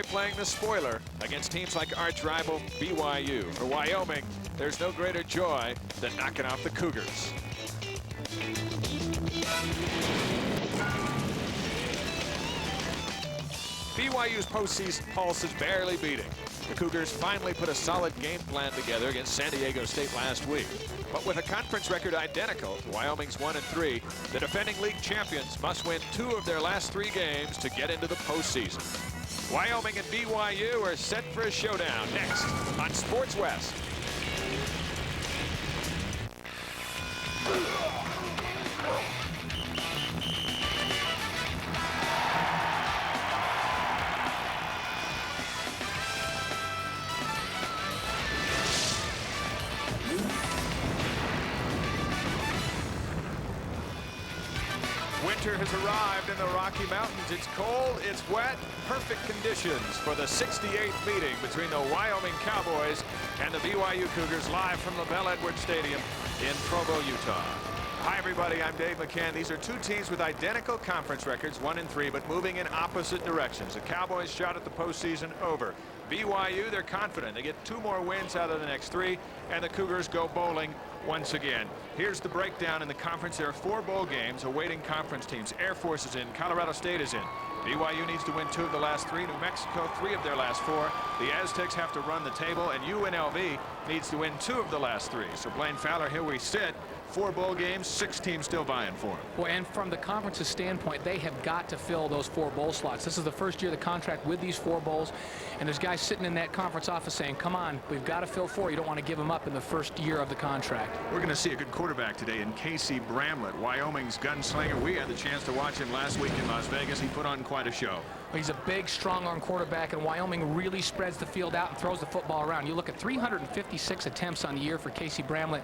Playing the spoiler against teams like arch rival BYU. For Wyoming, there's no greater joy than knocking off the Cougars. BYU's postseason pulse is barely beating. The Cougars finally put a solid game plan together against San Diego State last week. But with a conference record identical to Wyoming's 1-3, the defending league champions must win 2 of their last 3 games to get into the postseason. Wyoming and BYU are set for a showdown next on Sports West. Winter has arrived in the Rocky Mountains. It's cold, it's wet, perfect conditions for the 68th meeting between the Wyoming Cowboys and the BYU Cougars, live from LaBelle Edwards Stadium in Provo, Utah. Hi everybody, I'm Dave McCann. These are 2 teams with identical conference records, 1-3, but moving in opposite directions. The Cowboys shot at the postseason over. BYU, they're confident. They get 2 more wins out of the next 3, and the Cougars go bowling once again. Here's the breakdown in the conference. There are 4 bowl games awaiting conference teams. Air Force is in. Colorado State is in. BYU needs to win 2 of the last 3. New Mexico 3 of their last 4. The Aztecs have to run the table, and UNLV needs to win 2 of the last 3. So Blaine Fowler, here we sit. 4 bowl games, 6 teams still vying for them. Well, and from the conference's standpoint, they have got to fill those 4 bowl slots. This is the first year of the contract with these 4 bowls, and there's guys sitting in that conference office saying, come on, we've got to fill 4. You don't want to give them up in the first year of the contract. We're going to see a good quarterback today in Casey Bramlett, Wyoming's gunslinger. We had the chance to watch him last week in Las Vegas. He put on quite a show. Well, he's a big, strong-arm quarterback, and Wyoming really spreads the field out and throws the football around. You look at 356 attempts on the year for Casey Bramlett,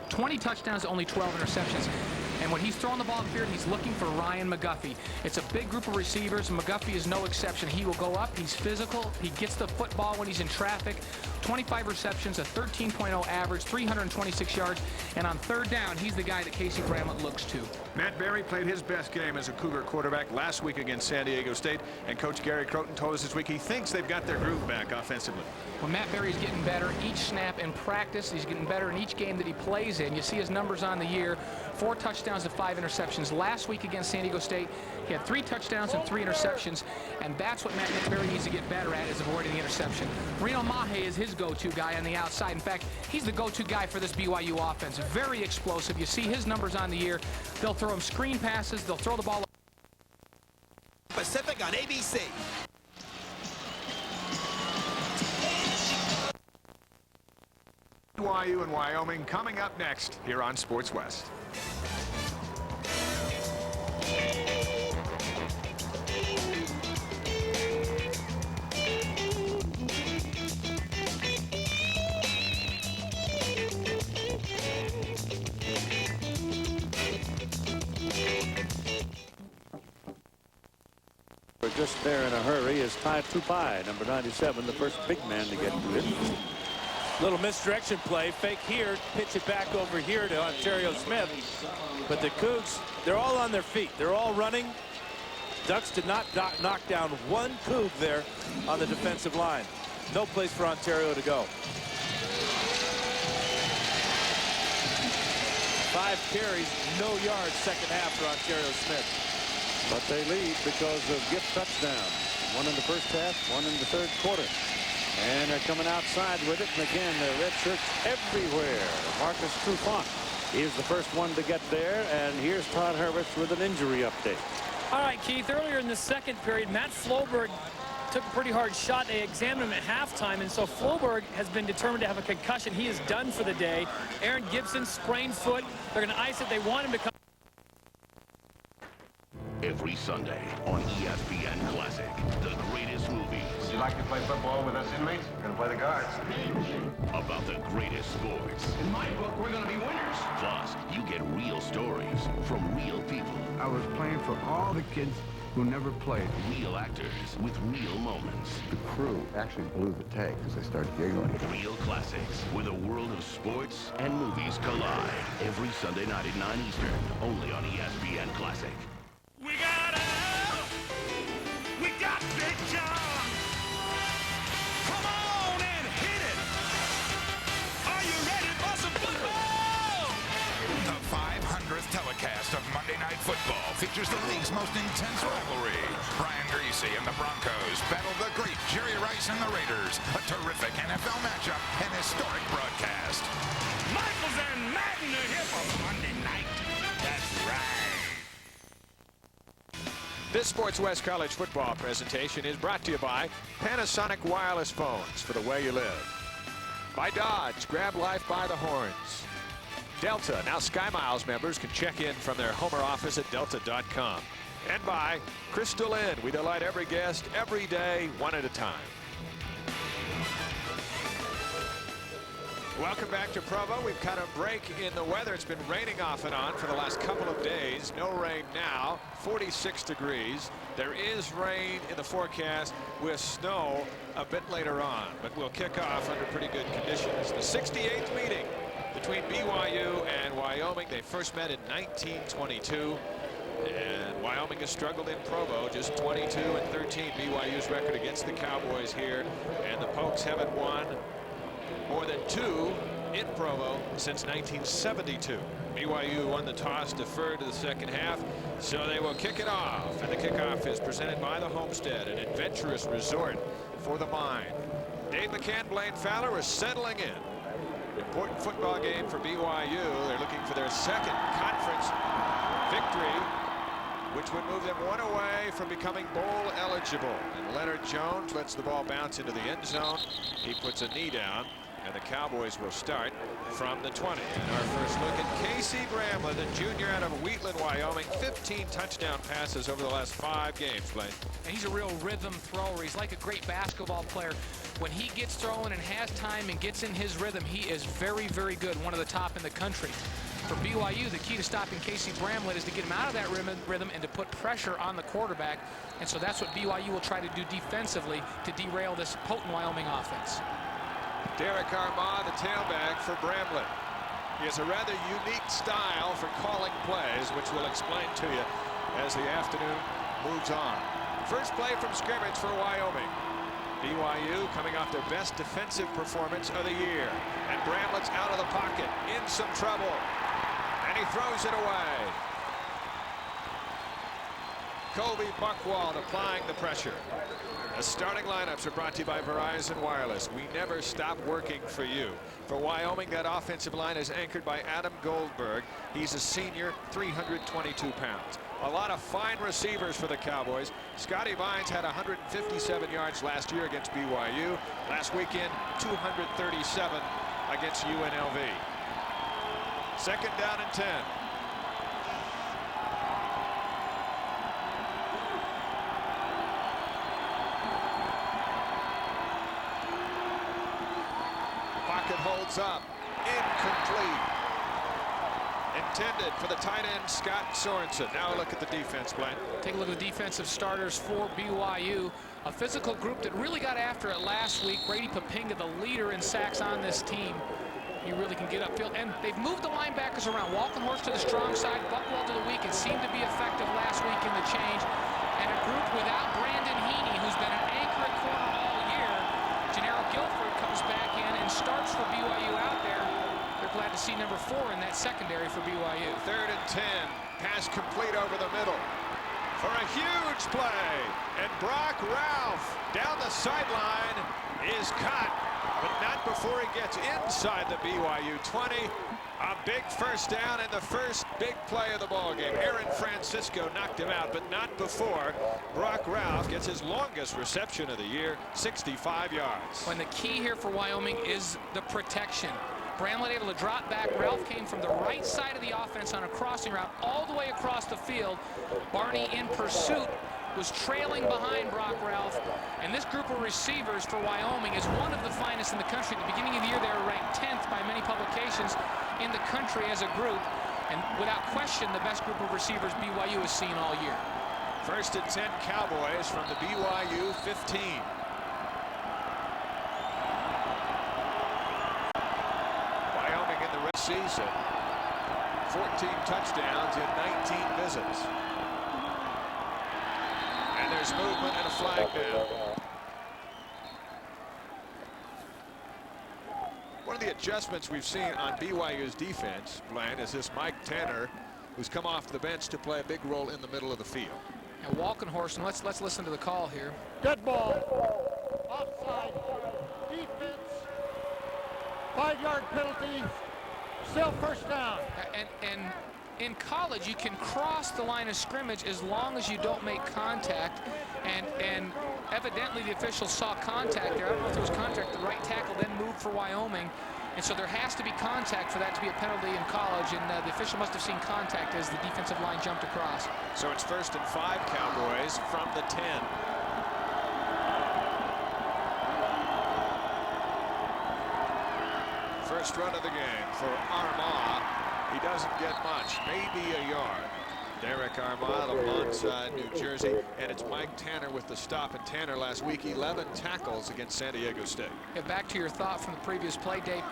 20 touchdowns, only 12 interceptions. And when he's throwing the ball upfield, he's looking for Ryan McGuffey. It's a big group of receivers, and McGuffey is no exception. He will go up, he's physical, he gets the football when he's in traffic. 25 receptions, a 13.0 average, 326 yards, and on 3rd down, he's the guy that Casey Bramlett looks to. Matt Berry played his best game as a Cougar quarterback last week against San Diego State, and Coach Gary Croton told us this week he thinks they've got their groove back offensively. Well, Matt Berry's getting better each snap in practice. He's getting better in each game that he plays in. You see his numbers on the year, 4 touchdowns and 5 interceptions. Last week against San Diego State, he had 3 touchdowns and 3 interceptions, and that's what Matt Berry needs to get better at, is avoiding the interception. Reno Mahe is his go-to guy on the outside. In fact, he's the go-to guy for this BYU offense. Very explosive. You see his numbers on the year. They'll throw him screen passes. They'll throw the ball. Pacific on ABC. BYU and Wyoming coming up next here on Sports West. We're just there in a hurry is Ty Tupai, number 97, the first big man to get to it. Little misdirection play, fake here, pitch it back over here to Ontario Smith. But the Cougs, they're all on their feet. They're all running. Ducks did not knock down one Coug there on the defensive line. No place for Ontario to go. 5 carries, no yards, second half for Ontario Smith. But they lead because of gift touchdowns. 1 in the first half, 1 in the 3rd quarter. And they're coming outside with it. And again, the red shirts everywhere. Marcus Trufant is the first one to get there. And here's Todd Hurwitz with an injury update. All right, Keith, earlier in the 2nd period, Matt Floberg took a pretty hard shot. They examined him at halftime, and so Floberg has been determined to have a concussion. He is done for the day. Aaron Gibson, sprained foot. They're going to ice it. They want him to come. Every Sunday on ESPN Classic, the greatest movies. Would you like to play football with us inmates? We're going to play the guards. About the greatest sports. In my book, we're going to be winners. Plus, you get real stories from real people. I was playing for all the kids who never played. Real actors with real moments. The crew actually blew the tag because they started giggling. Real classics where the world of sports and movies collide. Every Sunday night at 9 Eastern, only on ESPN Classic. We got Big John. America's most intense rivalry. Brian Griese and the Broncos battle the great Jerry Rice and the Raiders. A terrific NFL matchup and historic broadcast. Michaels and Madden are here for Monday night. That's right. This Sports West College football presentation is brought to you by Panasonic Wireless Phones for the way you live. By Dodge, grab life by the horns. Delta, now SkyMiles members can check in from their Homer office at delta.com. And by Crystal Inn, we delight every guest every day, one at a time. Welcome back to Provo. We've got a break in the weather. It's been raining off and on for the last couple of days. No rain now, 46 degrees. There is rain in the forecast with snow a bit later on, but we'll kick off under pretty good conditions. The 68th meeting between BYU and Wyoming. They first met in 1922. And Wyoming has struggled in Provo, just 22-13 BYU's record against the Cowboys here. And the Pokes haven't won more than 2 in Provo since 1972. BYU won the toss, deferred to the second half, so they will kick it off. And the kickoff is presented by the Homestead, an adventurous resort for the mind. Dave McCann, Blaine Fowler are settling in. Important football game for BYU. They're looking for their second conference victory, which would move them one away from becoming bowl eligible. And Leonard Jones lets the ball bounce into the end zone. He puts a knee down, and the Cowboys will start from the 20. And our first look at Casey Bramlett, the junior out of Wheatland, Wyoming. 15 touchdown passes over the last 5 games, Blaine. And he's a real rhythm thrower. He's like a great basketball player. When he gets throwing and has time and gets in his rhythm, he is very, very good, one of the top in the country. For BYU, the key to stopping Casey Bramlett is to get him out of that rhythm and to put pressure on the quarterback. And so that's what BYU will try to do defensively to derail this potent Wyoming offense. Derek Armand, the tailback for Bramlett. He has a rather unique style for calling plays, which we'll explain to you as the afternoon moves on. First play from scrimmage for Wyoming. BYU coming off their best defensive performance of the year. And Bramlett's out of the pocket, in some trouble. And he throws it away. Colby Buckwald applying the pressure. The starting lineups are brought to you by Verizon Wireless. We never stop working for you. For Wyoming, that offensive line is anchored by Adam Goldberg. He's a senior, 322 pounds. A lot of fine receivers for the Cowboys. Scotty Vines had 157 yards last year against BYU. Last weekend, 237 against UNLV. Second down and 10. Pocket holds up. Incomplete. Intended for the tight end, Scott Sorensen. Now a look at the defense, Blaine. Take a look at the defensive starters for BYU. A physical group that really got after it last week. Brady Papinga, the leader in sacks on this team. He really can get upfield. And they've moved the linebackers around. Walkenhorst to the strong side, Buckwald to the weak. It seemed to be effective last week in the change. And a group without Brandon Heaney, who's been an anchor at corner all year. Gennaro Guilford comes back in and starts for BYU out there. They're glad to see number 4 in that secondary for BYU. Third and 10. Pass complete over the middle for a huge play. And Brock Ralph down the sideline is caught, but not before he gets inside the BYU 20. A big first down and the first big play of the ballgame. Aaron Francisco knocked him out, but not before Brock Ralph gets his longest reception of the year, 65 yards. When the key here for Wyoming is the protection. Bramlett able to drop back. Ralph came from the right side of the offense on a crossing route all the way across the field. Barney in pursuit was trailing behind Brock Ralph. And this group of receivers for Wyoming is one of the finest in the country. At the beginning of the year, they were ranked 10th by many publications in the country as a group. And without question, the best group of receivers BYU has seen all year. First and 10 Cowboys from the BYU 15. Wyoming in the rest season, 14 touchdowns in 19 visits. And there's movement and a flag down. One of the adjustments we've seen on BYU's defense, Blaine, is this Mike Tanner, who's come off the bench to play a big role in the middle of the field. Now Walkenhorst, and let's listen to the call here. Dead ball. Offside. Defense. 5-yard penalty. Still first down. And in college, you can cross the line of scrimmage as long as you don't make contact. And evidently the officials saw contact there. I don't know if there was contact. The right tackle then moved for Wyoming. And so there has to be contact for that to be a penalty in college. And the official must have seen contact as the defensive line jumped across. So it's 1st and 5 Cowboys from the 10. First run of the game for Armagh. He doesn't get much, maybe a yard. Derek Armagh, alongside New Jersey, and it's Mike Tanner with the stop. And Tanner last week, 11 tackles against San Diego State. Yeah, back to your thought from the previous play, Dave.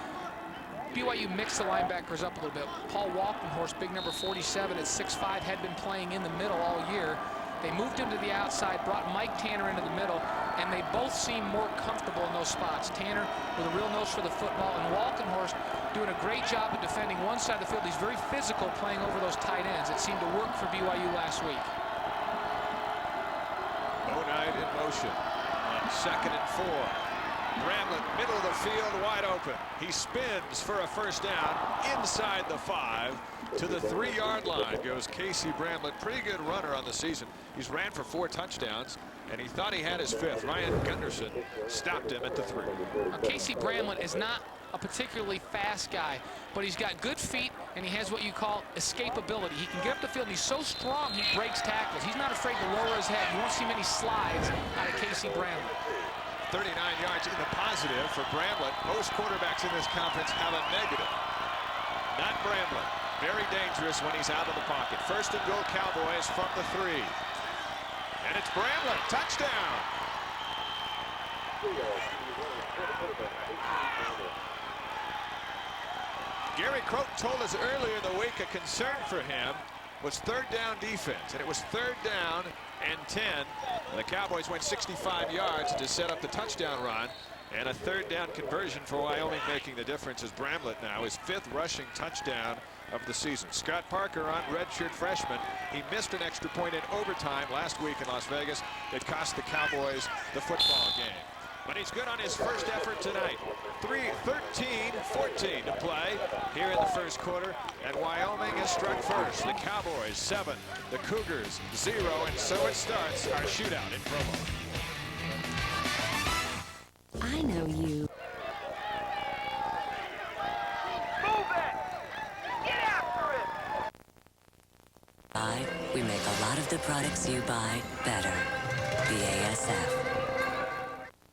BYU mixed the linebackers up a little bit. Paul Walkenhorst, big number 47 at 6'5", had been playing in the middle all year. They moved him to the outside, brought Mike Tanner into the middle, and they both seem more comfortable in those spots. Tanner with a real nose for the football, and Walkenhorst doing a great job of defending one side of the field. He's very physical playing over those tight ends. It seemed to work for BYU last week. Knight in motion on 2nd and 4. Bramlett, middle of the field, wide open. He spins for a first down inside the 5 to the 3-yard line goes Casey Bramlett. Pretty good runner on the season. He's ran for 4 touchdowns, and he thought he had his 5th. Ryan Gunderson stopped him at the 3. Now, Casey Bramlett is not a particularly fast guy, but he's got good feet, and he has what you call escapability. He can get up the field, and he's so strong he breaks tackles. He's not afraid to lower his head. You won't see many slides out of Casey Bramlett. 39 yards in the positive for Bramlett. Most quarterbacks in this conference have a negative. Not Bramlett. Very dangerous when he's out of the pocket. 1st and goal Cowboys from the 3. And it's Bramlett. Touchdown. Gary Croton told us earlier in the week a concern for him was 3rd down defense. And it was 3rd down and 10. And the Cowboys went 65 yards to set up the touchdown run. And a 3rd down conversion for Wyoming, making the difference as Bramlett now his 5th rushing touchdown of the season. Scott Parker on redshirt freshman. He missed an extra point in overtime last week in Las Vegas. It cost the Cowboys the football game. But he's good on his first effort tonight. 13-14 to play here in the first quarter. And Wyoming has struck first. The Cowboys 7, the Cougars 0, and so it starts our shootout in Provo. I know you. Move it! Get after it! We make a lot of the products you buy better. BASF.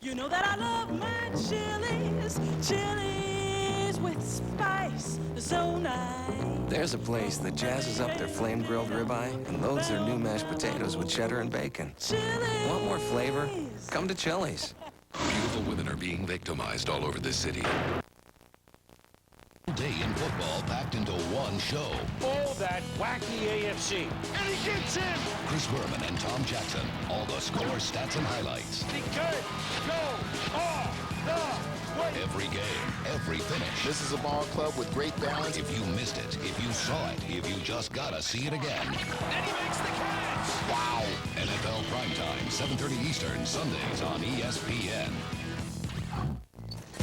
You know that I love my chilies, chilies with spice, so nice. There's a place that jazzes up their flame-grilled ribeye and loads their new mashed potatoes with cheddar and bacon. Chili's. Want more flavor? Come to Chili's. Beautiful women are being victimized all over this city. Day in football packed into one show. Oh, that wacky AFC. And he gets him. Chris Berman and Tom Jackson. All the score, stats, and highlights. He could go off the way. Every game, every finish. This is a ball club with great balance. If you missed it, if you saw it, if you just gotta see it again. And he makes the catch. Wow. NFL Primetime, 7:30 Eastern, Sundays on ESPN.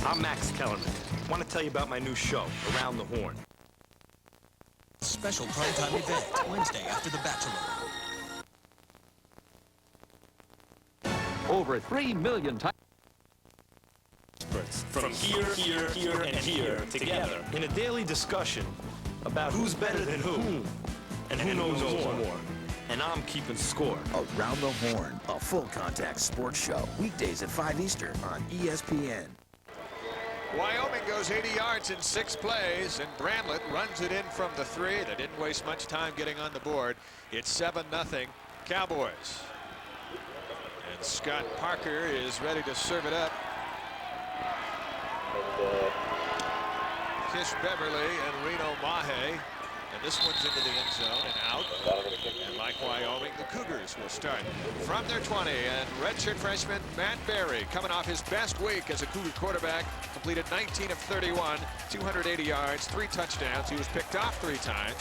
I'm Max Kellerman. I want to tell you about my new show, Around the Horn. Special primetime event, Wednesday after The Bachelor. Over 3 million times. From here, and here, together. In a daily discussion about who's better than who, and who knows more. And I'm keeping score. Around the Horn, a full-contact sports show. Weekdays at 5 Eastern on ESPN. Wyoming goes 80 yards in 6 plays, and Bramlett runs it in from the 3. They didn't waste much time getting on the board. It's 7-0 Cowboys. And Scott Parker is ready to serve it up. Kish Beverly and Reno Mahe. And this one's into the end zone and out. And like Wyoming, the Cougars will start from their 20. And redshirt freshman Matt Berry, coming off his best week as a Cougar quarterback, completed 19 of 31, 280 yards, 3 touchdowns. He was picked off 3 times.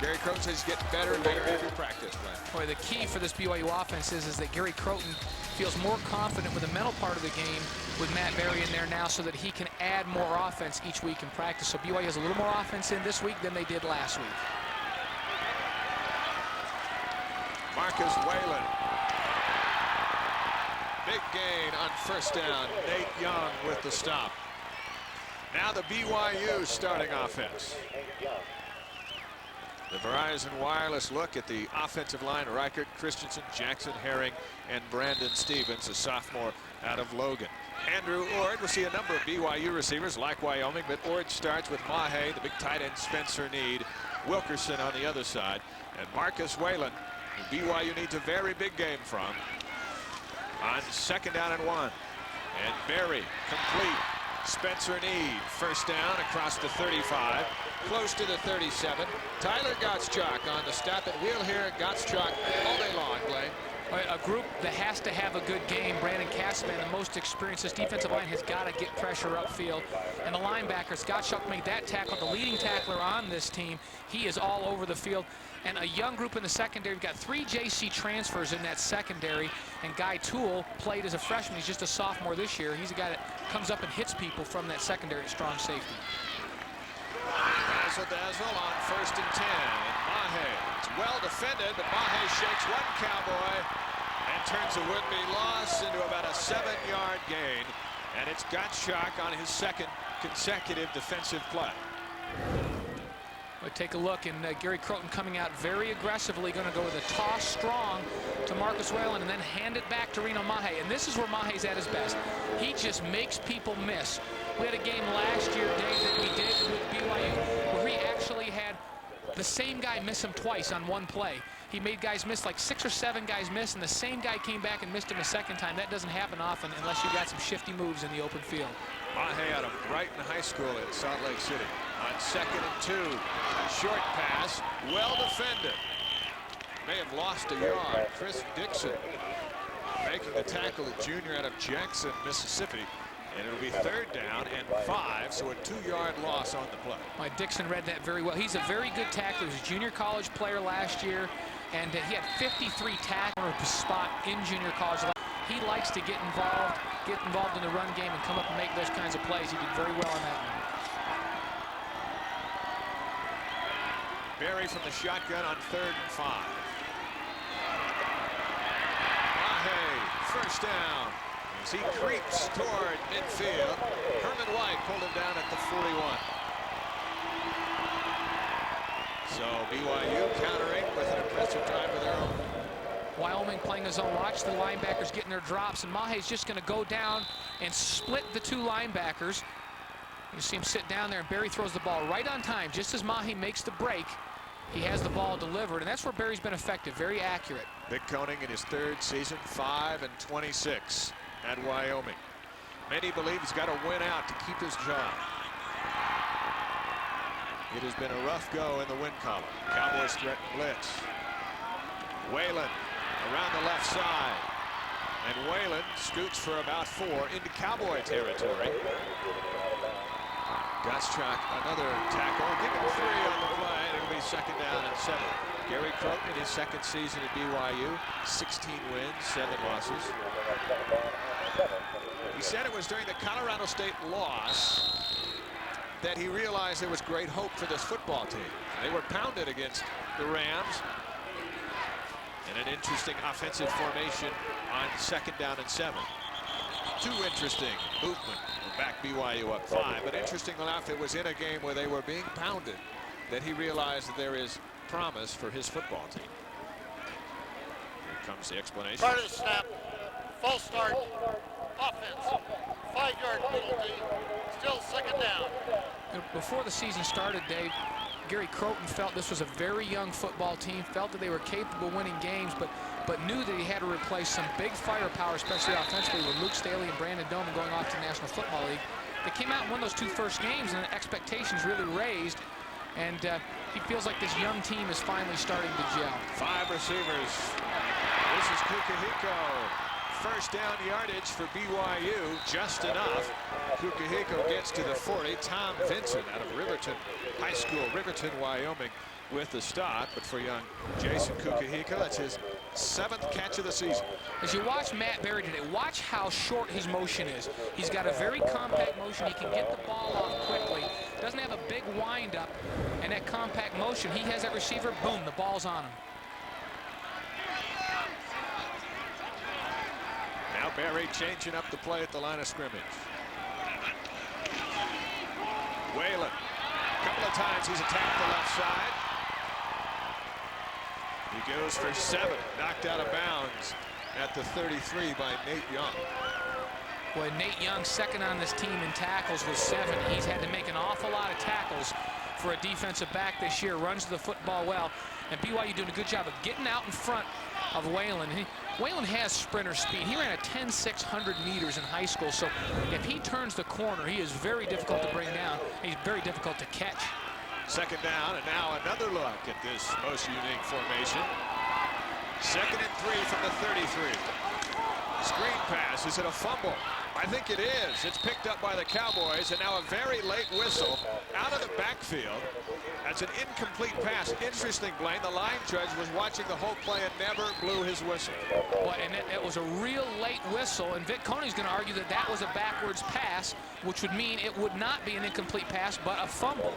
Gary Croton says he's getting better and better every practice. Boy, the key for this BYU offense is that Gary Croton feels more confident with the mental part of the game with Matt Berry in there now so that he can add more offense each week in practice. So BYU has a little more offense in this week than they did last week. Marcus Whalen. Big gain on first down. Nate Young with the stop. Now the BYU starting offense. The Verizon Wireless look at the offensive line. Reichert, Christensen, Jackson Herring, and Brandon Stevens, a sophomore out of Logan. Andrew Ord will see a number of BYU receivers like Wyoming, but Ord starts with Mahe, the big tight end Spencer Need, Wilkerson on the other side, and Marcus Whalen, who BYU needs a very big game from, on second down and 1. And Berry complete. Spencer Need, first down across the 35, close to the 37. Tyler Gottschalk on the stop and wheel here. Gottschalk all day long, Blaine. A group that has to have a good game. Brandon Cassman, the most experienced. This defensive line has got to get pressure upfield. And the linebackers, Gottschalk made that tackle, the leading tackler on this team. He is all over the field. And a young group in the secondary. We've got 3 JC transfers in that secondary. And Guy Toole played as a freshman. He's just a sophomore this year. He's a guy that comes up and hits people from that secondary at strong safety. Dazzle on first and 10. And Mahe, it's well defended, but Mahe shakes one Cowboy and turns a would-be loss into about a 7-yard gain. And it's Gottschalk on his second consecutive defensive play. We'll take a look, and Gary Croton coming out very aggressively, going to go with a toss strong to Marcus Whalen and then hand it back to Reno Mahe. And this is where Mahe's at his best. He just makes people miss. We had a game last year, Dave, that we did with BYU where he actually had the same guy miss him twice on one play. He made guys miss, like 6 or 7 guys miss, and the same guy came back and missed him a second time. That doesn't happen often unless you got some shifty moves in the open field. Mahe out of Brighton High School in Salt Lake City. On second and 2, short pass, well defended. May have lost a yard. Chris Dixon making the tackle, a junior out of Jackson, Mississippi. And it'll be third down and 5, so a 2-yard loss on the play. Dixon read that very well. He's a very good tackler. He was a junior college player last year, and he had 53 tackler spot in junior college. He likes to get involved in the run game and come up and make those kinds of plays. He did very well on that one. Berry from the shotgun on third and 5. Mahe, first down. As he creeps toward midfield, Herman White pulled him down at the 41. So BYU countering with an impressive drive of their own. Wyoming playing his own. Watch the linebackers getting their drops, and Mahe's just going to go down and split the 2 linebackers. You see him sit down there, and Berry throws the ball right on time. Just as Mahe makes the break, he has the ball delivered, and that's where Berry's been effective, very accurate. Vic Koenig in his 3rd season, 5-26 at Wyoming. Many believe he's got to win out to keep his job. It has been a rough go in the win column. Cowboys threaten blitz. Whalen around the left side. And Whalen scoots for about 4 into Cowboy territory. Gottschalk, another tackle. Give him 3 on the play, and it'll be second down and 7. Gary Croton in his 2nd season at BYU, 16 wins, 7 losses. He said it was during the Colorado State loss that he realized there was great hope for this football team. They were pounded against the Rams in an interesting offensive formation on second down and 7. 2 interesting movement to back BYU up 5, but interesting enough, it was in a game where they were being pounded that he realized that there is promise for his football team. Here comes the explanation. Start of the snap, false start, offense, 5-yard penalty, still second down. Before the season started, Dave, Gary Croton felt this was a very young football team, felt that they were capable of winning games, but knew that he had to replace some big firepower, especially offensively, with Luke Staley and Brandon Doman going off to the National Football League. They came out and won those 2 first games, and the expectations really raised, and he feels like this young team is finally starting to gel. 5 receivers. This is Kukahiko. First down yardage for BYU, just enough. Kukahiko gets to the 40. Tom Vincent out of Riverton High School, Riverton, Wyoming, with the stop, but for young Jason Kukahika, that's his 7th catch of the season. As you watch Matt Berry today, watch how short his motion is. He's got a very compact motion. He can get the ball off quickly. Doesn't have a big wind-up, and that compact motion, he has that receiver, boom, the ball's on him. Now Berry changing up the play at the line of scrimmage. Whalen, a couple of times he's attacked the left side. He goes for 7, knocked out of bounds at the 33 by Nate Young. Boy, Nate Young, second on this team in tackles with 7. He's had to make an awful lot of tackles for a defensive back this year. Runs the football well, and BYU doing a good job of getting out in front of Whalen. Whalen has sprinter speed. He ran a 10.600 meters in high school, so if he turns the corner, he is very difficult to bring down. He's very difficult to catch. 2nd down, and now another look at this most unique formation. 2nd and 3 from the 33. Screen pass. Is it a fumble? I think it is. It's picked up by the Cowboys, and now a very late whistle out of the backfield. That's an incomplete pass. Interesting, Blaine. The line judge was watching the whole play and never blew his whistle. Well, and it was a real late whistle, and Vic Coney's going to argue that that was a backwards pass, which would mean it would not be an incomplete pass, but a fumble.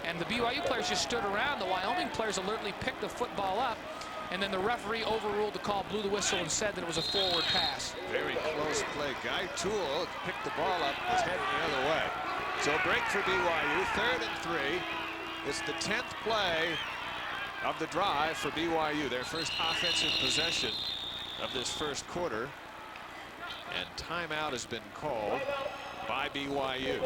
And the BYU players just stood around. The Wyoming players alertly picked the football up, and then the referee overruled the call, blew the whistle, and said that it was a forward pass. Very close play. Guy Toole picked the ball up, was heading the other way. So a break for BYU, 3rd and 3. It's the 10th play of the drive for BYU, their first offensive possession of this first quarter. And timeout has been called by BYU.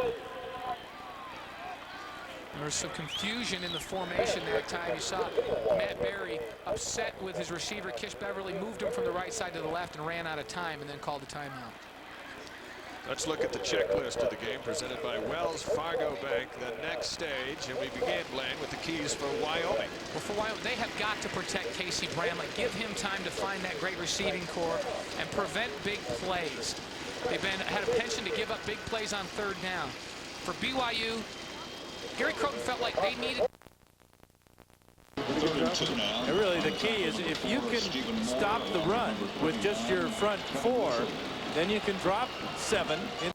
There was some confusion in the formation that time. You saw Matt Berry upset with his receiver. Kish Beverly moved him from the right side to the left and ran out of time and then called the timeout. Let's look at the checklist of the game presented by Wells Fargo Bank, the next stage, and we begin, Blaine, with the keys for Wyoming. Well, for Wyoming, they have got to protect Casey Bramlett, give him time to find that great receiving core and prevent big plays. They've had a penchant to give up big plays on 3rd down. For BYU, Gary Croton felt like they needed. And really, the key is if you can stop the run with just your front 4, then you can drop 7. On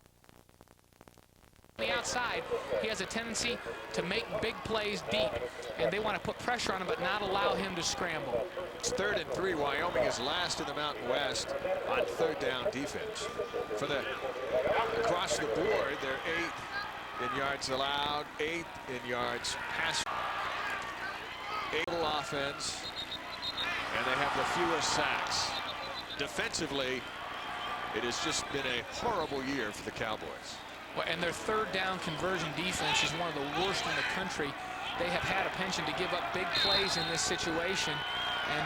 the outside, he has a tendency to make big plays deep, and they want to put pressure on him but not allow him to scramble. It's 3rd and 3. Wyoming is last in the Mountain West on 3rd down defense. For the across the board, they're 8th in yards allowed, 8th in yards pass. Able offense, and they have the fewest sacks. Defensively, it has just been a horrible year for the Cowboys. Well, and their 3rd down conversion defense is one of the worst in the country. They have had a penchant to give up big plays in this situation, and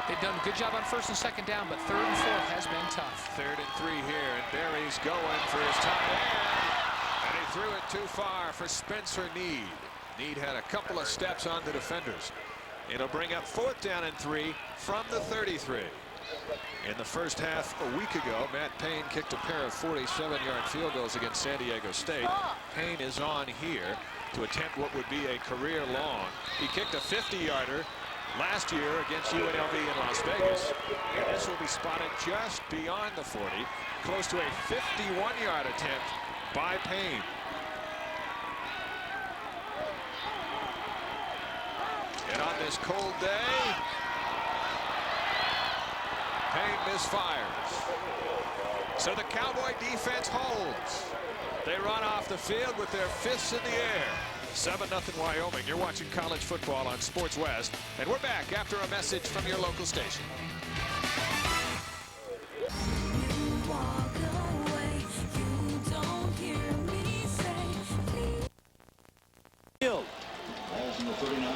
they've done a good job on 1st and 2nd down, but 3rd and 4th has been tough. 3rd and 3 here, and Berry's going for his tight end, and he threw it too far for Spencer Need. Need had a couple of steps on the defenders. It'll bring up 4th down and 3 from the 33. In the first half a week ago, Matt Payne kicked a pair of 47-yard field goals against San Diego State. Payne is on here to attempt what would be a career long. He kicked a 50-yarder last year against UNLV in Las Vegas, and this will be spotted just beyond the 40, close to a 51-yard attempt by Payne. And on this cold day, Payne misfires. So the Cowboy defense holds. They run off the field with their fists in the air. 7-0 Wyoming. You're watching college football on Sports West. And we're back after a message from your local station.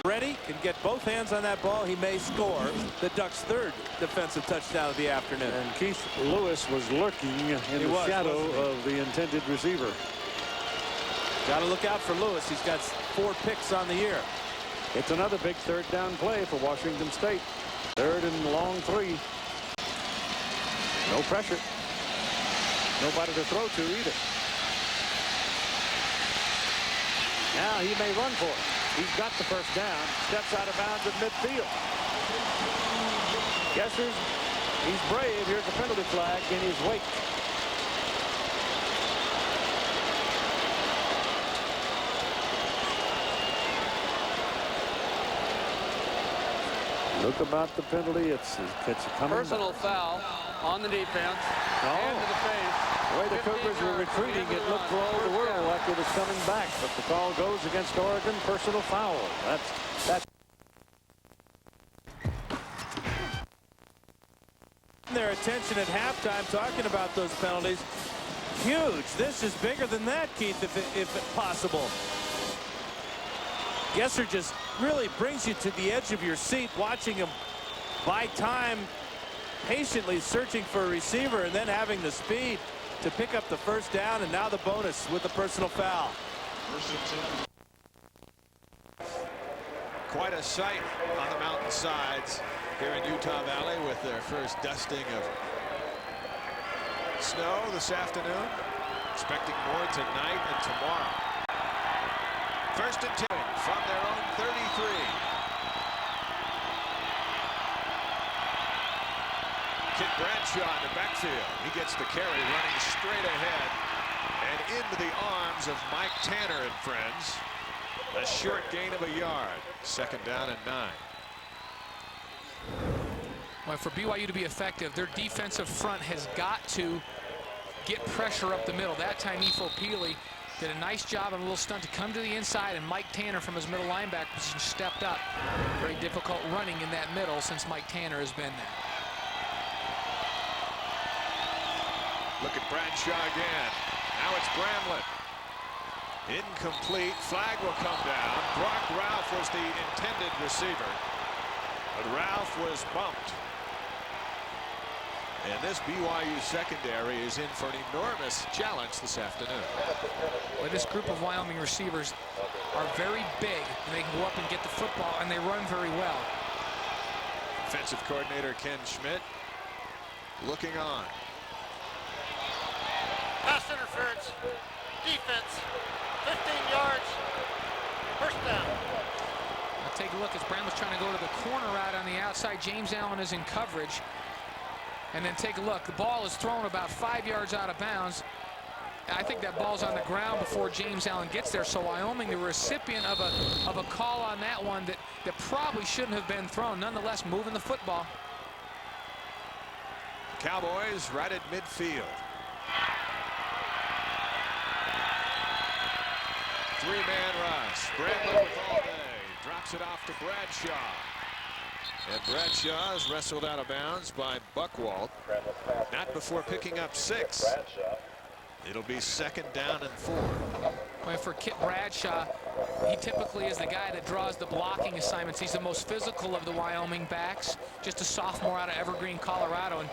Ready, can get both hands on that ball. He may score the Ducks' 3rd defensive touchdown of the afternoon. And Keith Lewis was lurking in the shadow of the intended receiver. Got to look out for Lewis. He's got 4 picks on the year. It's another big 3rd down play for Washington State. 3rd and long 3. No pressure. Nobody to throw to either. Now he may run for it. He's got the first down. Steps out of bounds at midfield. Guessers, he's brave. Here's a penalty flag in his wake. Look about the penalty. It's coming. Personal foul on the defense. Hand to the face. The way the Cougars were retreating, it looked for all the world like it was coming back. But the call goes against Oregon. Personal foul. That's their attention at halftime talking about those penalties. Huge. This is bigger than that, Keith, if possible. Gesser just really brings you to the edge of your seat watching him buy time, patiently searching for a receiver and then having the speed to pick up the first down, and now the bonus with the personal foul. Quite a sight on the mountainsides here in Utah Valley with their first dusting of snow this afternoon. Expecting more tonight and tomorrow. First and 10 from their own 33. Kit Bradshaw in the backfield. He gets the carry running straight ahead and into the arms of Mike Tanner and friends. A short gain of a yard. Second down and 9. Well, for BYU to be effective, their defensive front has got to get pressure up the middle. That time, Efo Peely did a nice job on a little stunt to come to the inside, and Mike Tanner from his middle linebacker position stepped up. Very difficult running in that middle since Mike Tanner has been there. Look at Bradshaw again. Now it's Bramlett. Incomplete. Flag will come down. Brock Ralph was the intended receiver, but Ralph was bumped. And this BYU secondary is in for an enormous challenge this afternoon. Well, this group of Wyoming receivers are very big, and they can go up and get the football, and they run very well. Defensive coordinator Ken Schmidt looking on. Pass interference. Defense. 15 yards. First down. Now take a look as Brown was trying to go to the corner route on the outside. James Allen is in coverage. And then take a look. The ball is thrown about 5 yards out of bounds. I think that ball's on the ground before James Allen gets there. So Wyoming, the recipient of a call on that one that probably shouldn't have been thrown. Nonetheless, moving the football. Cowboys right at midfield. Three-man rush. Bramlett with all day. Drops it off to Bradshaw. And Bradshaw is wrestled out of bounds by Buckwalt. Not before picking up 6. It'll be second down and 4. Well, for Kit Bradshaw, he typically is the guy that draws the blocking assignments. He's the most physical of the Wyoming backs. Just a sophomore out of Evergreen, Colorado. And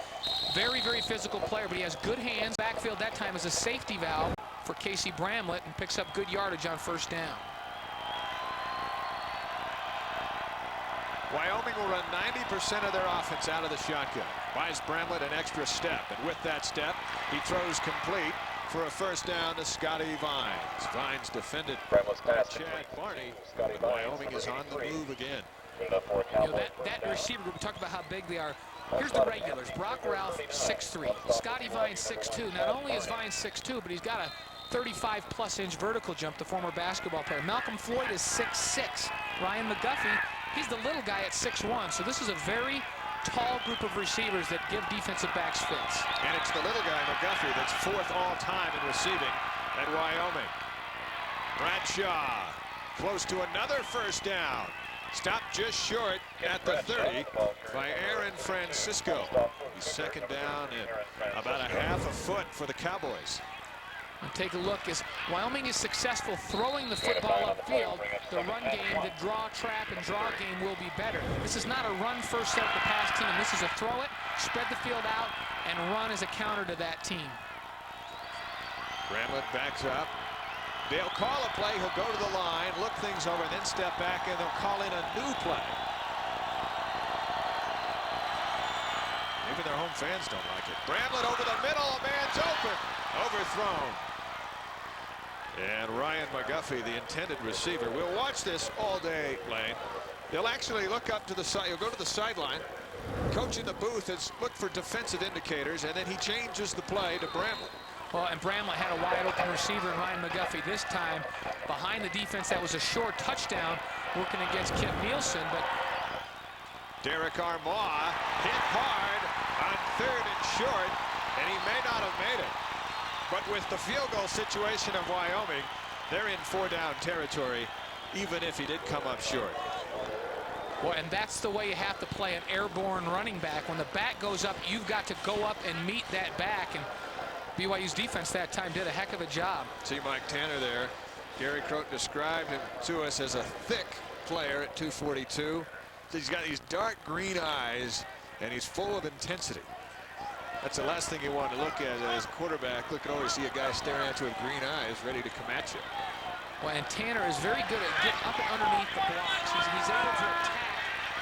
very, very physical player, but he has good hands. Backfield that time is a safety valve for Casey Bramlett and picks up good yardage on first down. Wyoming will run 90% of their offense out of the shotgun. Buys Bramlett an extra step, and with that step, he throws complete for a first down to Scotty Vines. Vines defended by Chad Barney. Wyoming is on the move again. You know, that receiver group, we talked about how big they are. Here's the regulars. Brock Ralph, 6'3". Scotty Vines, 6'2". Not only is Vines 6'2", but he's got a 35-plus inch vertical jump, the former basketball player. Malcolm Floyd is 6'6". Ryan McGuffey, he's the little guy at 6'1". So this is a very tall group of receivers that give defensive backs fits. And it's the little guy, McGuffey, that's 4th all-time in receiving at Wyoming. Bradshaw close to another first down. Stopped just short at the 30 by Aaron Francisco. He's second down and about a half a foot for the Cowboys. And take a look as Wyoming is successful throwing the football upfield. The run game, the draw, trap, and draw game will be better. This is not a run first set the pass team. This is a throw it, spread the field out, and run as a counter to that team. Bramlett backs up. They'll call a play. He'll go to the line, look things over, and then step back, and they'll call in a new play. Maybe their home fans don't like it. Bramlett over the middle. A man's open. Overthrown. And Ryan McGuffey, the intended receiver. We'll watch this all day, Lane. They'll actually look up to the side. He'll go to the sideline. Coach in the booth has looked for defensive indicators, and then he changes the play to Bramlett. Well, and Bramlett had a wide open receiver in Ryan McGuffey this time behind the defense. That was a short touchdown working against Kip Nielsen, but Derek Armois hit hard on 3rd and short, and he may not have made it. But with the field goal situation of Wyoming, they're in 4-down territory, even if he did come up short. Well, and that's the way you have to play an airborne running back. When the back goes up, you've got to go up and meet that back. And BYU's defense that time did a heck of a job. See Mike Tanner there. Gary Croton described him to us as a thick player at 242. He's got these dark green eyes, and he's full of intensity. That's the last thing you want to look at as a quarterback. Look at always see a guy staring at you with green eyes, ready to come at you. Well, and Tanner is very good at getting up and underneath the blocks. He's able to attack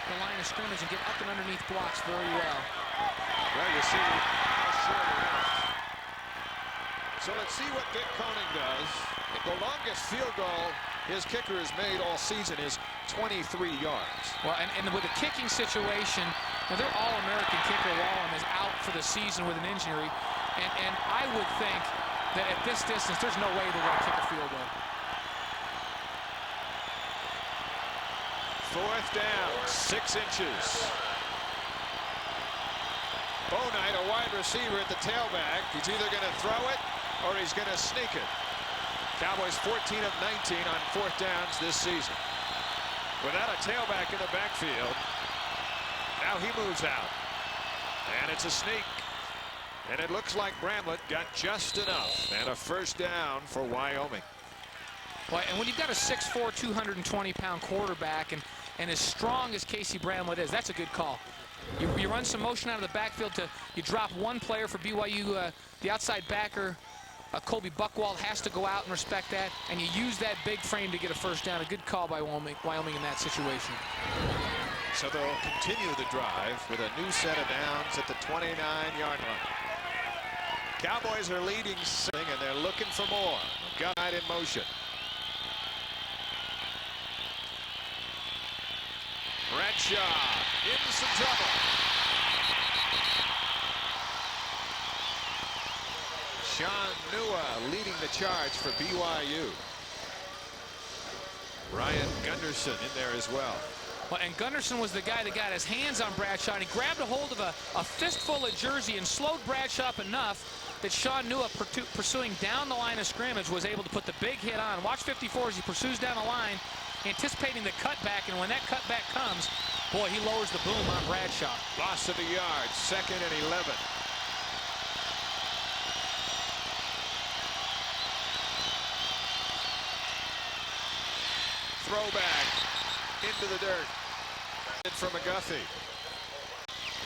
the line of scrimmage and get up and underneath blocks very well. Well, you see how short it is. So let's see what Vic Koenig does. The longest field goal his kicker has made all season is 23 yards. Well, and with the kicking situation, now their All-American kicker Wallum is out for the season with an injury, and I would think that at this distance, there's no way they're going to kick a field goal. 4th down, 6 inches. Bonite, a wide receiver at the tailback. He's either going to throw it or he's going to sneak it. Cowboys 14 of 19 on 4th downs this season. Without a tailback in the backfield, now he moves out. And it's a sneak. And it looks like Bramlett got just enough. And a 1st down for Wyoming. Well, and when you've got a 6'4", 220-pound quarterback and as strong as Casey Bramlett is, that's a good call. You run some motion out of the backfield you drop one player for BYU, the outside backer, Colby Buckwald has to go out and respect that, and you use that big frame to get a 1st down. A good call by Wyoming in that situation. So they'll continue the drive with a new set of downs at the 29-yard line. Cowboys are leading 6, and they're looking for more. Guide in motion. Bradshaw in some trouble. Sean Nua leading the charge for BYU. Ryan Gunderson in there as well. Well, and Gunderson was the guy that got his hands on Bradshaw, and he grabbed a hold of a fistful of jersey and slowed Bradshaw up enough that Sean Nua, pursuing down the line of scrimmage, was able to put the big hit on. Watch 54 as he pursues down the line, anticipating the cutback, and when that cutback comes, boy, he lowers the boom on Bradshaw. Loss of a yard, 2nd and 11. Throwback into the dirt from McGuffey.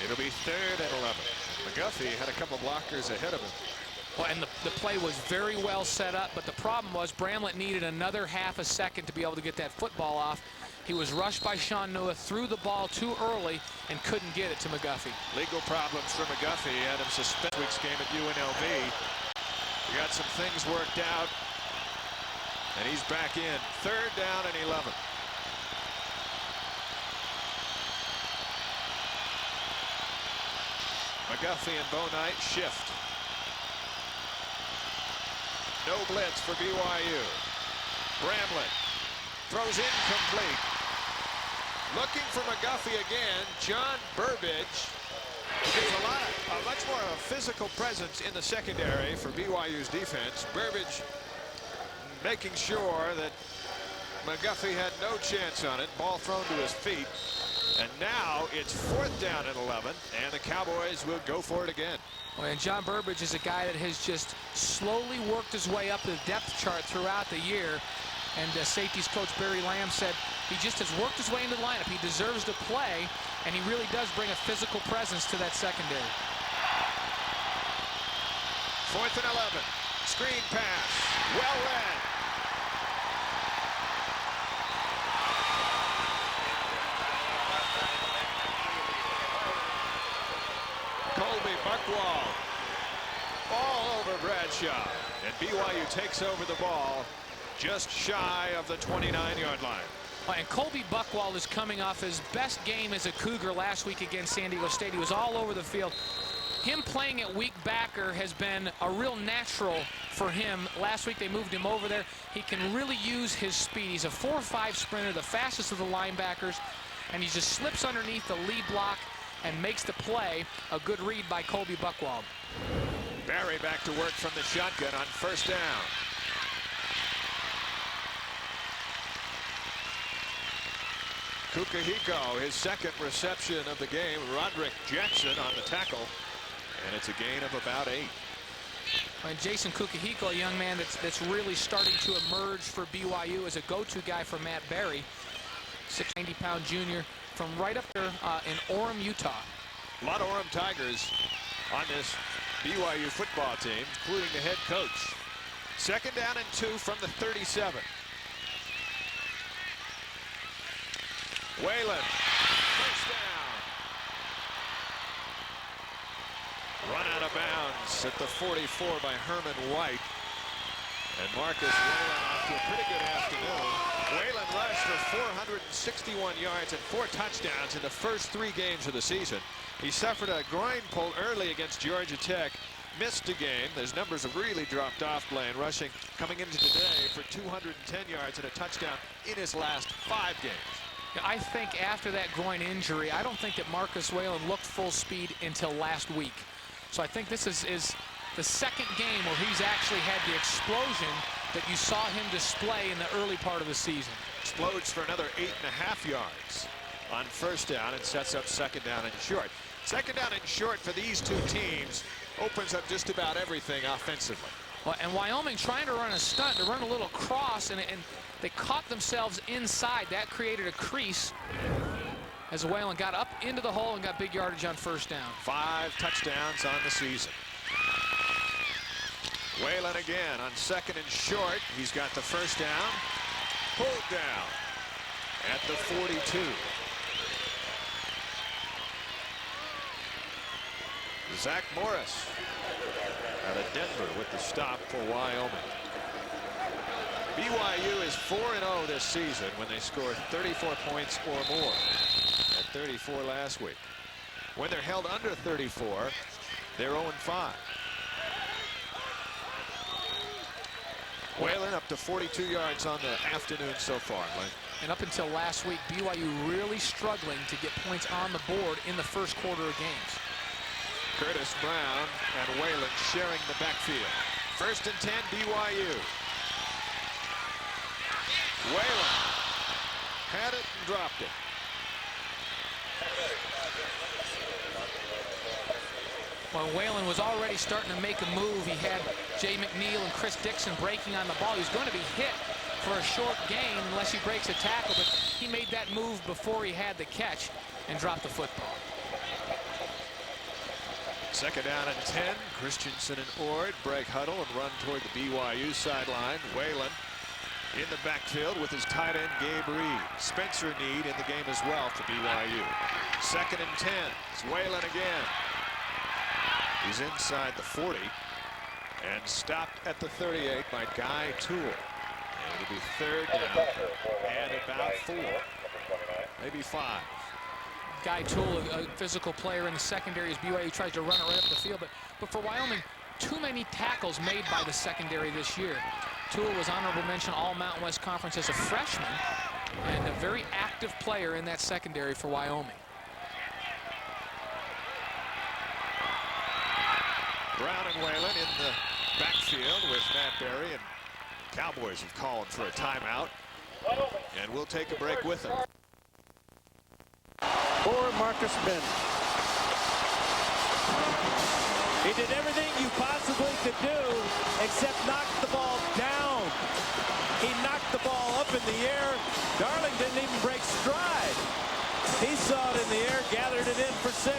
It'll be 3rd and 11. McGuffey had a couple blockers ahead of him. Well, and the play was very well set up, but the problem was Bramlett needed another half a second to be able to get that football off. He was rushed by Sean Nua, threw the ball too early, and couldn't get it to McGuffey. Legal problems for McGuffey. Had him suspended week's game at UNLV. We got some things worked out, and he's back in. 3rd down and 11. McGuffey and Bonite shift. No blitz for BYU. Bramlett throws incomplete. Looking for McGuffey again. John Burbidge. A much more of a physical presence in the secondary for BYU's defense. Burbidge making sure that McGuffey had no chance on it. Ball thrown to his feet. And now it's 4th down and 11, and the Cowboys will go for it again. Well, and John Burbidge is a guy that has just slowly worked his way up the depth chart throughout the year. And safeties coach Barry Lamb said he just has worked his way into the lineup. He deserves to play, and he really does bring a physical presence to that secondary. 4th and 11. Screen pass. Well read. Colby Buckwald all over Bradshaw, and BYU takes over the ball just shy of the 29-yard line. And Colby Buckwald is coming off his best game as a Cougar last week against San Diego State. He was all over the field. Him playing at weak backer has been a real natural for him. Last week they moved him over there. He can really use his speed. He's a 4.5 sprinter, the fastest of the linebackers, and he just slips underneath the lead block and makes the play. A good read by Colby Buckwald. Barry back to work from the shotgun on first down. Kukahiko, his second reception of the game. Roderick Jackson on the tackle, and it's a gain of about 8. And Jason Kukahiko, a young man that's really starting to emerge for BYU as a go-to guy for Matt Barry. 690-pound junior from right up there in Orem, Utah. A lot of Orem Tigers on this BYU football team, including the head coach. Second down and 2 from the 37. Whalen, first down. Run out of bounds at the 44 by Herman White. And Marcus Whalen off to a pretty good afternoon. Whalen rushed for 461 yards and 4 touchdowns in the first 3 games of the season. He suffered a groin pull early against Georgia Tech. Missed a game. His numbers have really dropped off, Blaine, rushing coming into today for 210 yards and a touchdown in his last 5 games. I think after that groin injury, I don't think that Marcus Whalen looked full speed until last week. So I think this is the second game where he's actually had the explosion that you saw him display in the early part of the season. Explodes for another 8.5 yards on first down and sets up second down and short. Second down and short for these two teams opens up just about everything offensively. Well, and Wyoming trying to run a stunt, to run a little cross, and they caught themselves inside. That created a crease as Whalen got up into the hole and got big yardage on first down. 5 touchdowns on the season. Whalen again on second and short. He's got the first down. Pulled down at the 42. Zach Morris out of Denver with the stop for Wyoming. BYU is 4-0 this season when they score 34 points or more. At 34 last week. When they're held under 34, they're 0-5. Whalen up to 42 yards on the afternoon so far. And up until last week, BYU really struggling to get points on the board in the first quarter of games. Curtis Brown and Whalen sharing the backfield. First and 10, BYU. Whalen had it and dropped it. Well, Whalen was already starting to make a move. He had Jay McNeil and Chris Dixon breaking on the ball. He was going to be hit for a short gain unless he breaks a tackle, but he made that move before he had the catch and dropped the football. Second down and 10. Christensen and Ord break huddle and run toward the BYU sideline. Whalen in the backfield with his tight end Gabe Reed. Spencer Need in the game as well for BYU. Second and 10. It's Whalen again. He's inside the 40 and stopped at the 38 by Guy Toole. And it'll be third down and about 4, maybe 5. Guy Toole, a physical player in the secondary as BYU tries to run it right up the field. But for Wyoming, too many tackles made by the secondary this year. Toole was honorable mention All Mountain West Conference as a freshman and a very active player in that secondary for Wyoming. Brown and Whalen in the backfield with Matt Barry, and Cowboys have called for a timeout, and we'll take a break with them. For Marcus Ben. He did everything you possibly could do except knock the ball down. He knocked the ball up in the air. Darling didn't even break stride. He saw it in the air, gathered it in for 6.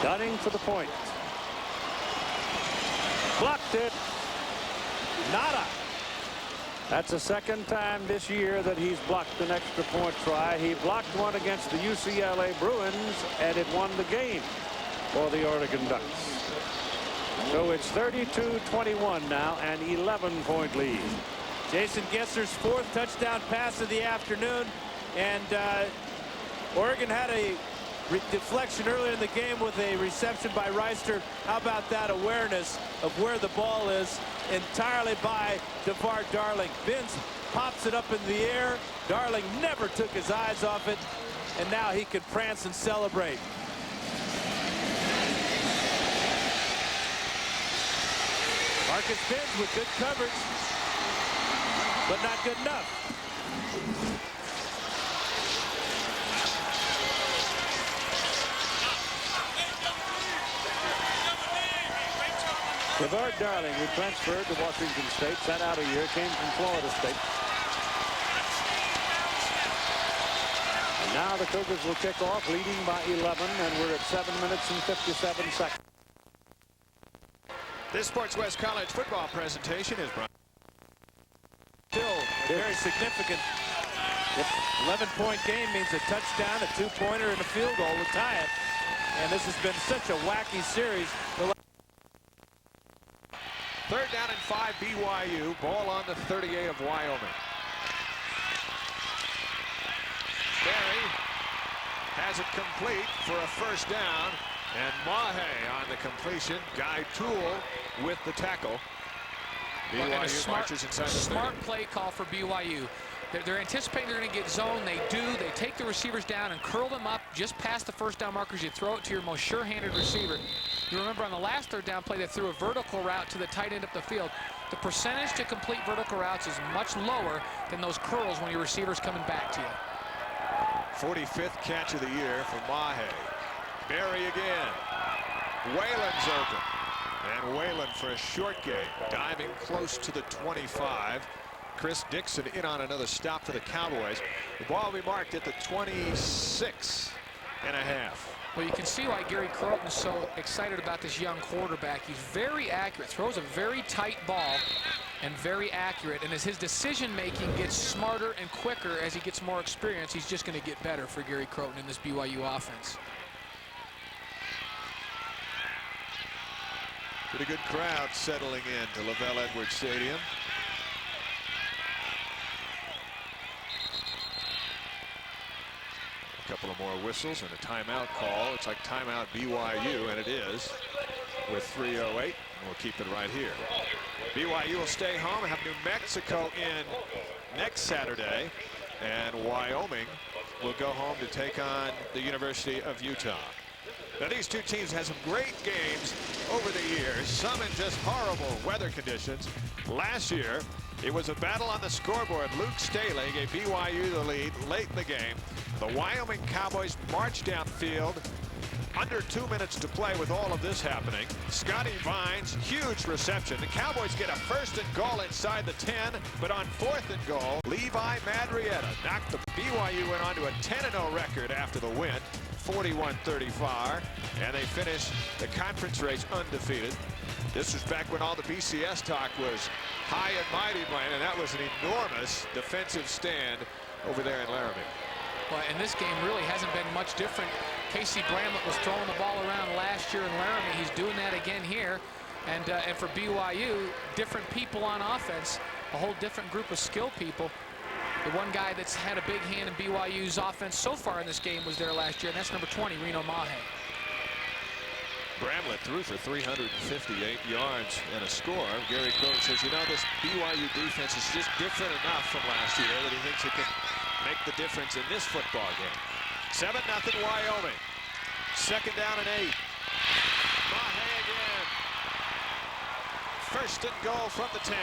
Dunning for the point. Blocked it. Nada. That's the second time this year that he's blocked an extra point try. He blocked one against the UCLA Bruins, and it won the game. for the Oregon Ducks. So it's 32-21 now, an 11-point lead. Jason Gesser's 4th touchdown pass of the afternoon, and Oregon had a deflection earlier in the game with a reception by Reister. How about that awareness of where the ball is entirely by DeVar Darling. Binns pops it up in the air. Darling never took his eyes off it, and now he can prance and celebrate. Marcus Binns with good coverage, but not good enough. DeVar Darling, who transferred to Washington State, sat out a year, came from Florida State. And now the Cougars will kick off, leading by 11, and we're at 7 minutes and 57 seconds. This Sports West College football presentation is brought. Still a very significant 11-point game means a touchdown, a 2-pointer, and a field goal to tie it. And this has been such a wacky series. 3rd down and 5 BYU. Ball on the 38 of Wyoming. Barry has it complete for a 1st down. And Mahe on the completion. Guy Toole with the tackle. BYU marches inside the smart play call for BYU. They're anticipating they're going to get zone. They do. They take the receivers down and curl them up just past the 1st down markers. You throw it to your most sure-handed receiver. You remember on the last 3rd down play, they threw a vertical route to the tight end up the field. The percentage to complete vertical routes is much lower than those curls when your receiver's coming back to you. 45th catch of the year for Mahe. Barry again. Whalen's open. And Whalen for a short gain. Diving close to the 25. Chris Dixon in on another stop for the Cowboys. The ball will be marked at the 26 and a half. Well, you can see why Gary Crowton's so excited about this young quarterback. He's very accurate, throws a very tight ball, and very accurate. And as his decision-making gets smarter and quicker as he gets more experience, he's just going to get better for Gary Crowton in this BYU offense. Pretty good crowd settling in to LaVell Edwards Stadium. A couple of more whistles and a timeout call. It's like timeout BYU, and it is with 3:08. We'll keep it right here. BYU will stay home and have New Mexico in next Saturday, and Wyoming will go home to take on the University of Utah. Now, these two teams had some great games over the years, some in just horrible weather conditions. Last year, it was a battle on the scoreboard. Luke Staley gave BYU the lead late in the game. The Wyoming Cowboys marched downfield. Under 2 minutes to play with all of this happening. Scotty Vines, huge reception. The Cowboys get a 1st and goal inside the 10, but on 4th and goal, Levi Madrietta knocked the BYU went on to a 10-0 record after the win, 41-35, and they finished the conference race undefeated. This was back when all the BCS talk was high and mighty, Blaine, and that was an enormous defensive stand over there in Laramie. Well, and this game really hasn't been much different. Casey Bramlett was throwing the ball around last year in Laramie. He's doing that again here. And for BYU, different people on offense, a whole different group of skill people. The one guy that's had a big hand in BYU's offense so far in this game was there last year, and that's number 20, Reno Mahe. Bramlett threw for 358 yards and a score. Gary Crowton says, you know, this BYU defense is just different enough from last year that he thinks it can make the difference in this football game. 7-0 Wyoming. 2nd down and 8. Mahe again. 1st and goal from the 10.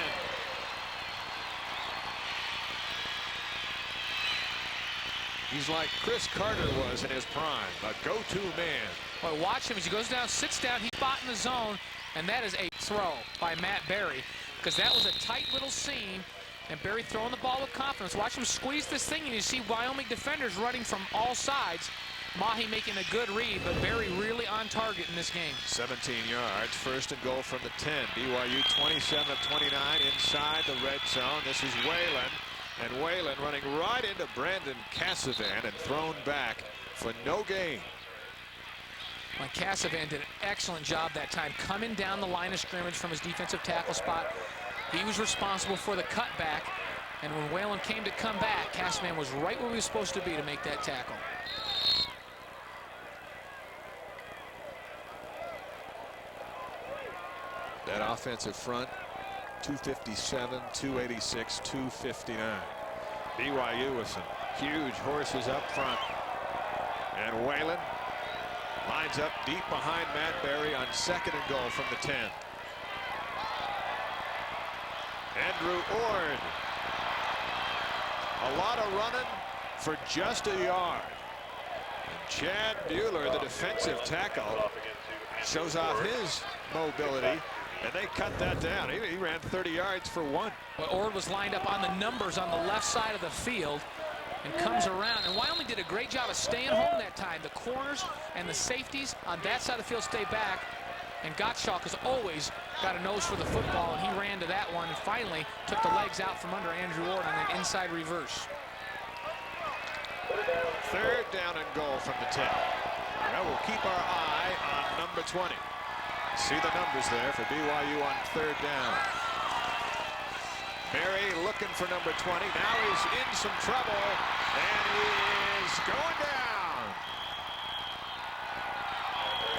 He's like Chris Carter was in his prime, a go-to man. Well, watch him as he goes down, sits down, he's spot in the zone, and that is a throw by Matt Barry, because that was a tight little seam, and Barry throwing the ball with confidence. Watch him squeeze this thing, and you see Wyoming defenders running from all sides. Mahe making a good read, but Barry really on target in this game. 17 yards, 1st and goal from the 10. BYU 27 of 29 inside the red zone. This is Whalen. And Whalen running right into Brandon Cassavan and thrown back for no gain. Well, Cassavan did an excellent job that time, coming down the line of scrimmage from his defensive tackle spot. He was responsible for the cutback, and when Whalen came to come back, Cassavan was right where he was supposed to be to make that tackle. That offensive front, 257, 286, 259. BYU with some huge horses up front. And Whalen lines up deep behind Matt Berry on 2nd and goal from the 10. Andrew Ord. A lot of running for just a yard. And Chad Bueller, the defensive tackle, shows off his mobility, and they cut that down. He ran 30 yards for 1. Well, Ord was lined up on the numbers on the left side of the field and comes around. And Wyoming did a great job of staying home that time. The corners and the safeties on that side of the field stay back. And Gottschalk has always got a nose for the football, and he ran to that one and finally took the legs out from under Andrew Ord on that inside reverse. 3rd down and goal from the 10. Well, we'll keep our eye on number 20. See the numbers there for BYU on 3rd down. Berry looking for number 20. Now he's in some trouble, and he is going down.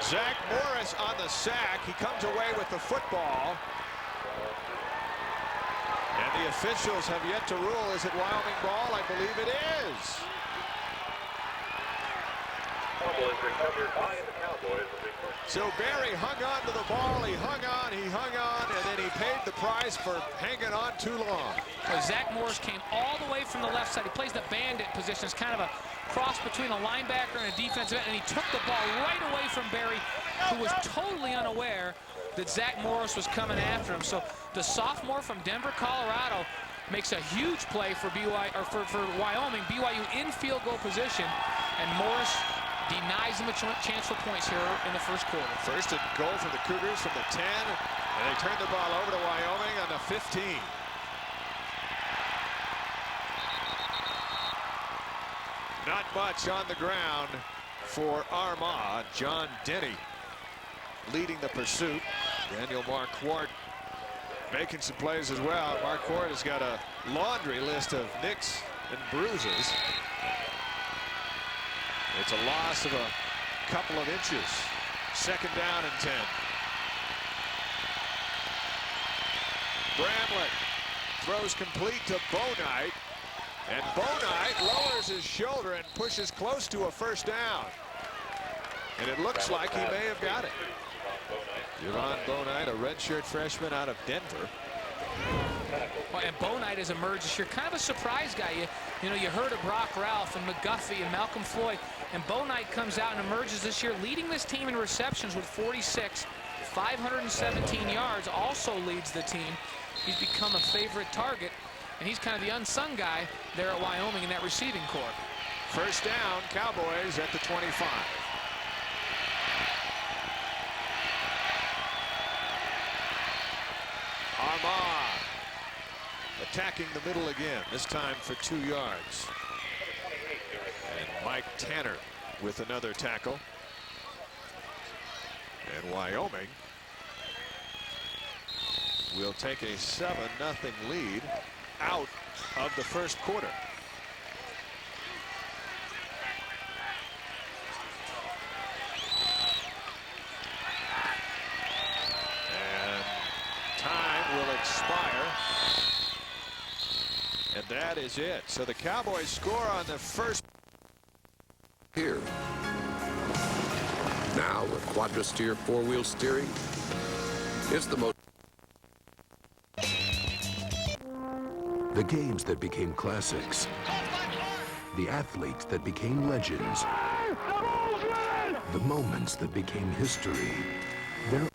Zach Morris on the sack. He comes away with the football. And the officials have yet to rule. Is it Wyoming ball? I believe it is. So Berry hung on to the ball. He hung on, and then he paid the price for hanging on too long. Well, Zach Morris came all the way from the left side. He plays the bandit position. It's kind of a cross between a linebacker and a defensive end, and he took the ball right away from Berry, who was totally unaware that Zach Morris was coming after him. So the sophomore from Denver, Colorado, makes a huge play for Wyoming. BYU in field goal position, and Morris denies him a chance for points here in the first quarter. 1st and goal for the Cougars from the 10, and they turn the ball over to Wyoming on the 15. Not much on the ground for Armagh. John Denny leading the pursuit. Daniel Marquardt making some plays as well. Marquardt has got a laundry list of nicks and bruises. It's a loss of a couple of inches. 2nd down and 10. Bramlett throws complete to Bouknight, and Bouknight lowers his shoulder and pushes close to a 1st down. And it looks like he may have got it. Javon Bouknight, a redshirt freshman out of Denver. Well, and Bouknight has emerged this year, kind of a surprise guy. You know, you heard of Brock Ralph and McGuffey and Malcolm Floyd, and Bouknight comes out and emerges this year, leading this team in receptions with 46, 517 yards. Also leads the team. He's become a favorite target, and he's kind of the unsung guy there at Wyoming in that receiving corps. 1st down, Cowboys at the 25. Armagh attacking the middle again, this time for 2 yards. And Mike Tanner with another tackle. And Wyoming will take a 7-0 lead out of the first quarter. And time will expire. And that is it. So the Cowboys score on the first. Here. Now with quadra-steer 4-wheel steering, it's the most. The games that became classics. The athletes that became legends. The moments that became history. They're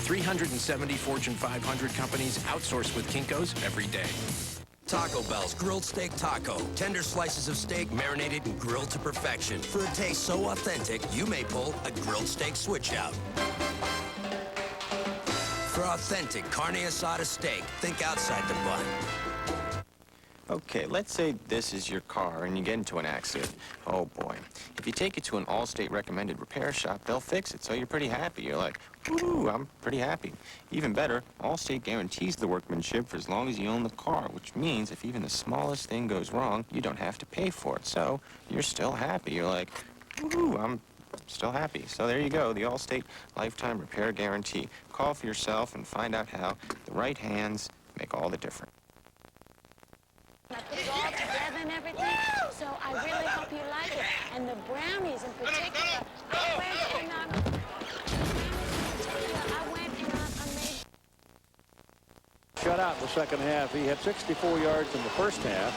$370 Fortune 500 companies outsource with Kinko's every day. Taco Bell's grilled steak taco. Tender slices of steak marinated and grilled to perfection. For a taste so authentic, you may pull a grilled steak switch out. For authentic carne asada steak, think outside the bun. Okay, let's say this is your car and you get into an accident. Oh boy. If you take it to an Allstate recommended repair shop, they'll fix it, so you're pretty happy. You're like, ooh, I'm pretty happy. Even better, Allstate guarantees the workmanship for as long as you own the car, which means if even the smallest thing goes wrong, you don't have to pay for it. So you're still happy. You're like, ooh, I'm still happy. So there you go, the Allstate Lifetime Repair Guarantee. Call for yourself and find out how the right hands make all the difference. I put it all together and everything, so I really hope you like it. And the brownies in particular, I went and I made... Shut out in the second half. He had 64 yards in the first half.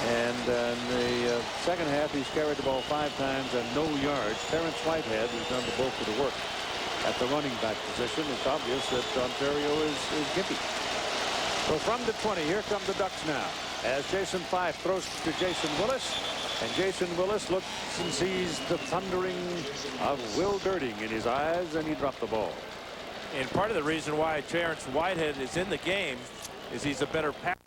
And in the second half, he's carried the ball 5 times and no yards. Terrence Whitehead, who's done the bulk of the work at the running back position. It's obvious that Ontario is gimpy. So from the 20, here come the Ducks now. As Jason Fife throws to Jason Willis. And Jason Willis looks and sees the thundering of Will Girding in his eyes, and he dropped the ball. And part of the reason why Terrence Whitehead is in the game is he's a better passer.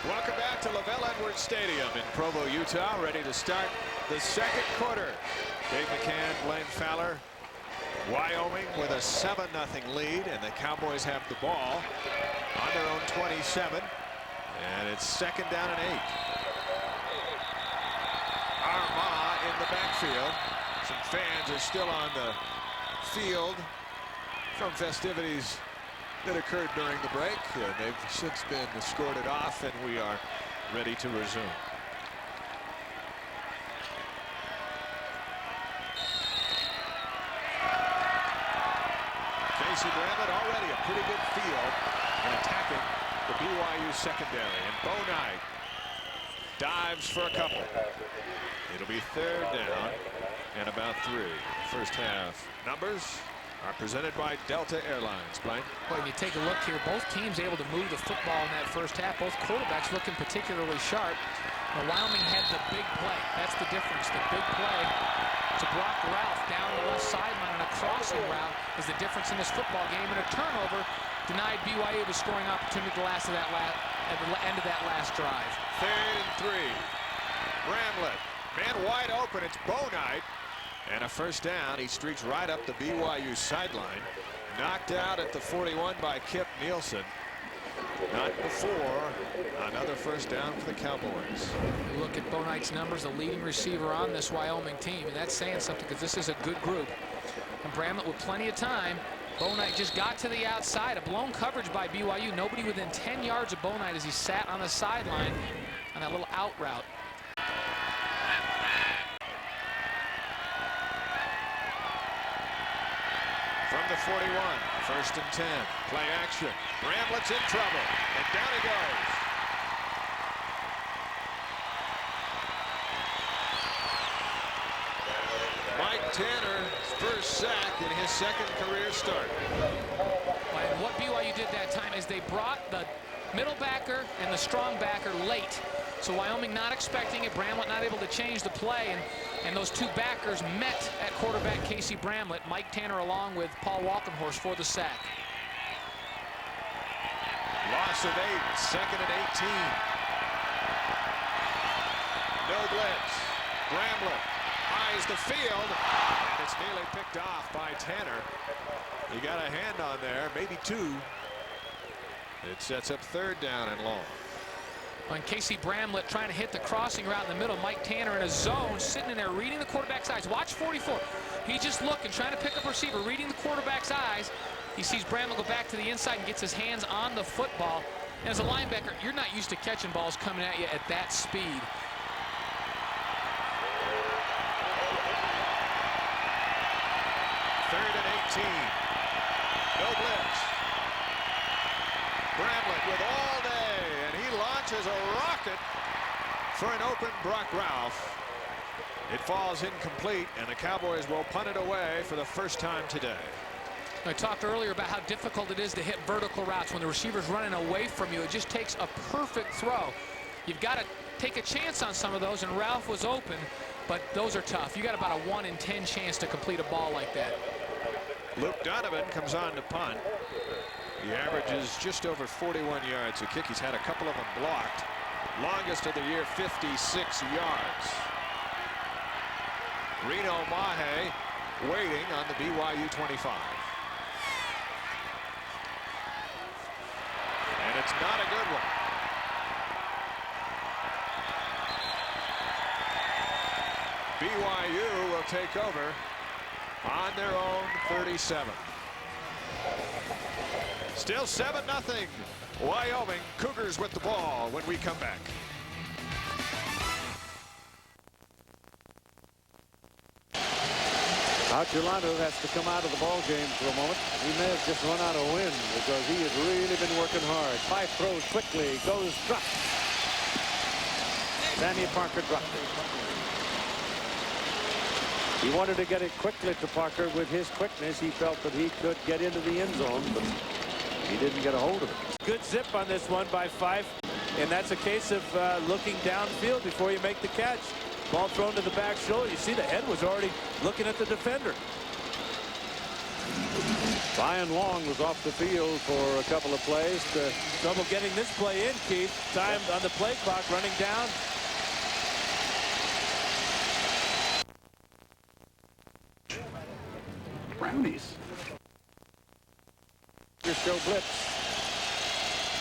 Welcome back to LaVelle Edwards Stadium in Provo, Utah, ready to start the second quarter. Dave McCann, Blaine Fowler, Wyoming with a 7-0 lead, and the Cowboys have the ball on their own 27, and it's second down and 8. Armah in the backfield. Some fans are still on the field from festivities that occurred during the break. They've since been escorted off, and we are ready to resume. Casey Bramlett already a pretty good field in attacking the BYU secondary, and Bo Knight dives for a couple. It'll be third down and about 3. First half numbers are presented by Delta Airlines. Blaine? Well, when you take a look here, both teams able to move the football in that first half. Both quarterbacks looking particularly sharp. Now, Wyoming had the big play. That's the difference. The big play to Brock Ralph down the left sideline on a crossing route is the difference in this football game. And a turnover denied BYU the scoring opportunity at the end of that last drive. Third and 3. Bramlett, man wide open. It's Bo Knight. And a first down. He streaks right up the BYU sideline. Knocked out at the 41 by Kip Nielsen. Not before another first down for the Cowboys. You look at Bo Knight's numbers, the leading receiver on this Wyoming team, and that's saying something because this is a good group. And Bramlett with plenty of time. Bo Knight just got to the outside. A blown coverage by BYU. Nobody within 10 yards of Bo Knight as he sat on the sideline on that little out route. From the 41, first and 10. Play action. Bramlett's in trouble, and down he goes. Mike Tanner's first sack in his second career start. And what BYU did that time is they brought the middle backer and the strong backer late. So Wyoming not expecting it, Bramlett not able to change the play, and those two backers met at quarterback Casey Bramlett. Mike Tanner along with Paul Walkenhorst for the sack. Loss of 8, second and 18. No blitz. Bramlett eyes the field, and it's nearly picked off by Tanner. He got a hand on there, maybe 2. It sets up third down and long. When Casey Bramlett trying to hit the crossing route in the middle, Mike Tanner in a zone, sitting in there reading the quarterback's eyes. Watch 44. He's just looking, trying to pick up a receiver, reading the quarterback's eyes. He sees Bramlett go back to the inside and gets his hands on the football. And as a linebacker, you're not used to catching balls coming at you at that speed. Third and 18. No blitz. Bramlett with all day, and he launches a rocket for an open Brock Ralph. It falls incomplete, and the Cowboys will punt it away for the first time today. I talked earlier about how difficult it is to hit vertical routes when the receiver's running away from you. It just takes a perfect throw. You've got to take a chance on some of those, and Ralph was open, but those are tough. You got about a 1 in 10 chance to complete a ball like that. Luke Donovan comes on to punt. He averages just over 41 yards a kick. He's had a couple of them blocked. Longest of the year, 56 yards. Reno Mahe waiting on the BYU 25. And it's not a good one. BYU will take over on their own 37. Still 7-0. Wyoming. Cougars with the ball when we come back. Archulano has to come out of the ball game for a moment. He may have just run out of wind because he has really been working hard. 5 throws quickly, goes dropped. Sammy Parker dropped it. He wanted to get it quickly to Parker. With his quickness, he felt that he could get into the end zone, but he didn't get a hold of it. Good zip on this one by Fife, and that's a case of looking downfield before you make the catch. Ball thrown to the back shoulder. You see the head was already looking at the defender. Brian Long was off the field for a couple of plays. Trouble getting this play in, Keith. Time on the play clock running down. Brownies. Show blitz.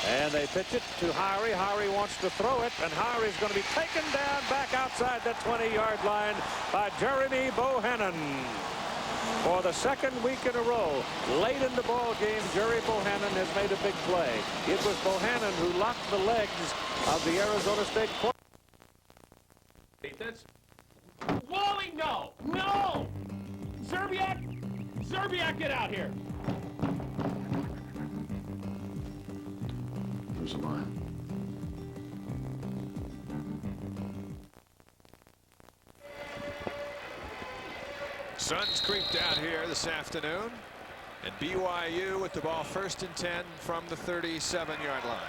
And they pitch it to Hari. Hari wants to throw it, and Hari's going to be taken down back outside the 20-yard line by Jeremy Bohannon. For the second week in a row, late in the ball game, Jerry Bohannon has made a big play. It was Bohannon who locked the legs of the Arizona State quarterback. That's Wally, no! Zerbiak, get out here! There's a line. Sun's creeped out here this afternoon, and BYU with the ball 1st and 10 from the 37-yard line.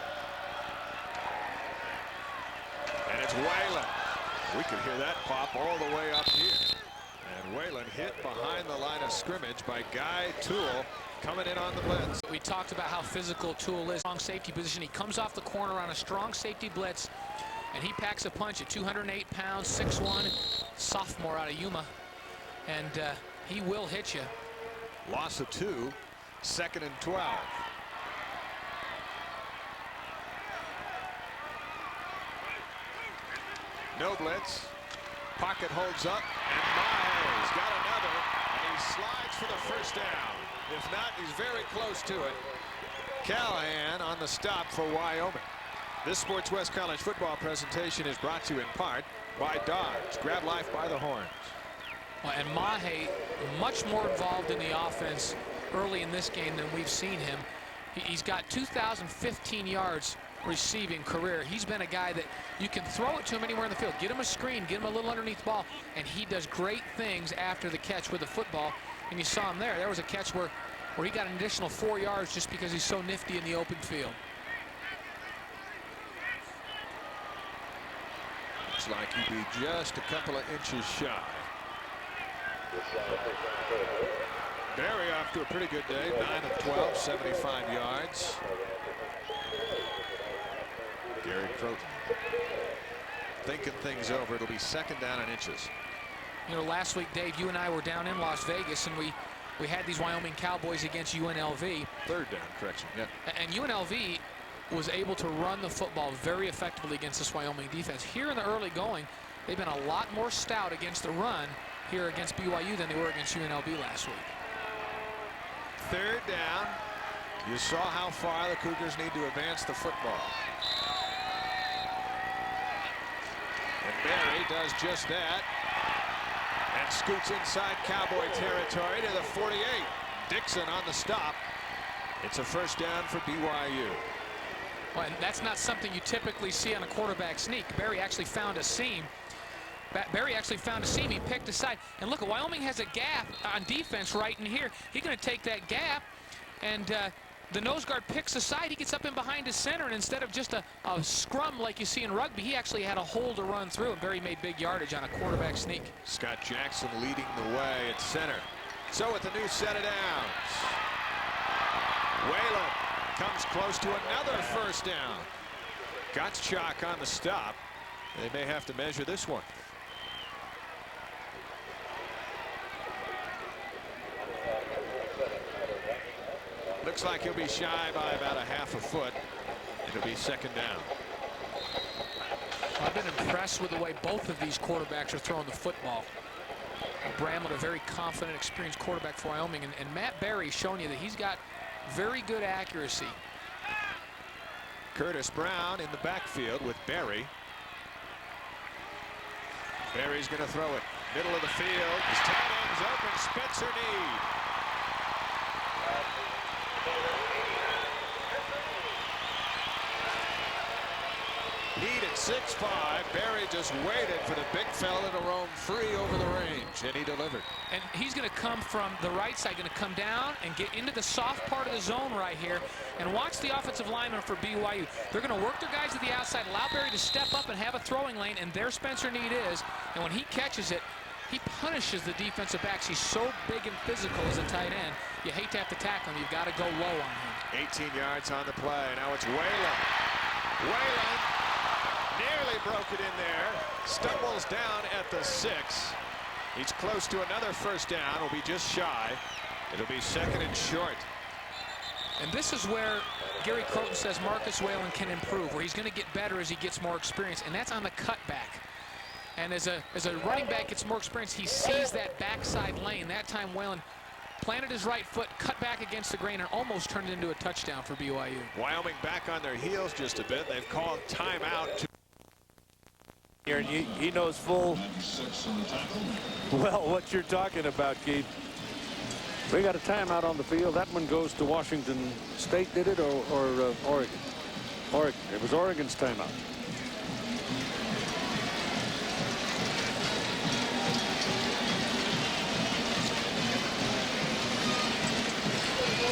And it's Whalen. We could hear that pop all the way up here. And Whalen hit behind the line of scrimmage by Guy Toole coming in on the blitz. We talked about how physical Toole is. Strong safety position. He comes off the corner on a strong safety blitz, and he packs a punch at 208 pounds, 6'1", sophomore out of Yuma. And he will hit you. Loss of 2, 2nd and 12. No blitz. Pocket holds up, and Mahe's got another, and he slides for the first down. If not, he's very close to it. Callahan on the stop for Wyoming. This Sports West College football presentation is brought to you in part by Dodge. Grab life by the horns. Well, and Mahe much more involved in the offense early in this game than we've seen him. He's got 2,015 yards receiving career. He's been a guy that you can throw it to him anywhere in the field. Get him a screen, get him a little underneath ball, and he does great things after the catch with the football. And you saw him there. There was a catch where he got an additional 4 yards just because he's so nifty in the open field. Looks like he'd be just a couple of inches shy. Barry off to a pretty good day. 9 of 12, 75 yards. Gary Croton thinking things over. It'll be 2nd down and inches. You know, last week, Dave, you and I were down in Las Vegas, and we had these Wyoming Cowboys against UNLV. 3rd down, correction, yeah. And UNLV was able to run the football very effectively against this Wyoming defense. Here in the early going, they've been a lot more stout against the run here against BYU than they were against UNLV last week. 3rd down. You saw how far the Cougars need to advance the football. And Barry does just that and scoots inside Cowboy territory to the 48. Dixon on the stop. It's a 1st down for BYU. Well, and that's not something you typically see on a quarterback sneak. Barry actually found a seam Barry actually found a seam. He picked aside. And look, Wyoming has a gap on defense right in here. He's going to take that gap, and the nose guard picks aside. He gets up in behind his center, and instead of just a scrum like you see in rugby, he actually had a hole to run through, and Barry made big yardage on a quarterback sneak. Scott Jackson leading the way at center. So with the new set of downs, Whalen comes close to another first down. Gottschalk on the stop. They may have to measure this one. Looks like he'll be shy by about a half a foot. It'll be second down. I've been impressed with the way both of these quarterbacks are throwing the football. Bramlett, a very confident, experienced quarterback for Wyoming, and Matt Barry showing you that he's got very good accuracy. Curtis Brown in the backfield with Barry. Barry's going to throw it. Middle of the field. His tight end's open. Spencer Need. Need at 6'5". Barry just waited for the big fella to roam free over the range, and he delivered. And he's going to come from the right side, going to come down and get into the soft part of the zone right here. And watch the offensive lineman for BYU. They're going to work their guys to the outside, allow Barry to step up and have a throwing lane, and there Spencer Need is. And when he catches it, he punishes the defensive backs. He's so big and physical as a tight end. You hate to have to tackle him. You've got to go low on him. 18 yards on the play. Now it's Whalen. Whalen nearly broke it in there. Stumbles down at the 6. He's close to another first down. Will be just shy. It'll be second and short. And this is where Gary Croton says Marcus Whalen can improve, where he's going to get better as he gets more experience, and that's on the cutback. And as a running back gets more experience, he sees that backside lane. That time Whalen planted his right foot, cut back against the grain, and almost turned it into a touchdown for BYU. Wyoming back on their heels just a bit. They've called timeout. Here, and he knows full well what you're talking about, Keith. We got a timeout on the field. That one goes to Washington State, did it, or Oregon? Oregon. It was Oregon's timeout.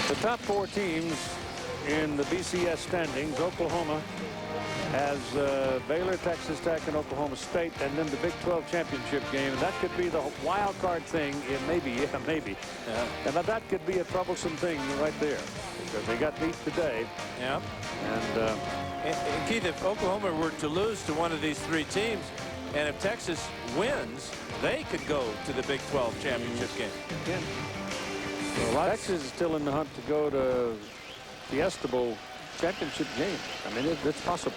The top 4 teams in the BCS standings, Oklahoma has Baylor, Texas Tech, and Oklahoma State, and then the Big 12 championship game. And that could be the wild card thing. Maybe. Yeah. And that could be a troublesome thing right there, because they got beat today. Yeah. And Keith, if Oklahoma were to lose to one of these 3 teams, and if Texas wins, they could go to the Big 12 championship game. Yeah. Well, Texas is still in the hunt to go to the Fiesta Bowl championship game. I mean, it's possible.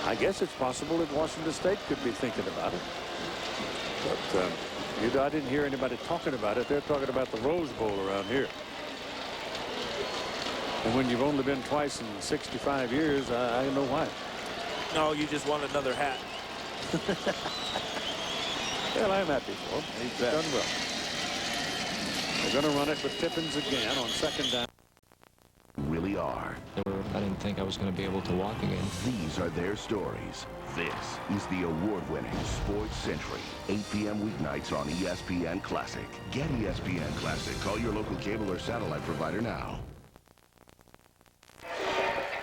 I guess it's possible that Washington State could be thinking about it. But I didn't hear anybody talking about it. They're talking about the Rose Bowl around here. And when you've only been twice in 65 years, I don't know why. No, you just want another hat. Well, I'm happy for him. He's done well. They're going to run it with Tippins again on second down. Really are. I didn't think I was going to be able to walk again. These are their stories. This is the award-winning Sports Century. 8 p.m. weeknights on ESPN Classic. Get ESPN Classic. Call your local cable or satellite provider now.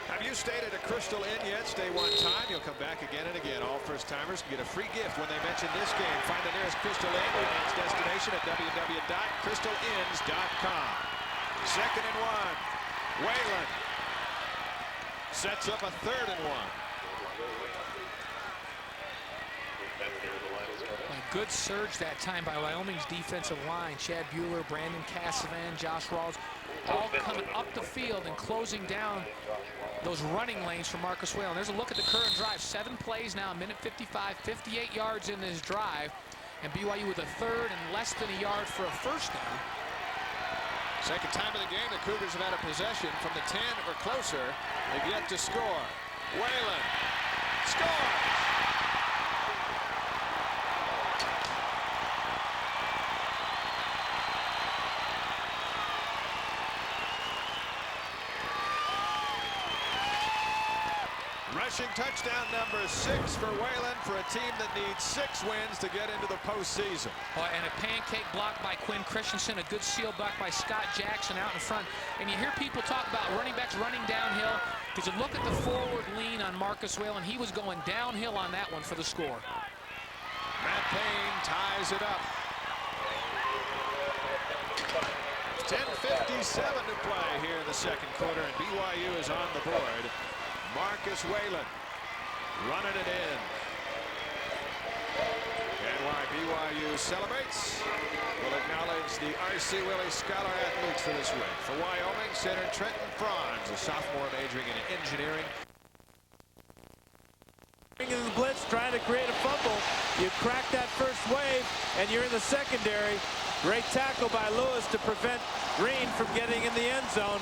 Have you stayed at a Crystal Inn yet? Stay one time. You'll come back again and again. All first-timers get a free gift when they mention this game. Find the nearest Crystal Inn, your next destination at www.crystalins.com. Second and 1. Whalen sets up a third and 1. A good surge that time by Wyoming's defensive line. Chad Bueller, Brandon Cassavan, Josh Rawls, all coming up the field and closing down those running lanes for Marcus Whalen. There's a look at the current drive. 7 plays now, a minute 55, 58 yards in this drive. And BYU with a third and less than a yard for a first down. Second time of the game, the Cougars have had a possession from the 10 or closer. They've yet to score. Whalen scores! Rushing touchdown number 6 for Whalen for a team that needs 6 wins to get into the postseason. And a pancake block by Quinn Christensen, a good seal block by Scott Jackson out in front. And you hear people talk about running backs running downhill. Because you look at the forward lean on Marcus Whalen, he was going downhill on that one for the score. Matt Payne ties it up. 10:57 to play here in the second quarter, and BYU is on the board. Marcus Whalen running it in. And while BYU celebrates, we'll acknowledge the R.C. Willey Scholar Athletes for this week. For Wyoming, center Trenton Franz, a sophomore majoring in engineering. Into the blitz, trying to create a fumble. You crack that first wave, and you're in the secondary. Great tackle by Lewis to prevent Green from getting in the end zone.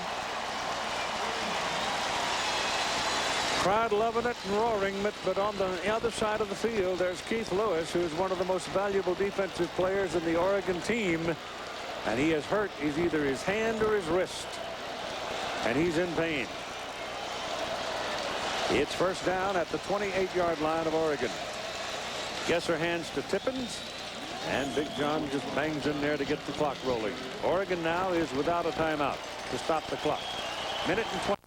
Crowd loving it and roaring, but on the other side of the field, there's Keith Lewis, who's one of the most valuable defensive players in the Oregon team. And he is hurt. He's either his hand or his wrist. And he's in pain. It's first down at the 28-yard line of Oregon. Gesser hands to Tippins. And Big John just bangs in there to get the clock rolling. Oregon now is without a timeout to stop the clock. Minute and 20.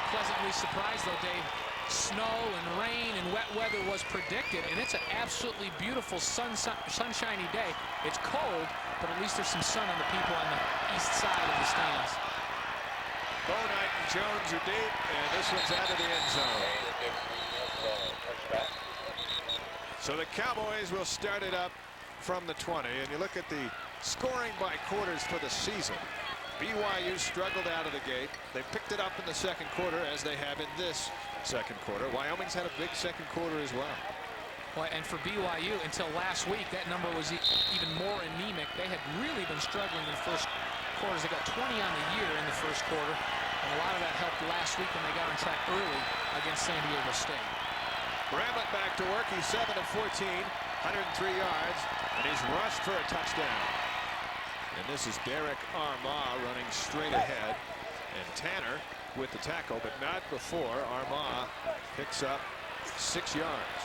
Pleasantly surprised though, Dave. Snow and rain and wet weather was predicted, and it's an absolutely beautiful sunshiny day. It's cold, but at least there's some sun on the people on the east side of the stands. Bonite and Jones are deep, and this one's out of the end zone. So the Cowboys will start it up from the 20, and you look at the scoring by quarters for the season. BYU struggled out of the gate. They picked it up in the second quarter, as they have in this second quarter. Wyoming's had a big second quarter as well. And for BYU, until last week, that number was even more anemic. They had really been struggling in the first quarters. They got 20 on the year in the first quarter, and a lot of that helped last week when they got on track early against San Diego State. Bramlett back to work. He's 7 of 14, 103 yards, and he's rushed for a touchdown. And this is Derek Armah running straight ahead. And Tanner with the tackle, but not before Armah picks up 6 yards.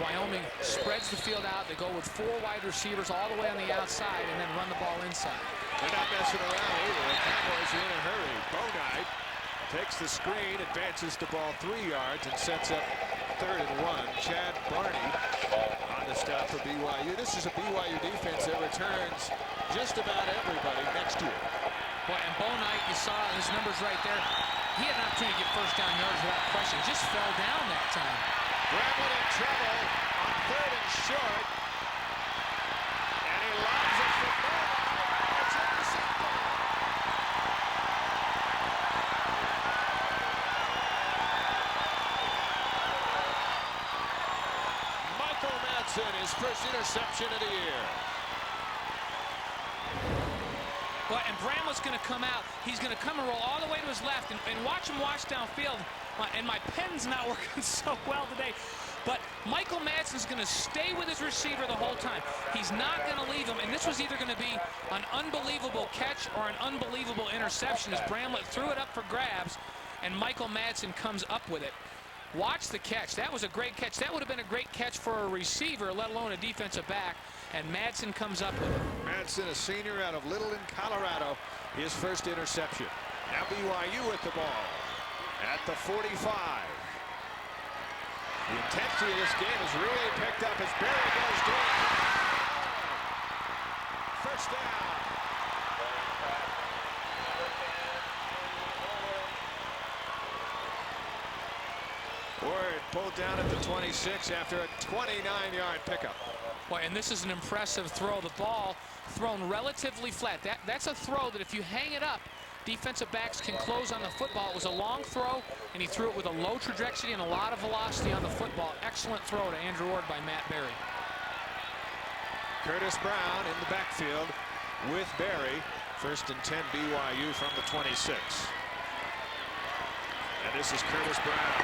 Wyoming spreads the field out. They go with 4 wide receivers all the way on the outside and then run the ball inside. They're not messing around either. The Cowboys are in a hurry. Bonite takes the screen, advances the ball 3 yards, and sets up 3rd and 1. Chad Barney on the stop for BYU. This is a BYU defense that returns just about everybody next year. And Bonite, you saw his numbers right there. He had an opportunity to get first down yards without question. Just fell down that time. Bramlett in trouble on 3rd and short. And he lobs it for Bonite. It's intercepted. Michael Madsen, his first interception of the year. And Bramlett's going to come out. He's going to come and roll all the way to his left and watch him watch downfield. And my pen's not working so well today. But Michael Madsen's going to stay with his receiver the whole time. He's not going to leave him. And this was either going to be an unbelievable catch or an unbelievable interception as Bramlett threw it up for grabs, and Michael Madsen comes up with it. Watch the catch. That was a great catch. That would have been a great catch for a receiver, let alone a defensive back. And Madsen comes up with it. Madsen, a senior out of Littleton, Colorado, his first interception. Now BYU with the ball at the 45. The intensity of this game has really picked up as Berry goes down. First down. Ward pulled down at the 26 after a 29-yard pickup. And this is an impressive throw. The ball thrown relatively flat. That's a throw that if you hang it up, defensive backs can close on the football. It was a long throw, and he threw it with a low trajectory and a lot of velocity on the football. Excellent throw to Andrew Ward by Matt Berry. Curtis Brown in the backfield with Berry. 1st and 10 BYU from the 26. And this is Curtis Brown.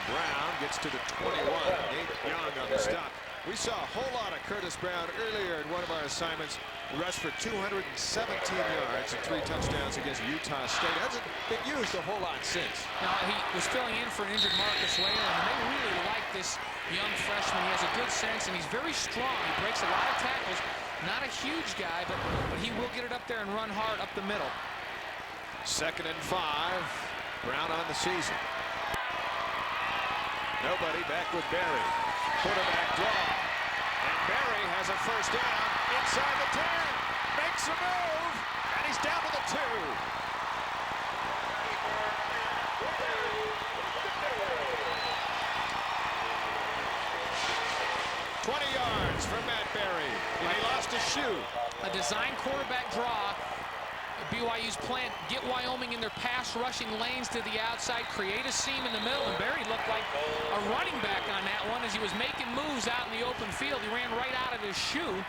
Brown gets to the 21. Nate Young on the stop. We saw a whole lot of Curtis Brown earlier in one of our assignments rushed for 217 yards and 3 touchdowns against Utah State. Hasn't been used a whole lot since. Now, he was filling in for an injured Marcus Whalen, and they really like this young freshman. He has a good sense, and he's very strong. He breaks a lot of tackles. Not a huge guy, but he will get it up there and run hard up the middle. 2nd and 5. Brown on the season. Nobody, back with Barry. Quarterback draw. And Barry has a first down inside the 10. Makes a move. And he's down to the 2. yards for Matt Barry. And he lost his shoe. A design quarterback draw. BYU's plan, get Wyoming in their pass rushing lanes to the outside, create a seam in the middle, and Barry looked like a running back on that one as he was making moves out in the open field. He ran right out of his shoe.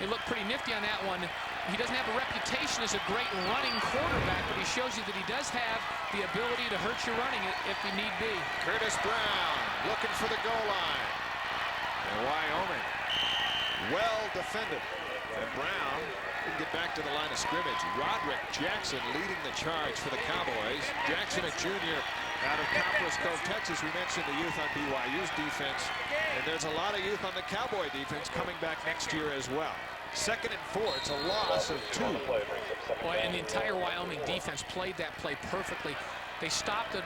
He looked pretty nifty on that one. He doesn't have a reputation as a great running quarterback, but he shows you that he does have the ability to hurt you running it if you need be. Curtis Brown looking for the goal line. And Wyoming well defended. And Brown can get back to the line of scrimmage. Roderick Jackson leading the charge for the Cowboys. Jackson, a junior out of Copperas Cove, Texas. We mentioned the youth on BYU's defense. And there's a lot of youth on the Cowboy defense coming back next year as well. 2nd and 4. It's a loss of 2. Boy, and the entire Wyoming defense played that play perfectly. They stopped the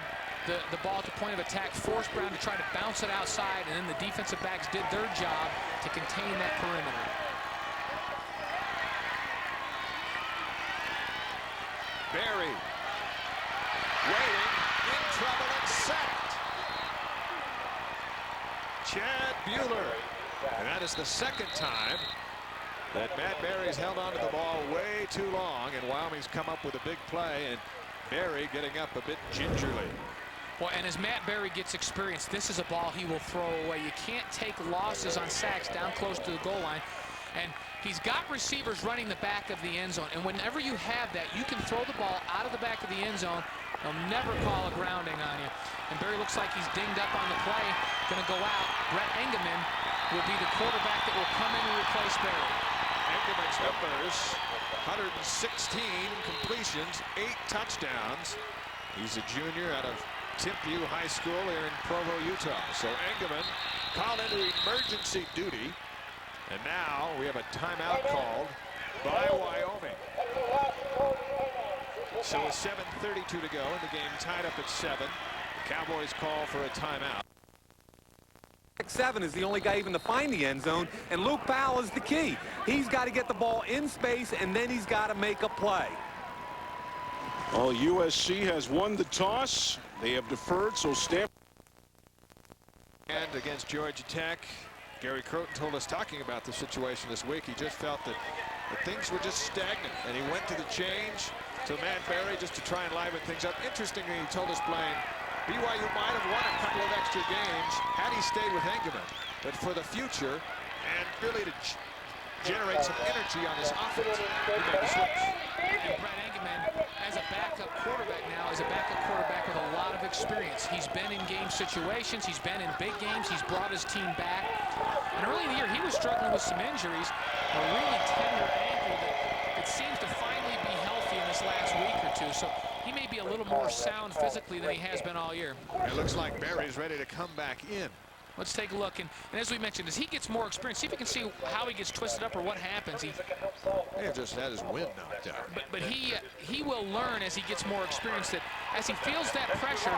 ball at the point of attack, forced Brown to try to bounce it outside, and then the defensive backs did their job to contain that perimeter. Barry waiting, in trouble, and sacked. Chad Bueller. And that is the 2nd time that Matt Barry's held onto the ball way too long, and Wyoming's come up with a big play, and Barry getting up a bit gingerly. Well, and as Matt Barry gets experience, this is a ball he will throw away. You can't take losses on sacks down close to the goal line. And he's got receivers running the back of the end zone. And whenever you have that, you can throw the ball out of the back of the end zone. They'll never call a grounding on you. And Barry looks like he's dinged up on the play. Going to go out. Brett Engelman will be the quarterback that will come in and replace Barry. Engelman's numbers, 116 completions, 8 touchdowns. He's a junior out of Timpview High School here in Provo, Utah. So Engelman called into emergency duty. And now we have a timeout called by Wyoming. So with 7:32 to go and the game tied up at 7, the Cowboys call for a timeout. 7 is the only guy even to find the end zone, and Luke Powell is the key. He's got to get the ball in space, and then he's got to make a play. Well, USC has won the toss. They have deferred, so Stanford. And against Georgia Tech, Gary Croton told us, talking about the situation this week, he just felt that things were just stagnant, and he went to the change to Matt Barry just to try and liven things up. Interestingly, he told us, Blaine, BYU might have won a couple of extra games had he stayed with Engelman, but for the future and really to generate some energy on his offense, he made the switch. And Brett Engelman, as a backup quarterback now, is a backup quarterback with a lot of experience. He's been in game situations. He's been in big games. He's brought his team back. And early in the year, he was struggling with some injuries, a really tender ankle that seems to finally be healthy in this last week or two. So he may be a little more sound physically than he has been all year. It looks like Barry's ready to come back in. Let's take a look. And as we mentioned, as he gets more experience, see if we can see how he gets twisted up or what happens. He just had his wind knocked out. But he will learn as he gets more experience that as he feels that pressure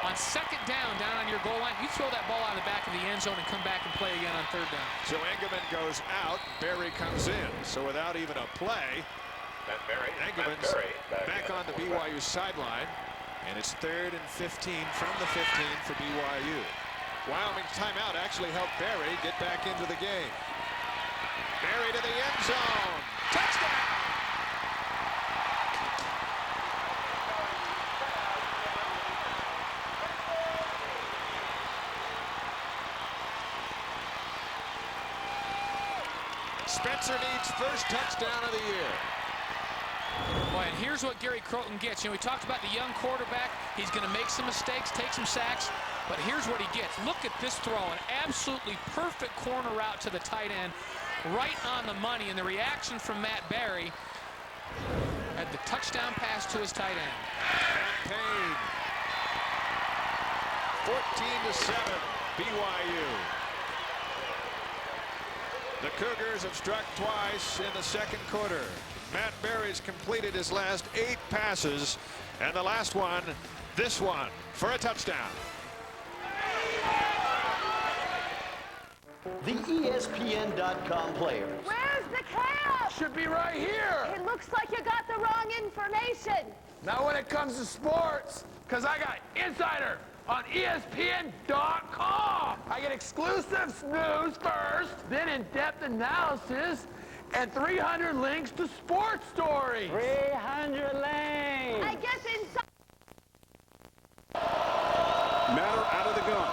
on 2nd down on your goal line, you throw that ball out of the back of the end zone and come back and play again on 3rd down. So Engelman goes out, Barry comes in. So without even a play, Engelman's back on the BYU sideline, and it's 3rd and 15 from the 15 for BYU. Wyoming's timeout actually helped Barry get back into the game. Barry to the end zone. Touchdown! Spencer needs first touchdown of the year. Boy, and here's what Gary Croton gets. You know, we talked about the young quarterback. He's going to make some mistakes, take some sacks, but here's what he gets. Look at this throw, an absolutely perfect corner route to the tight end. right on the money, and the reaction from Matt Barry at the touchdown pass to his tight end. Matt Payne. 14-7, BYU. The Cougars have struck twice in the second quarter. Matt Barry's completed his last 8 passes, and the last one, this one, for a touchdown. The ESPN.com players. Where's the cap? Should be right here. It looks like you got the wrong information. Not when it comes to sports, because I got insider on ESPN.com. I get exclusive news first, then in-depth analysis, and 300 links to sports stories. 300 links. I guess inside. Matter out of the gun.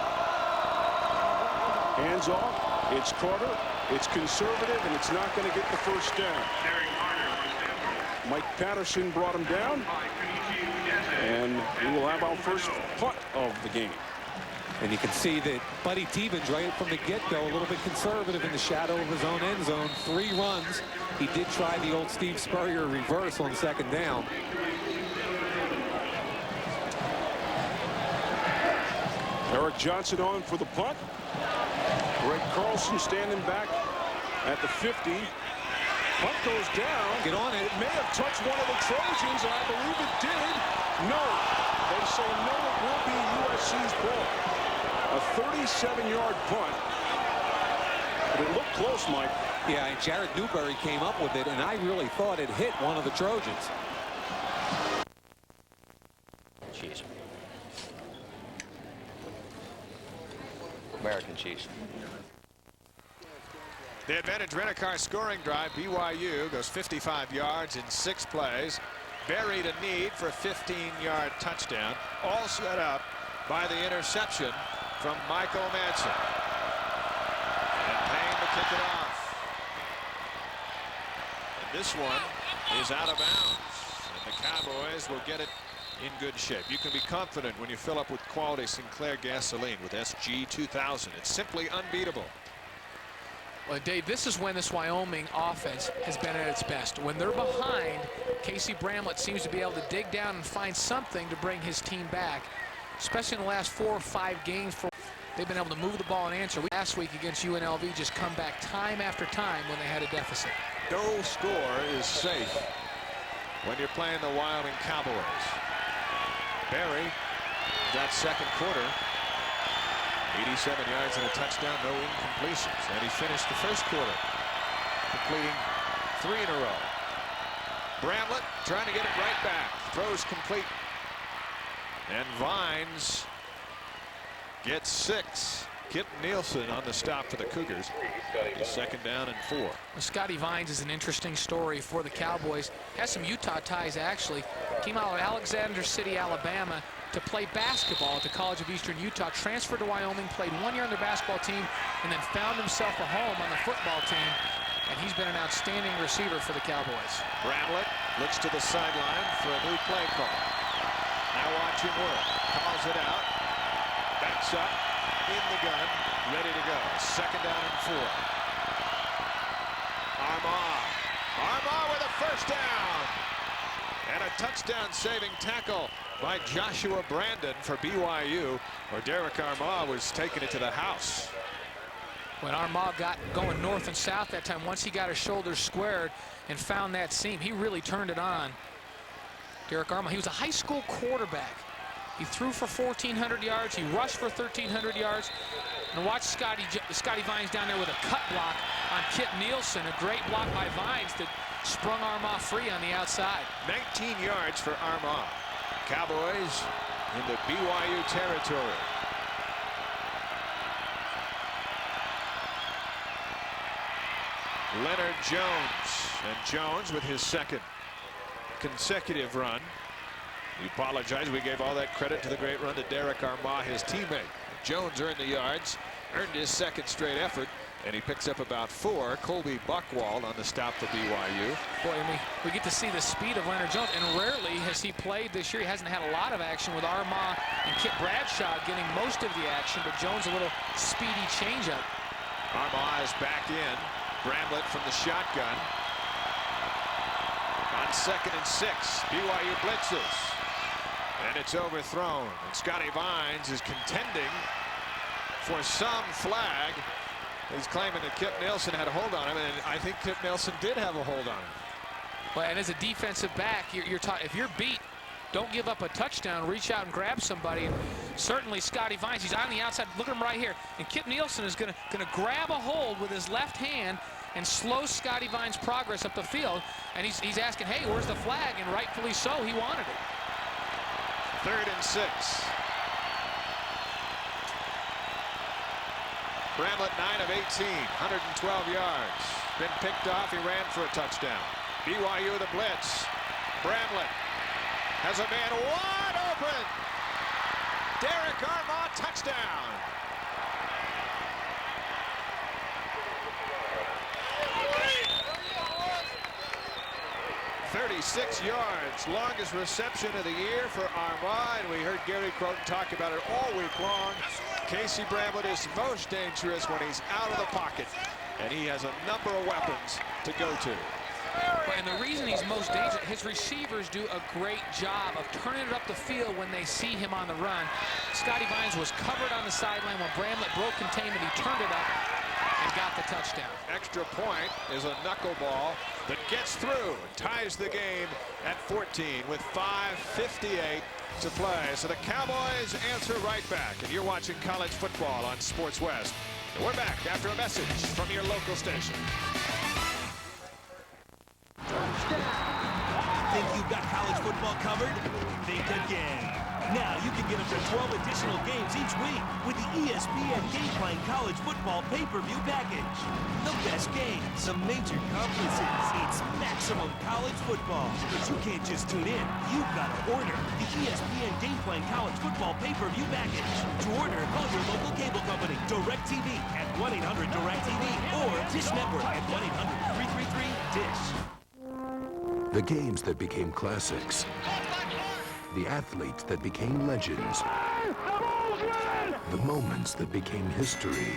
Hands off. It's Carter. It's conservative, and it's not going to get the first down. Mike Patterson brought him down. And we will have our first punt of the game. And you can see that Buddy Tevens right from the get-go a little bit conservative in the shadow of his own end zone. 3 runs. He did try the old Steve Spurrier reverse on second down. Eric Johnson on for the punt. Greg Carlson standing back at the 50. Punt goes down. Get on it. It may have touched one of the Trojans, and I believe it did. No. They say no, it will be USC's ball. A 37-yard punt. But it looked close, Mike. Yeah, and Jared Newberry came up with it, and I really thought it hit one of the Trojans. Cheese. American cheese. The Advantage Rent-A-Car scoring drive. BYU goes 55 yards in 6 plays. Buried a need for a 15-yard touchdown. All set up by the interception from Michael Manson. And Payne to kick it off. And this one is out of bounds. And the Cowboys will get it in good shape. You can be confident when you fill up with quality Sinclair gasoline with SG 2000. It's simply unbeatable. Well, Dave, this is when this Wyoming offense has been at its best. When they're behind, Casey Bramlett seems to be able to dig down and find something to bring his team back, especially in the last 4 or 5 games. They've been able to move the ball and answer. Last week against UNLV, just come back time after time when they had a deficit. No score is safe when you're playing the Wyoming Cowboys. Barry, that second quarter, 87 yards and a touchdown, no incompletions. And he finished the first quarter, completing 3 in a row. Bramlett trying to get it right back. Throws complete. And Vines gets 6. Kip Nielsen on the stop for the Cougars. Second down and 4. Well, Scotty Vines is an interesting story for the Cowboys. Has some Utah ties, actually. Came out of Alexander City, Alabama, to play basketball at the College of Eastern Utah. Transferred to Wyoming, played 1 year on their basketball team, and then found himself a home on the football team. And he's been an outstanding receiver for the Cowboys. Bramlett looks to the sideline for a new play call. Now watch him work. Calls it out. Backs up. In the gun, ready to go. Second down and 4. Armah with a first down. And a touchdown saving tackle by Joshua Brandon for BYU, where Derek Armah was taking it to the house. When Armah got going north and south that time, once he got his shoulders squared and found that seam, he really turned it on. Derek Armah, he was a high school quarterback. He threw for 1,400 yards. He rushed for 1,300 yards. And watch Scotty Vines down there with a cut block on Kip Nielsen. A great block by Vines that sprung Armah free on the outside. 19 yards for Armah. Cowboys into BYU territory. Leonard Jones. And Jones with his second consecutive run. We apologize. We gave all that credit to the great run to Derek Armah, his teammate. Jones earned the yards, earned his second straight effort, and he picks up about 4. Colby Buckwald on the stop for BYU. Boy, I mean, we get to see the speed of Leonard Jones, and rarely has he played this year. He hasn't had a lot of action with Armah and Kip Bradshaw getting most of the action, but Jones a little speedy changeup. Armah is back in. Bramlett from the shotgun. On 2nd and 6, BYU blitzes. And it's overthrown. And Scotty Vines is contending for some flag. He's claiming that Kip Nielsen had a hold on him, and I think Kip Nielsen did have a hold on him. Well, and as a defensive back, you're taught if you're beat, don't give up a touchdown. Reach out and grab somebody. And certainly Scotty Vines, he's on the outside. Look at him right here. And Kip Nielsen is going to grab a hold with his left hand and slow Scotty Vines' progress up the field. And he's asking, hey, where's the flag? And rightfully so, he wanted it. 3rd and 6. Bramlett 9 of 18, 112 yards. Been picked off. He ran for a touchdown. BYU the blitz. Bramlett has a man wide open. Derek Armand, touchdown. "36 yards, longest reception of the year for Armand. We heard Gary Croton talk about it all week long. Casey Bramlett is most dangerous when he's out of the pocket, and he has a number of weapons to go to. And the reason he's most dangerous, his receivers do a great job of turning it up the field when they see him on the run. Scotty Vines was covered on the sideline when Bramlett broke containment. He turned it up and got the touchdown. Extra point is a knuckleball that gets through and ties the game at 14 with 5:58 to play. So the Cowboys answer right back, and you're watching college football on Sports West. And we're back after a message from your local station. Think you've got college football covered? Think again. Now you can get up to 12 additional games each week with the ESPN Game Plan College Football Pay-Per-View Package. The best games, the major conferences. It's maximum college football. But you can't just tune in. You've got to order the ESPN Game Plan College Football Pay-Per-View Package. To order, call your local cable company, DirecTV at 1-800-DirecTV or Dish Network at 1-800-333-DISH. The games that became classics. The athletes that became legends. The moments that became history.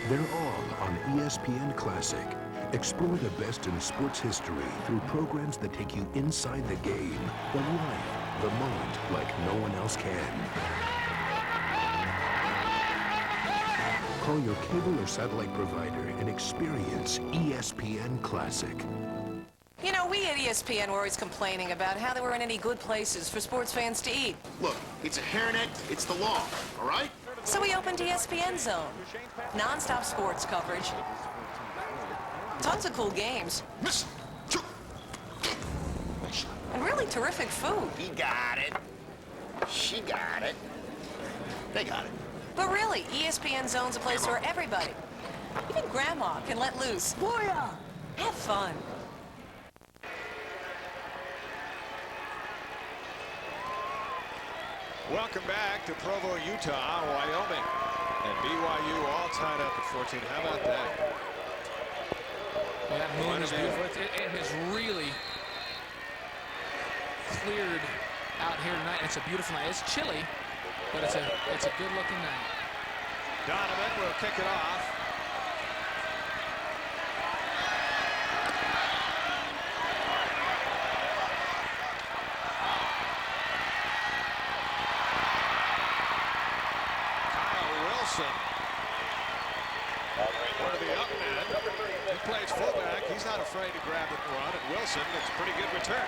They're all on ESPN Classic. Explore the best in sports history through programs that take you inside the game, the life, the moment like no one else can. Call your cable or satellite provider and experience ESPN Classic. You know, we at ESPN were always complaining about how there weren't any good places for sports fans to eat. Look, it's a hairnet, it's the law, all right? So we opened ESPN Zone. Non-stop sports coverage. Tons of cool games. And really terrific food. He got it. She got it. They got it. But really, ESPN Zone's a place where everybody, even Grandma, can let loose. Booyah! Have fun. Welcome back to Provo, Utah, Wyoming. And BYU all tied up at 14. How about that? Well, that moon is beautiful. It has really cleared out here tonight. It's a beautiful night. It's chilly, but it's a good-looking night. Donovan will kick it off. One of the up men. He plays fullback. He's not afraid to grab it and run. And Wilson gets a pretty good return.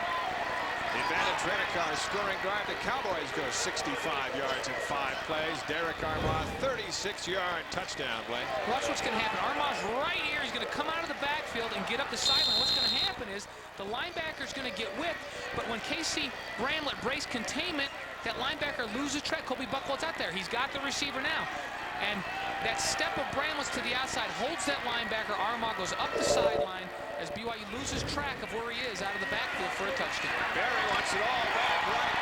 The advantage Rent-A-Car scoring drive. The Cowboys go 65 yards in 5 plays. Derek Armand, 36-yard touchdown, Blaine. Watch what's going to happen. Armand's right here. He's going to come out of the backfield and get up the sideline. What's going to happen is the linebacker's going to get whipped, but when Casey Bramlett breaks containment, that linebacker loses track. Kobe Buchwald's out there. He's got the receiver now. And that step of Bramlett's to the outside holds that linebacker. Armand goes up the sideline as BYU loses track of where he is out of the backfield for a touchdown. Barry wants it all back right.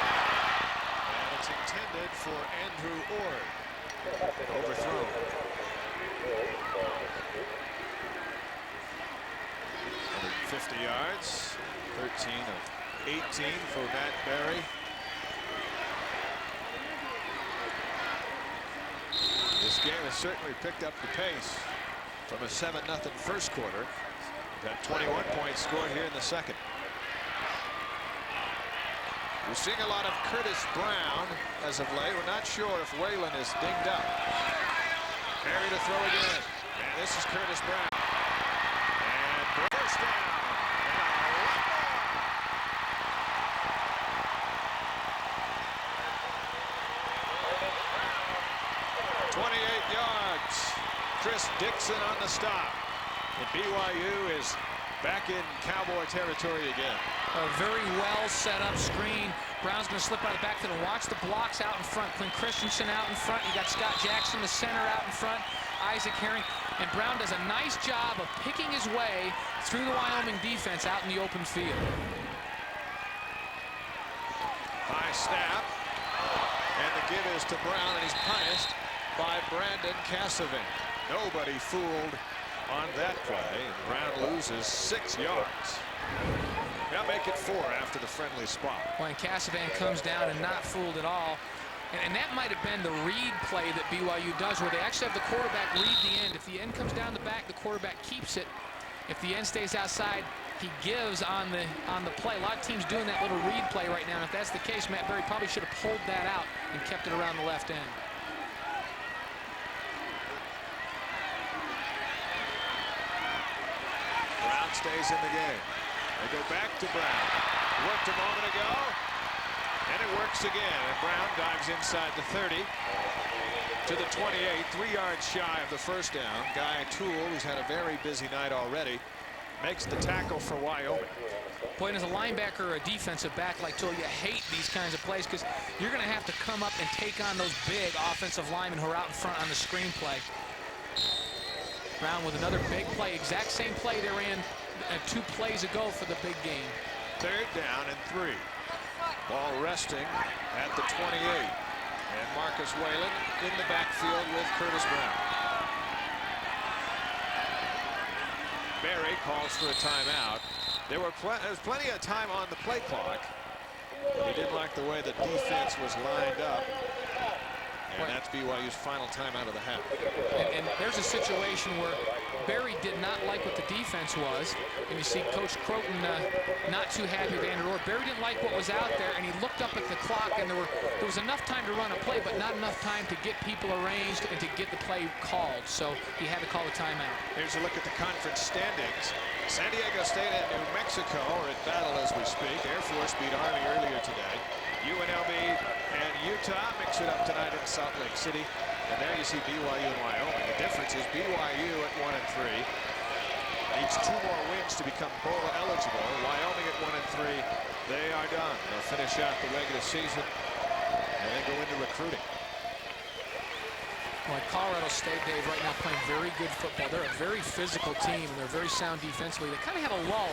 And it's intended for Andrew Ord. Overthrown. Under 50 yards. 13 of 18 for Matt Barry. This game has certainly picked up the pace. from a 7-0 first quarter. Got 21 points scored here in the second. We're seeing a lot of Curtis Brown as of late. We're not sure if Whalen is dinged up. Perry to throw again. And this is Curtis Brown. And first down. And 28 yards. Chris Dixon on the stop. And BYU is back in Cowboy territory again. A very well set up screen. Brown's going to slip out of the backfield and watch the blocks out in front. Quinn Christensen out in front. You got Scott Jackson, the center, out in front. Isaac Herring. And Brown does a nice job of picking his way through the Wyoming defense out in the open field. High snap. And the give is to Brown, and he's punished by Brandon Cassavant. Nobody fooled on that play. Brown loses 6 yards. Now make it 4 after the friendly spot. Well, and Cassavant comes down and not fooled at all. And that might have been the read play that BYU does, where they actually have the quarterback read the end. If the end comes down the back, the quarterback keeps it. If the end stays outside, he gives on the play. A lot of teams doing that little read play right now. And if that's the case, Matt Berry probably should have pulled that out and kept it around the left end. Brown stays in the game. They go back to Brown. Worked a moment ago. And it works again. And Brown dives inside the 30 to the 28. 3 yards shy of the first down. Guy Toole, who's had a very busy night already, makes the tackle for Wyoming. Boy, and as a linebacker or a defensive back like Toole, you hate these kinds of plays because you're going to have to come up and take on those big offensive linemen who are out in front on the screen play. Brown with another big play. Exact same play they ran 2 plays ago for the big game. 3rd down and 3. Ball resting at the 28. And Marcus Whalen in the backfield with Curtis Brown. Berry calls for a timeout. There was plenty of time on the play clock. But he didn't like the way the defense was lined up. And that's BYU's final timeout of the half. And there's a situation where Berry did not like what the defense was. And you see Coach Croton not too happy with Andrew Orr. Berry didn't like what was out there, and he looked up at the clock, and there was enough time to run a play, but not enough time to get people arranged and to get the play called. So he had to call a timeout. Here's a look at the conference standings. San Diego State and New Mexico are at battle as we speak. Air Force beat Army earlier today. UNLV and Utah mix it up tonight in Salt Lake City. And there you see BYU and Wyoming. The difference is BYU at 1-3 needs 2 more wins to become bowl eligible. Wyoming at 1-3, they are done. They'll finish out the regular season and then go into recruiting. Well, Colorado State, Dave, right now playing very good football. They're a very physical team, and they're very sound defensively. They kind of had a lull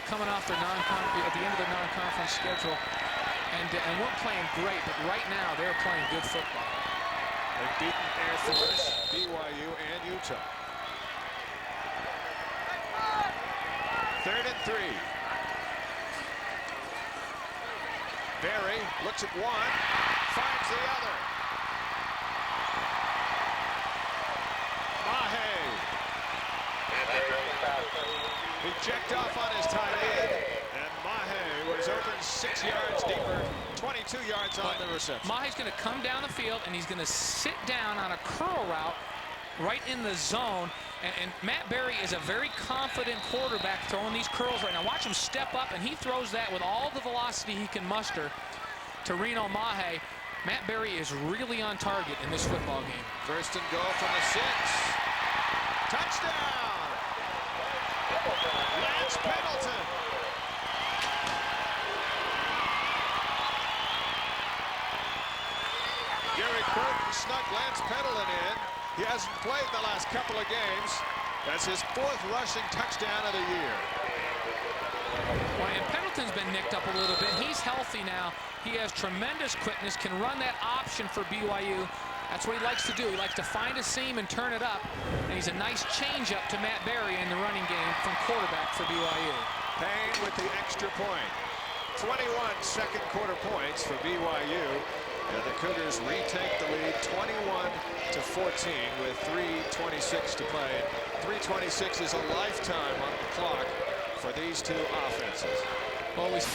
coming off their at the end of their non-conference schedule. And weren't playing great, but right now they're playing good football. They've beaten Air Force, BYU, and Utah. 3rd and 3. Berry looks at one, finds the other. Mahe. He checked off on his tight end. Mahe was open 6 yards deeper, 22 yards on the reception. Mahe's going to come down the field, and he's going to sit down on a curl route right in the zone. And Matt Berry is a very confident quarterback throwing these curls right now. Watch him step up, and he throws that with all the velocity he can muster to Reno Mahe. Matt Berry is really on target in this football game. 1st and goal from the 6. Touchdown! Lance Pendleton. Gary Croton snuck Lance Pendleton in. He hasn't played the last couple of games. That's his 4th rushing touchdown of the year. Well, and Pendleton's been nicked up a little bit. He's healthy now. He has tremendous quickness, can run that option for BYU. That's what he likes to do. He likes to find a seam and turn it up. And he's a nice change-up to Matt Berry in the running game from quarterback for BYU. Payne with the extra point. 21 second quarter points for BYU. And the Cougars retake the lead 21-14 with 3:26 to play. 3:26 is a lifetime on the clock for these two offenses. Always.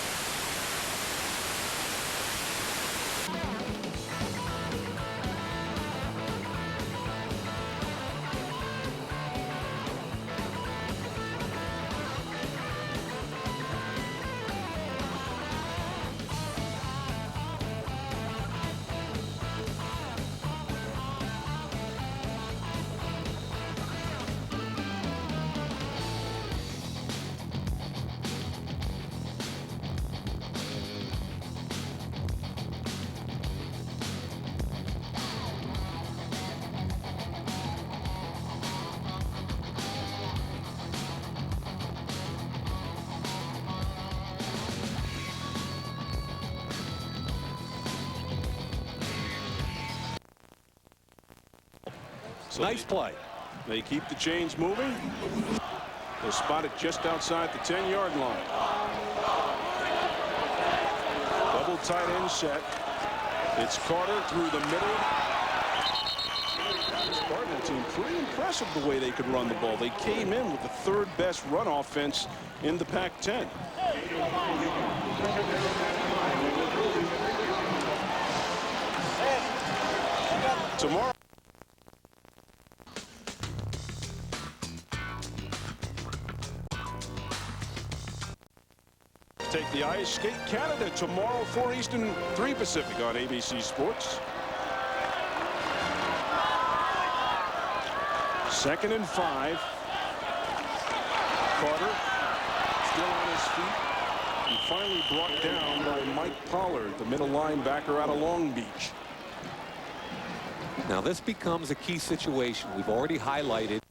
So nice play. They keep the chains moving. They're spotted just outside the 10-yard line. Double tight end set. It's Carter through the middle. This Cardinal team pretty impressive the way they could run the ball. They came in with the third best run offense in the Pac-10. Tomorrow. Take the ice. Skate Canada tomorrow, 4 Eastern, 3 Pacific on ABC Sports. 2nd and 5. Carter still on his feet and finally brought down by Mike Pollard, the middle linebacker out of Long Beach. Now this becomes a key situation. We've already highlighted.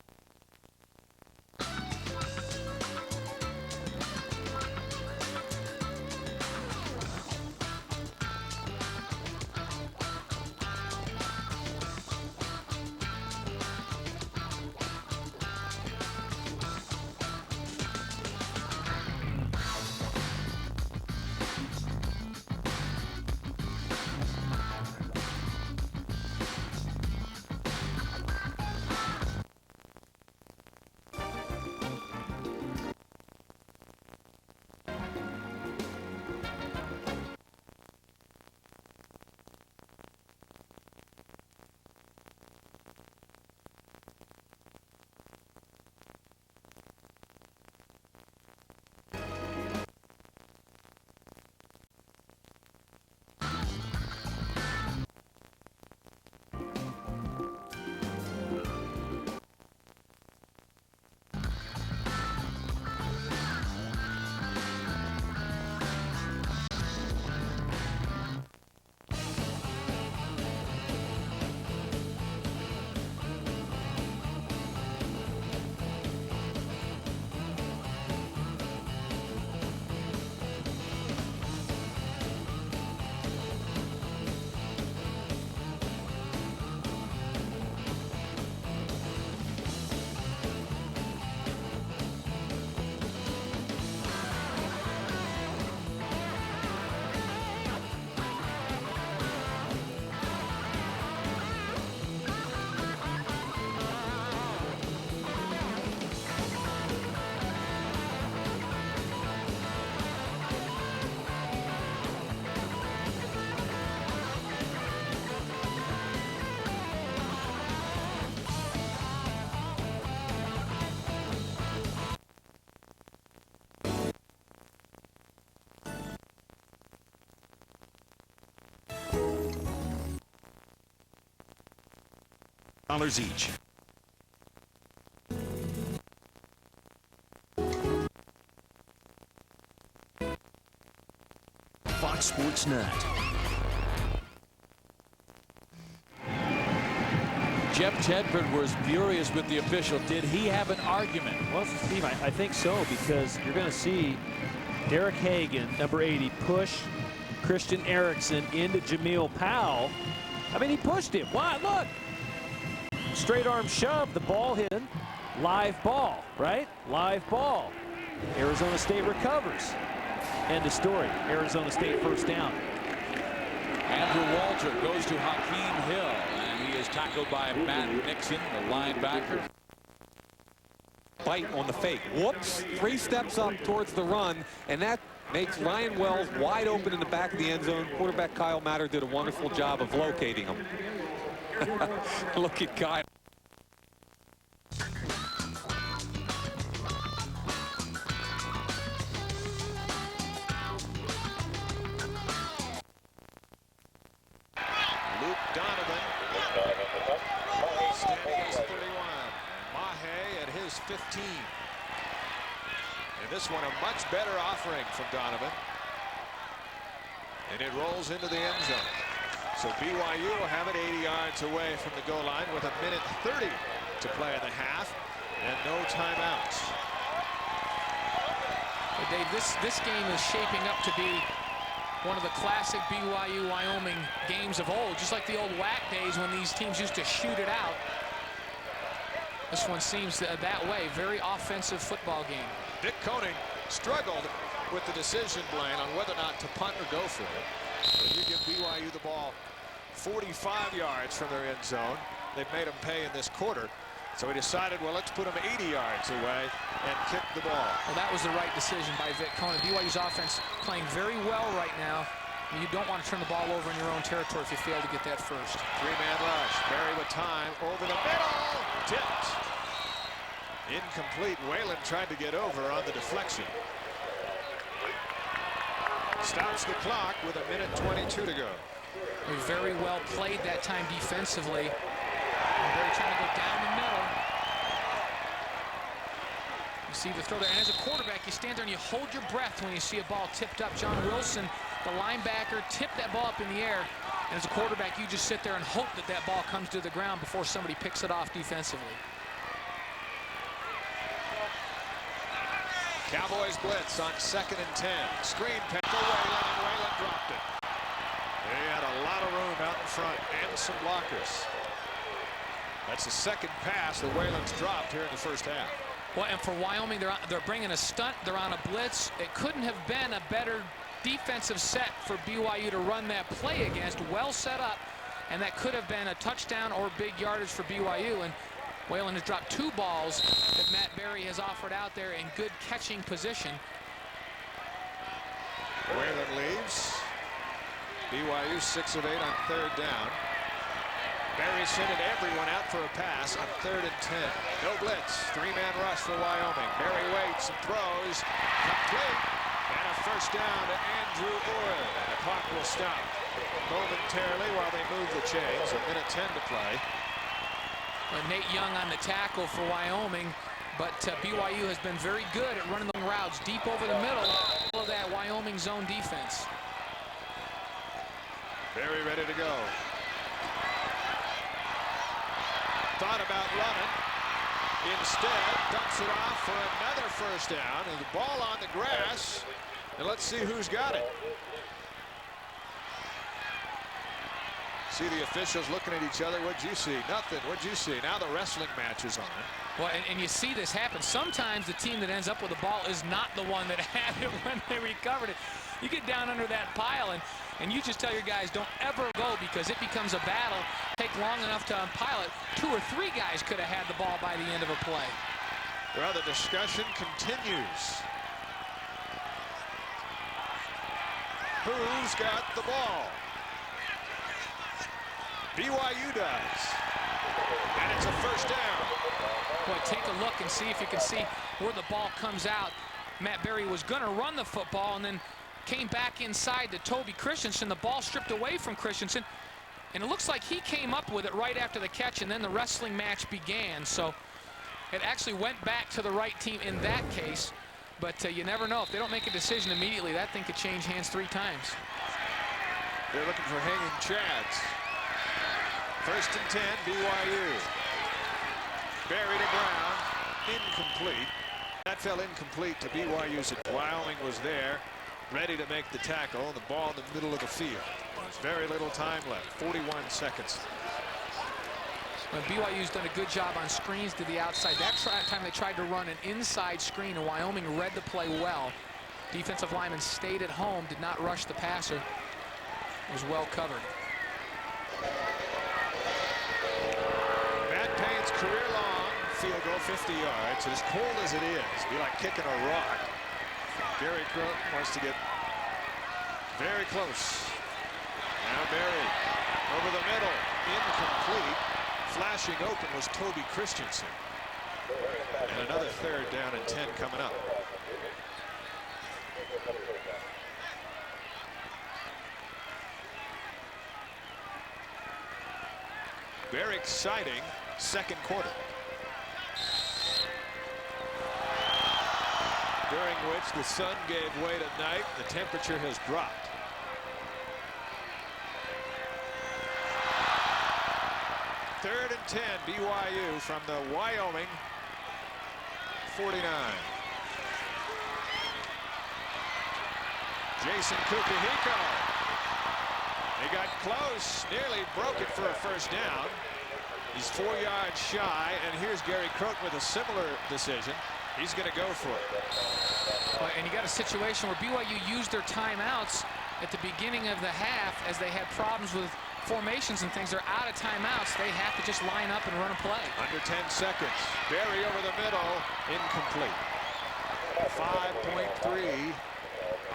Each. Fox Sports Net. Jeff Tedford was furious with the official. Did he have an argument? Well, Steve, I think so, because you're going to see Derek Hagan, number 80, push Christian Erickson into Jameel Powell. I mean, he pushed him. Why? Look. Straight arm shove, the ball hit. Live ball, right? Live ball. Arizona State recovers. End of story. Arizona State first down. Andrew Walter goes to Hakeem Hill, and he is tackled by Matt Nixon, the linebacker. Bite on the fake. Whoops. 3 steps up towards the run, and that makes Ryan Wells wide open in the back of the end zone. Quarterback Kyle Matter did a wonderful job of locating him. Look at Kyle. Luke Donovan standing at his 31. Mahe at his 15. And this one a much better offering from Donovan. And it rolls into the end zone. So BYU will have it 80 yards away from the goal line with 1:30 to play in the half and no timeouts. Well, Dave, this game is shaping up to be one of the classic BYU-Wyoming games of old, just like the old WAC days when these teams used to shoot it out. This one seems that way. Very offensive football game. Dick Koenig struggled with the decision, Blaine, on whether or not to punt or go for it. But if you give BYU the ball 45 yards from their end zone, they've made them pay in this quarter. So he decided, well, let's put them 80 yards away and kick the ball. Well, that was the right decision by Vic Koenig. BYU's offense playing very well right now. You don't want to turn the ball over in your own territory if you fail to get that first. 3-man rush. Barry with time over the middle. Tipped. Incomplete. Whalen tried to get over on the deflection. Stops the clock with 1:22 to go. Very well played that time defensively. And Barry trying to go down the middle. You see the throw there. And as a quarterback, you stand there and you hold your breath when you see a ball tipped up. John Wilson, the linebacker, tipped that ball up in the air. And as a quarterback, you just sit there and hope that that ball comes to the ground before somebody picks it off defensively. Cowboys blitz on 2nd and 10. Screen pass to Whalen, and Whalen dropped it. They had a lot of room out in front and some blockers. That's the second pass that Whalen's dropped here in the first half. Well, and for Wyoming, they're bringing a stunt. They're on a blitz. It couldn't have been a better defensive set for BYU to run that play against. Well set up, and that could have been a touchdown or big yardage for BYU. And Whalen has dropped 2 balls that Matt Barry has offered out there in good catching position. Whalen leaves. BYU 6 of 8 on 3rd down. Barry sending everyone out for a pass on 3rd and 10. No blitz. 3-man rush for Wyoming. Barry waits and throws. Complete. And a first down to Andrew Orr. The clock will stop momentarily while they move the chains. 1:10 to play. Nate Young on the tackle for Wyoming, but BYU has been very good at running the routes deep over the middle of that Wyoming zone defense. Barry ready to go. Thought about running. Instead, dumps it off for another first down. And the ball on the grass. And let's see who's got it. See the officials looking at each other. What'd you see? Nothing. What'd you see? Now the wrestling match is on. Well, and you see this happen. Sometimes the team that ends up with the ball is not the one that had it when they recovered it. You get down under that pile, and you just tell your guys, don't ever go, because it becomes a battle. Take long enough to unpile it. 2 or 3 guys could have had the ball by the end of a play. Well, the discussion continues. Who's got the ball? BYU does. And it's a first down. Boy, take a look and see if you can see where the ball comes out. Matt Barry was going to run the football and then came back inside to Toby Christensen. The ball stripped away from Christensen. And it looks like he came up with it right after the catch, and then the wrestling match began. So it actually went back to the right team in that case. But you never know. If they don't make a decision immediately, that thing could change hands 3 times. They're looking for hanging chads. 1st and 10, BYU. Barry to Brown, incomplete. That fell incomplete to BYU's. Wyoming was there, ready to make the tackle. The ball in the middle of the field. There's very little time left, 41 seconds. Well, BYU's done a good job on screens to the outside. That time they tried to run an inside screen, and Wyoming read the play well. Defensive lineman stayed at home, did not rush the passer. was well covered. Matt Payne's career-long field goal, 50 yards. As cold as it is, be like kicking a rock. Gary Croak wants to get very close. Now Berry over the middle, incomplete. Flashing open was Toby Christensen. And another 3rd down and 10 coming up. Very exciting second quarter, during which the sun gave way tonight. The temperature has dropped. Third and 10, BYU from the Wyoming 49. Jason Kukahiko. He got close, nearly broke it for a first down. He's 4 yards shy, and here's Gary Croak with a similar decision. He's going to go for it. Well, and you got a situation where BYU used their timeouts at the beginning of the half as they had problems with formations and things. They're out of timeouts. They have to just line up and run a play. Under 10 seconds. Berry over the middle, incomplete. 5.3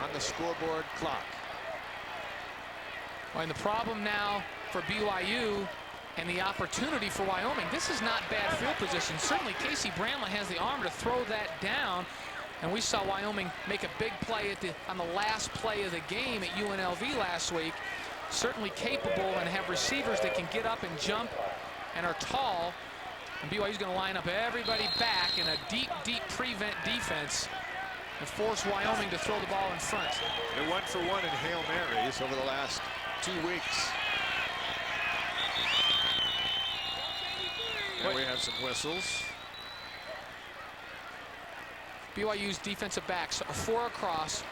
on the scoreboard clock. Well, and the problem now for BYU and the opportunity for Wyoming, this is not bad field position. Certainly Casey Bramlett has the arm to throw that down, and we saw Wyoming make a big play on the last play of the game at UNLV last week. Certainly capable and have receivers that can get up and jump and are tall, and BYU's going to line up everybody back in a deep prevent defense and force Wyoming to throw the ball in front. They're 1 for 1 in Hail Marys over the last 2 weeks. And we have some whistles. BYU's defensive backs are 4 across,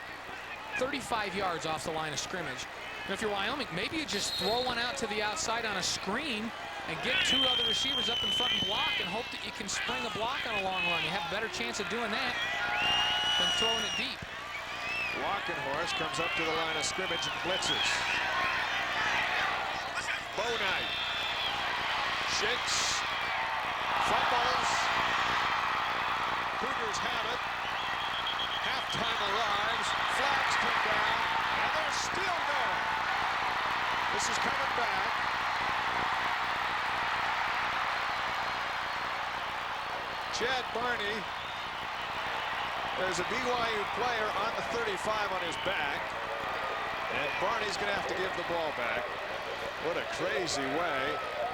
35 yards off the line of scrimmage. And if you're Wyoming, maybe you just throw one out to the outside on a screen and get 2 other receivers up in front and block and hope that you can spring a block on a long run. You have a better chance of doing that than throwing it deep. Walkenhorst comes up to the line of scrimmage and blitzes. Bo Knight shakes, fumbles. Cougars have it. Halftime arrives. Flags come down, and they're still going. This is coming back. Chad Barney. There's a BYU player on the 35 on his back, and Barney's going to have to give the ball back. What a crazy way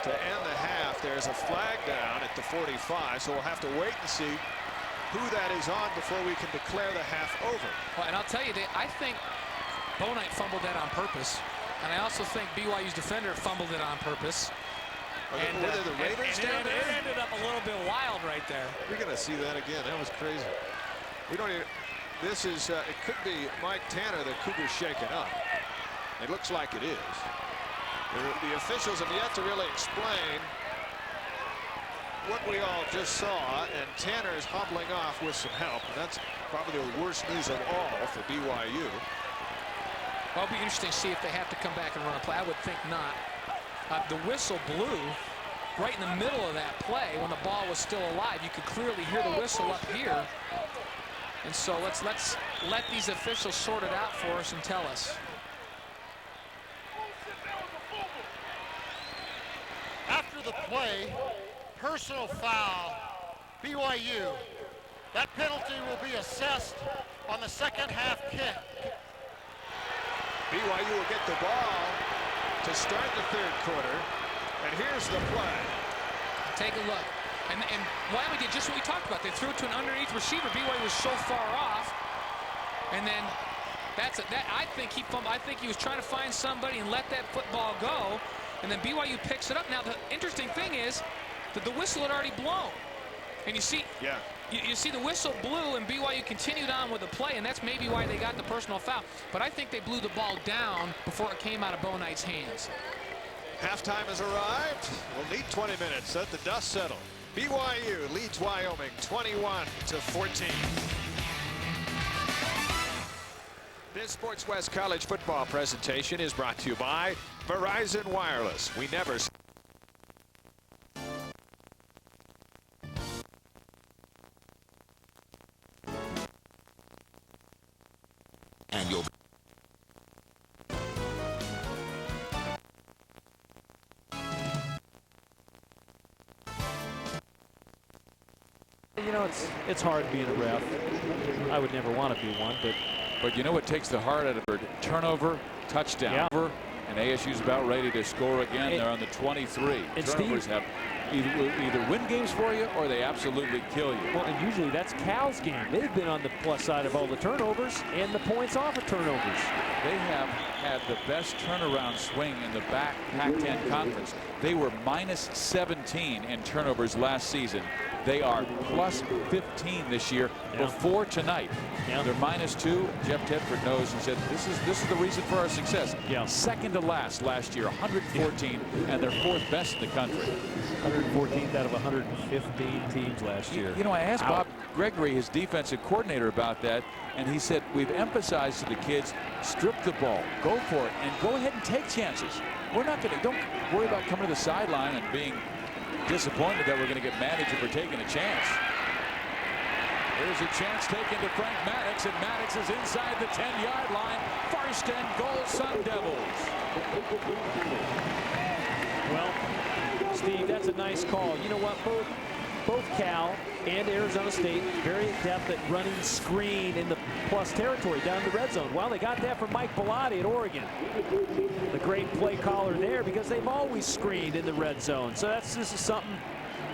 to end the half. There's a flag down at the 45, so we'll have to wait and see who that is on before we can declare the half over. Well, and I'll tell you, I think Bo Knight fumbled that on purpose, and I also think BYU's defender fumbled it on purpose. And were the Raiders down there? It ended up a little bit wild right there. We're going to see that again. That was crazy. We don't even. This is. It could be Mike Tanner that Cougars shaken up. It looks like it is. The officials have yet to really explain what we all just saw, and Tanner is hobbling off with some help. And that's probably the worst news of all for BYU. Well, it'll be interesting to see if they have to come back and run a play. I would think not. The whistle blew right in the middle of that play when the ball was still alive. You could clearly hear the whistle up here. And so let's let these officials sort it out for us and tell us. After the play, personal foul, BYU. That penalty will be assessed on the second half kick. BYU will get the ball to start the third quarter, and here's the play. Take a look. And Wyoming did just what we talked about. They threw it to an underneath receiver. BYU was so far off. And then I think he was trying to find somebody and let that football go. And then BYU picks it up. Now the interesting thing is that the whistle had already blown. And you see, you see the whistle blew and BYU continued on with the play, and that's maybe why they got the personal foul. But I think they blew the ball down before it came out of Bo Knight's hands. Halftime has arrived. We'll need 20 minutes. Let the dust settle. BYU leads Wyoming 21-14. This Sports West College football presentation is brought to you by Verizon Wireless. We never... And you'll... You know, it's hard being a ref. I would never want to be one, but you know what takes the heart out of it? Turnover, touchdown. Yeah. And ASU's about ready to score again. They're on the 23. Turnovers have either win games for you or they absolutely kill you. Well, and usually that's Cal's game. They've been on the plus side of all the turnovers and the points off of turnovers. They have had the best turnaround swing in the back Pac-10 conference. They were minus 17 in turnovers last season. They are plus 15 this year before tonight. They're minus 2. Jeff Tedford knows. He said this is the reason for our success. Second to last year, 114, and they're fourth best in the country. 114th out of 115 teams last year. You know, I asked Bob Gregory, his defensive coordinator, about that, and he said we've emphasized to the kids, strip the ball, go for it, and go ahead and take chances. We're not going to, don't worry about coming to the sideline and being disappointed that we're going to get managed if we're taking a chance. There's a chance taken to Frank Maddox, and Maddox is inside the 10-yard line. First and goal, Sun Devils. Well, Steve, that's a nice call. You know what? Both Cal and Arizona State very adept at running screen in the plus territory down the red zone. Well, they got that from Mike Bellotti at Oregon. The great play caller there, because they've always screened in the red zone. So this is something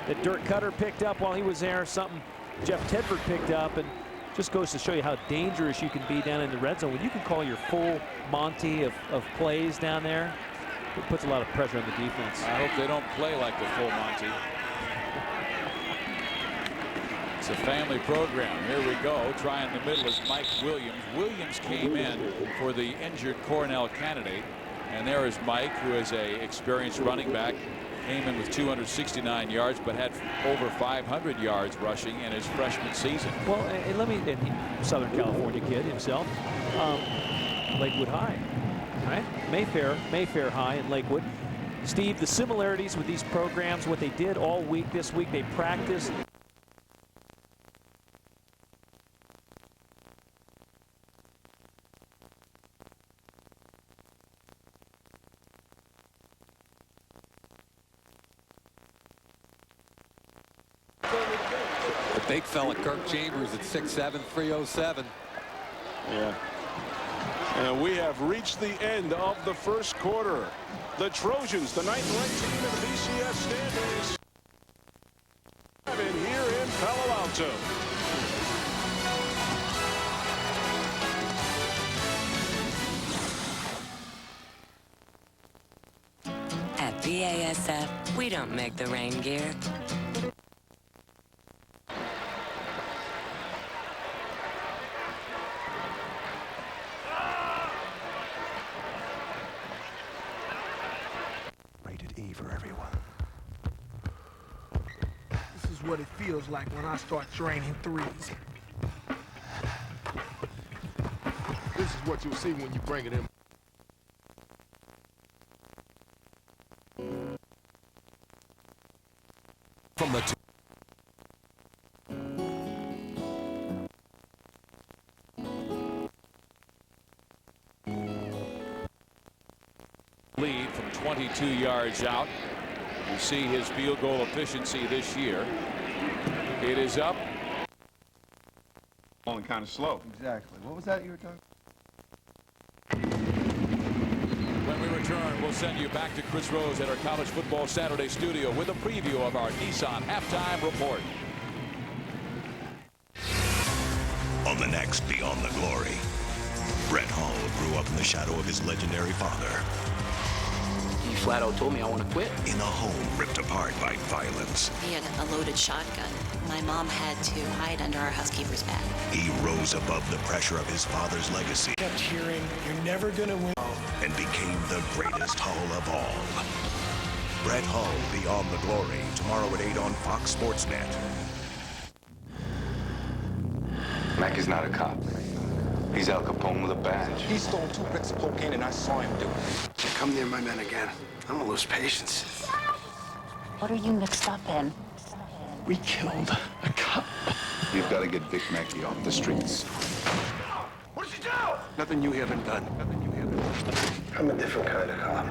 that Dirk Cutter picked up while he was there, something Jeff Tedford picked up, and just goes to show you how dangerous you can be down in the red zone. When you can call your full Monty of plays down there, it puts a lot of pressure on the defense. I hope they don't play like the full Monty. It's a family program. Here we go. Try in the middle is Mike Williams. Williams came in for the injured Cornell candidate. And there is Mike, who is a experienced running back. Came in with 269 yards, but had over 500 yards rushing in his freshman season. Well, and Southern California kid himself. Lakewood High, right? Mayfair High in Lakewood. Steve, the similarities with these programs, what they did all week this week, they practiced. The big fella, Kirk Chambers, at 6'7", 307. Yeah. And we have reached the end of the first quarter. The Trojans, the 9th-ranked team in the BCS standings, here in Palo Alto. At BASF, we don't make the rain gear. What it feels like when I start draining threes. This is what you'll see when you bring it in. From the lead from 22 yards out. You see his field goal efficiency this year. It is up. Falling kind of slow. Exactly. What was that you were talking? When we return, we'll send you back to Chris Rose at our College Football Saturday studio with a preview of our Nissan halftime report. On the next Beyond the Glory, Brett Hall grew up in the shadow of his legendary father. He flat out told me I want to quit. In a home ripped apart by violence. He had a loaded shotgun. My mom had to hide under our housekeeper's bed. He rose above the pressure of his father's legacy. Kept hearing, you're never gonna win. And became the greatest Hall of all. Brett Hall, Beyond the Glory, tomorrow at 8 on Fox Sports Net. Mackey's not a cop. He's Al Capone with a badge. He stole 2 bricks of cocaine, and I saw him do it. You come near my men again, I'm gonna lose patience. What are you mixed up in? We killed a cop. You've got to get Vic Mackey off the streets. What did you do? Nothing you haven't done. Nothing you haven't done. I'm a different kind of cop.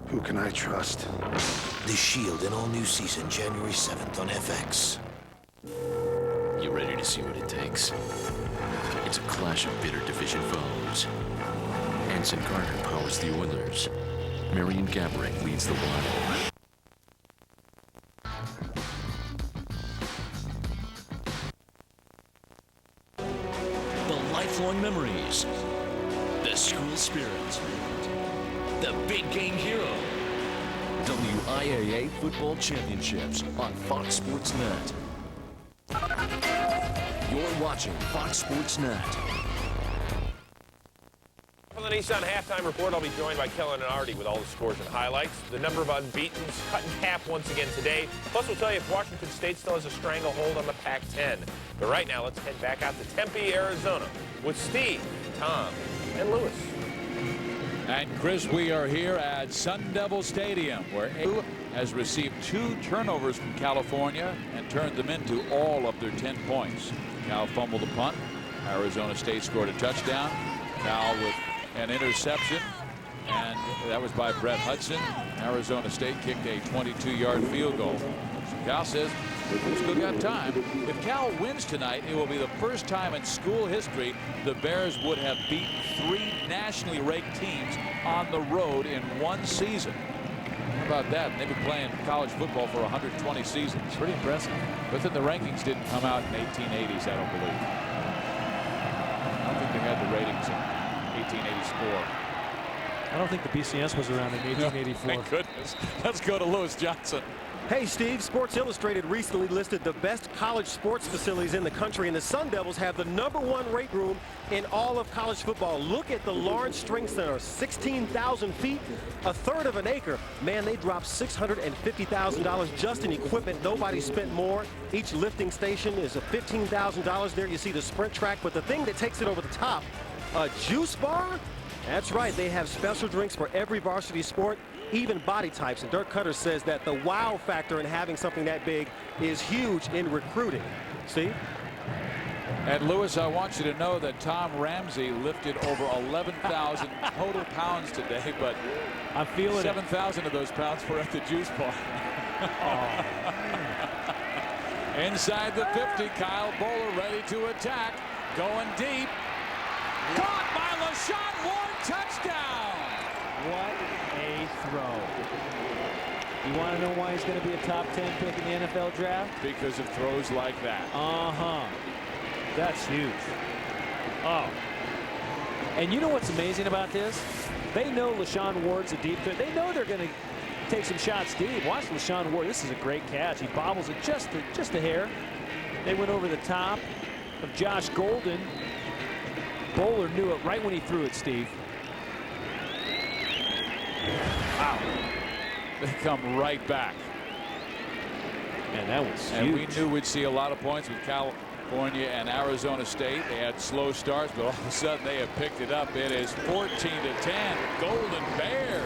Who can I trust? The Shield, an all-new season, January 7th on FX. You ready to see what it takes? It's a clash of bitter division foes. Anson Carter powers the Oilers. Marion Gaborik leads the Wild. The lifelong memories. The school spirit. The big game hero. WIAA Football Championships on Fox Sports Net. You're watching Fox Sports Net. For the Nissan Halftime Report, I'll be joined by Kellen and Artie with all the scores and highlights. The number of unbeatens cut in half once again today. Plus, we'll tell you if Washington State still has a stranglehold on the Pac-10. But right now, let's head back out to Tempe, Arizona with Steve, Tom, and Lewis. And Chris, we are here at Sun Devil Stadium, where AU has received 2 turnovers from California and turned them into all of their 10 points. Cal fumbled the punt. Arizona State scored a touchdown. Cal with an interception, and that was by Brett Hudson. Arizona State kicked a 22-yard field goal. So Cal says, we've still got time. If Cal wins tonight, it will be the first time in school history the Bears would have beaten 3 nationally ranked teams on the road in one season. How about that? And they've been playing college football for 120 seasons. Pretty impressive. But then the rankings didn't come out in the 1880s, I don't believe. I don't think they had the ratings in 1884. I don't think the BCS was around in 1884. Thank goodness. Let's go to Lewis Johnson. Hey, Steve, Sports Illustrated recently listed the best college sports facilities in the country, and the Sun Devils have the #1 weight room in all of college football. Look at the Lawrence Strength Center, 16,000 feet, 1/3 of an acre. Man, they dropped $650,000 just in equipment. Nobody spent more. Each lifting station is $15,000. There you see the sprint track, but the thing that takes it over the top, a juice bar? That's right, they have special drinks for every varsity sport, even body types. And Dirk Cutter says that the wow factor in having something that big is huge in recruiting. Steve? And Lewis, I want you to know that Tom Ramsey lifted over 11,000 total pounds today, but I'm feeling 7,000 of those pounds were at the juice bar. Inside the 50, Kyle Bowler ready to attack, going deep. Caught by LaShawn Ward, touchdown! What a throw. You want to know why he's going to be a top 10 pick in the NFL draft? Because of throws like that. That's huge. Oh. And you know what's amazing about this? They know LaShawn Ward's a deep threat. They know they're going to take some shots deep. Watch LaShawn Ward. This is a great catch. He bobbles it just a hair. They went over the top of Josh Golden. Bowler knew it right when he threw it, Steve. Wow. They come right back. And that was huge. And we knew we'd see a lot of points with California and Arizona State. They had slow starts, but all of a sudden they have picked it up. It is 14-10. Golden Bears.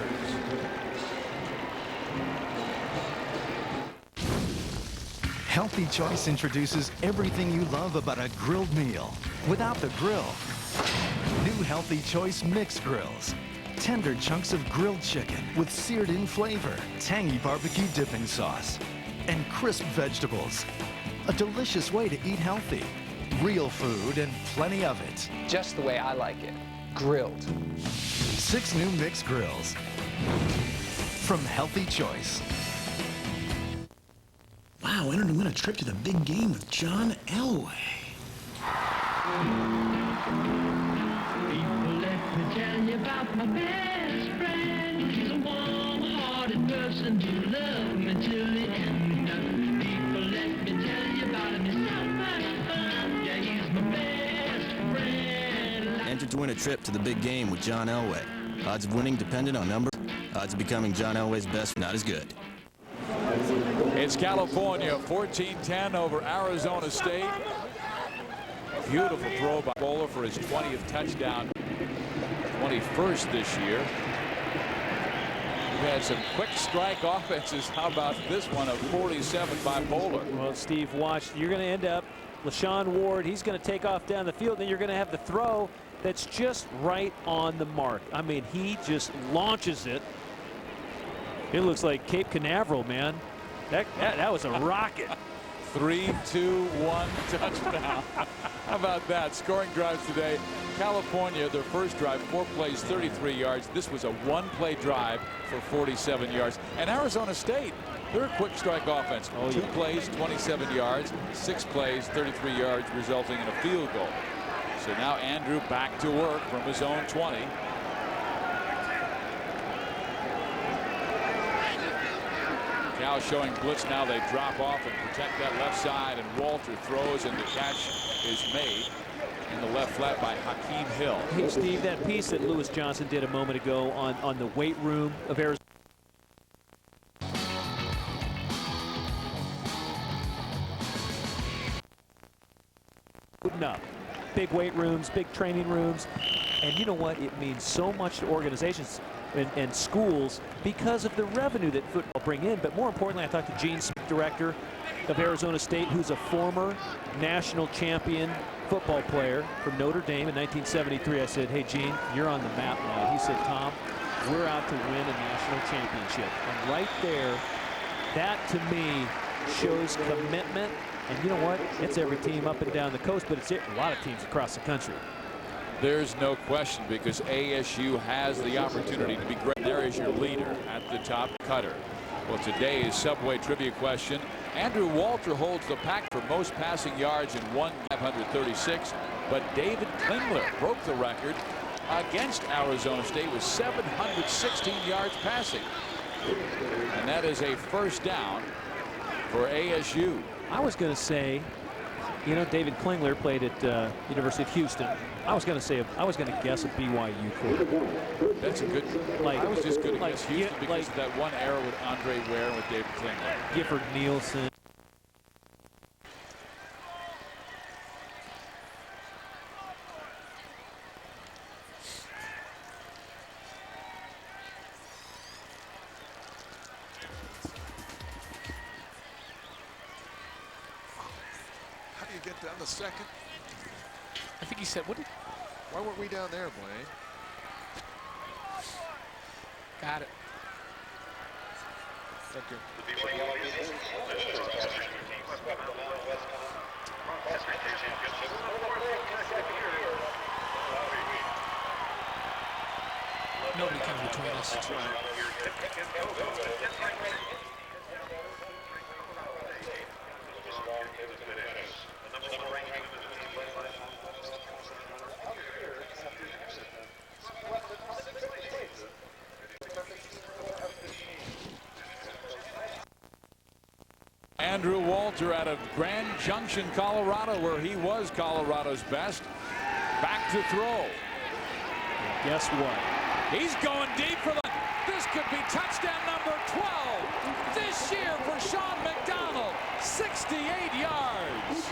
Healthy Choice introduces everything you love about a grilled meal without the grill. New Healthy Choice Mixed Grills. Tender chunks of grilled chicken with seared-in flavor, tangy barbecue dipping sauce, and crisp vegetables. A delicious way to eat healthy. Real food and plenty of it. Just the way I like it. Grilled. 6 new mixed grills from Healthy Choice. Wow, entered to win a trip to the big game with John Elway. People, let me tell you about my best friend. He's a warm-hearted person who loved me till the end. People, let me tell you about him. He's so much fun. Yeah, he's my best friend. Entered to win a trip to the big game with John Elway. Odds of winning dependent on number. Odds of becoming John Elway's best, not as good. It's California 14-10 over Arizona State. Beautiful throw by Bowler for his 20th touchdown, 21st this year. We've had some quick strike offenses. How about this one of 47 by Bowler? Well, Steve, watch. You're going to end up LaShawn Ward. He's going to take off down the field. Then you're going to have the throw that's just right on the mark. I mean, he just launches it. It looks like Cape Canaveral, man. That was a rocket. 3-2-1 touchdown. How about that? Scoring drives today. California, their first drive, 4 plays, 33 yards. This was a 1-play drive for 47 yards. And Arizona State, they're a quick strike offense. 2 plays, 27 yards, 6 plays, 33 yards, resulting in a field goal. So now Andrew back to work from his own 20. Cal showing blitz now. They drop off and protect that left side, and Walter throws, and the catch is made in the left flat by Hakeem Hill. Hey, Steve, that piece that Lewis Johnson did a moment ago on the weight room of Arizona. Up. Big weight rooms, big training rooms, and you know what? It means so much to organizations and schools because of the revenue that football bring in. But more importantly, I talked to Gene Smith, director of Arizona State, who's a former national champion football player from Notre Dame in 1973. I said, hey, Gene, you're on the map now. He said, Tom, we're out to win a national championship. And right there, that to me shows commitment. And you know what? It's every team up and down the coast, but it's a lot of teams across the country. There's no question, because ASU has the opportunity to be great. There is your leader at the top, Cutter. Well, today's Subway trivia question. Andrew Walter holds the pack for most passing yards in 536, but David Klingler broke the record against Arizona State with 716 yards passing. And that is a first down for ASU. I was going to say, you know, David Klingler played at University of Houston. I was going to guess a BYU quarterback. That's a good. Like, I was just going to like, guess Houston because like, of that one era with Andre Ware and with David Klingler. Gifford Nielsen. Get down the second. I think he said, Why weren't we down there, Blaine? Got it. Thank you. Nobody comes between us. That's right. Andrew Walter out of Grand Junction, Colorado, where he was Colorado's best. Back to throw. Guess what? He's going deep for the. This could be touchdown number 12 this year for Sean McDonald. 68 yards.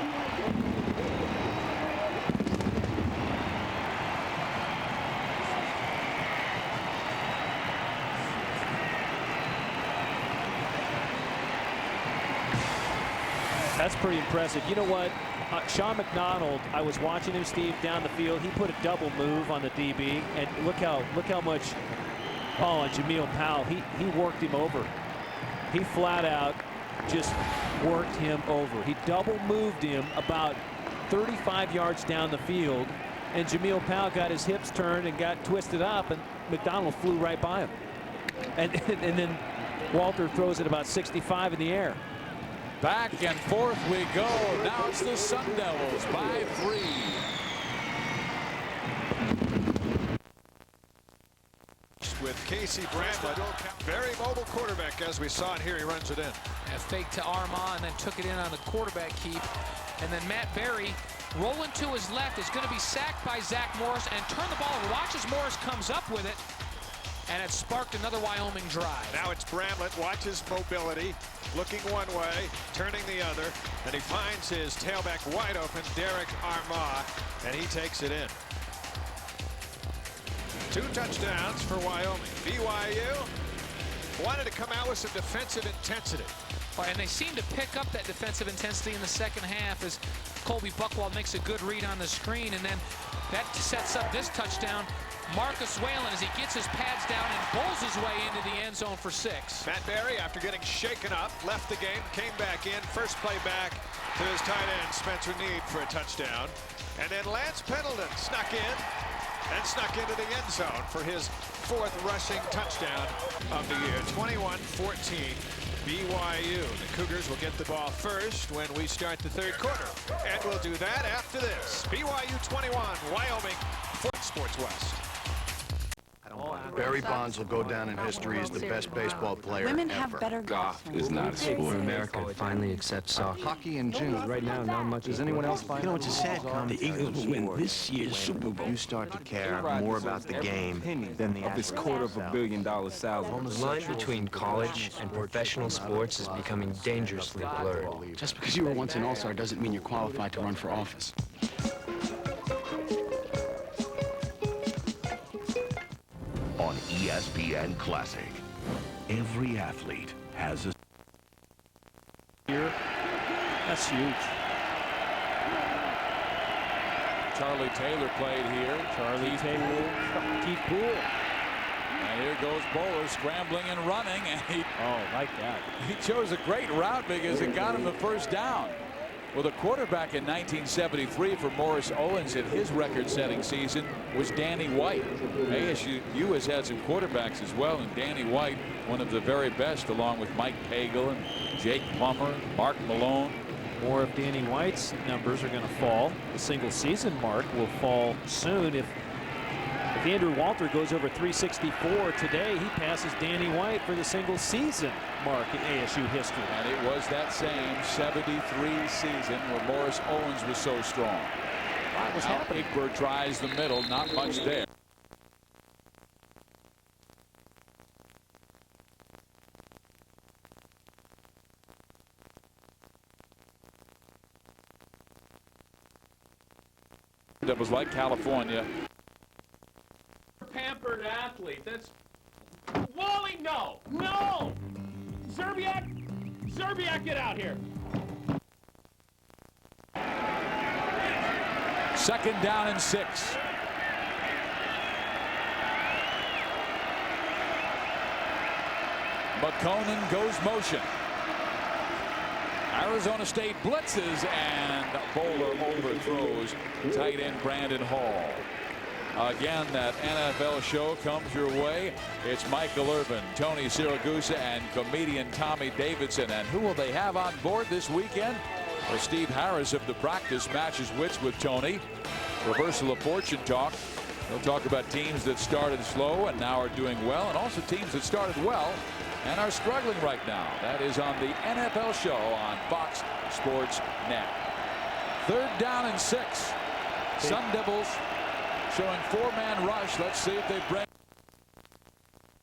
That's pretty impressive. You know what? Sean McDonald, I was watching him, Steve, down the field. He put a double move on the DB, and look how much. Oh, and Jameel Powell, he worked him over. He flat out just worked him over. He double moved him about 35 yards down the field, and Jameel Powell got his hips turned and got twisted up, and McDonald flew right by him. And then Walter throws it about 65 in the air. Back and forth we go. Now it's the Sun Devils by 3. With Casey Bramlett, very mobile quarterback, as we saw it here. He runs it in. A fake to Armand, and then took it in on the quarterback keep. And then Matt Berry, rolling to his left, is going to be sacked by Zach Morris and turn the ball over. Watch as Morris comes up with it. and it sparked another Wyoming drive. Now it's Bramlett, watches mobility, looking one way, turning the other, and he finds his tailback wide open, Derek Armah, and he takes it in. 2 touchdowns for Wyoming. BYU wanted to come out with some defensive intensity. Right, and they seem to pick up that defensive intensity in the second half as Colby Buckwald makes a good read on the screen, and then that sets up this touchdown. Marcus Whalen, as he gets his pads down and bowls his way into the end zone for 6. Matt Berry, after getting shaken up, left the game, came back in, first play back to his tight end, Spencer Need, for a touchdown. And then Lance Pendleton snuck in and snuck into the end zone for his 4th rushing touchdown of the year. 21-14. BYU. The Cougars will get the ball first when we start the 3rd quarter. And we'll do that after this. BYU 21, Wyoming, Fox Sports West. Barry Bonds will go down in history as the best baseball player Women ever. have better Golf is not a sport. America finally accepts soccer. Hockey in June. Right now, not much. Does anyone else find? You know, it's a sad comment. The Eagles will win this year's Super Bowl. You start to care more about the game than the This $250 million salary. The line between college and professional sports is becoming dangerously blurred. Just because you were once an all-star doesn't mean you're qualified to run for office. On ESPN Classic, every athlete has a... Here, that's huge. Charlie Taylor played here. Charlie Taylor, Keith Poole. And here goes Bowler scrambling and running, and he like that. He chose a great route because it got him the first down. Well, the quarterback in 1973 for Morris Owens in his record-setting season was Danny White. ASU has had some quarterbacks as well, and Danny White, one of the very best, along with Mike Pagel and Jake Plummer, Mark Malone. More of Danny White's numbers are going to fall. The single-season mark will fall soon. If Andrew Walter goes over 364 today, he passes Danny White for the single-season mark in ASU history. And it was that same 73 season where Morris Owens was so strong. What was happening? Egbert tries the middle, not much there. That was like California. Pampered athlete. That's Wally. No. Zerbiak, get out here. 2nd down and 6. McConan goes motion. Arizona State blitzes, and Bowler overthrows tight end Brandon Hall. Again, that NFL show comes your way. It's Michael Irvin, Tony Siragusa, and comedian Tommy Davidson. And who will they have on board this weekend? Well, Steve Harris of the practice matches wits with Tony. Reversal of fortune talk. He'll talk about teams that started slow and now are doing well, and also teams that started well and are struggling right now. That is on the NFL show on Fox Sports Net. 3rd down and 6. Sun Devils showing 4-man rush. Let's see if they break.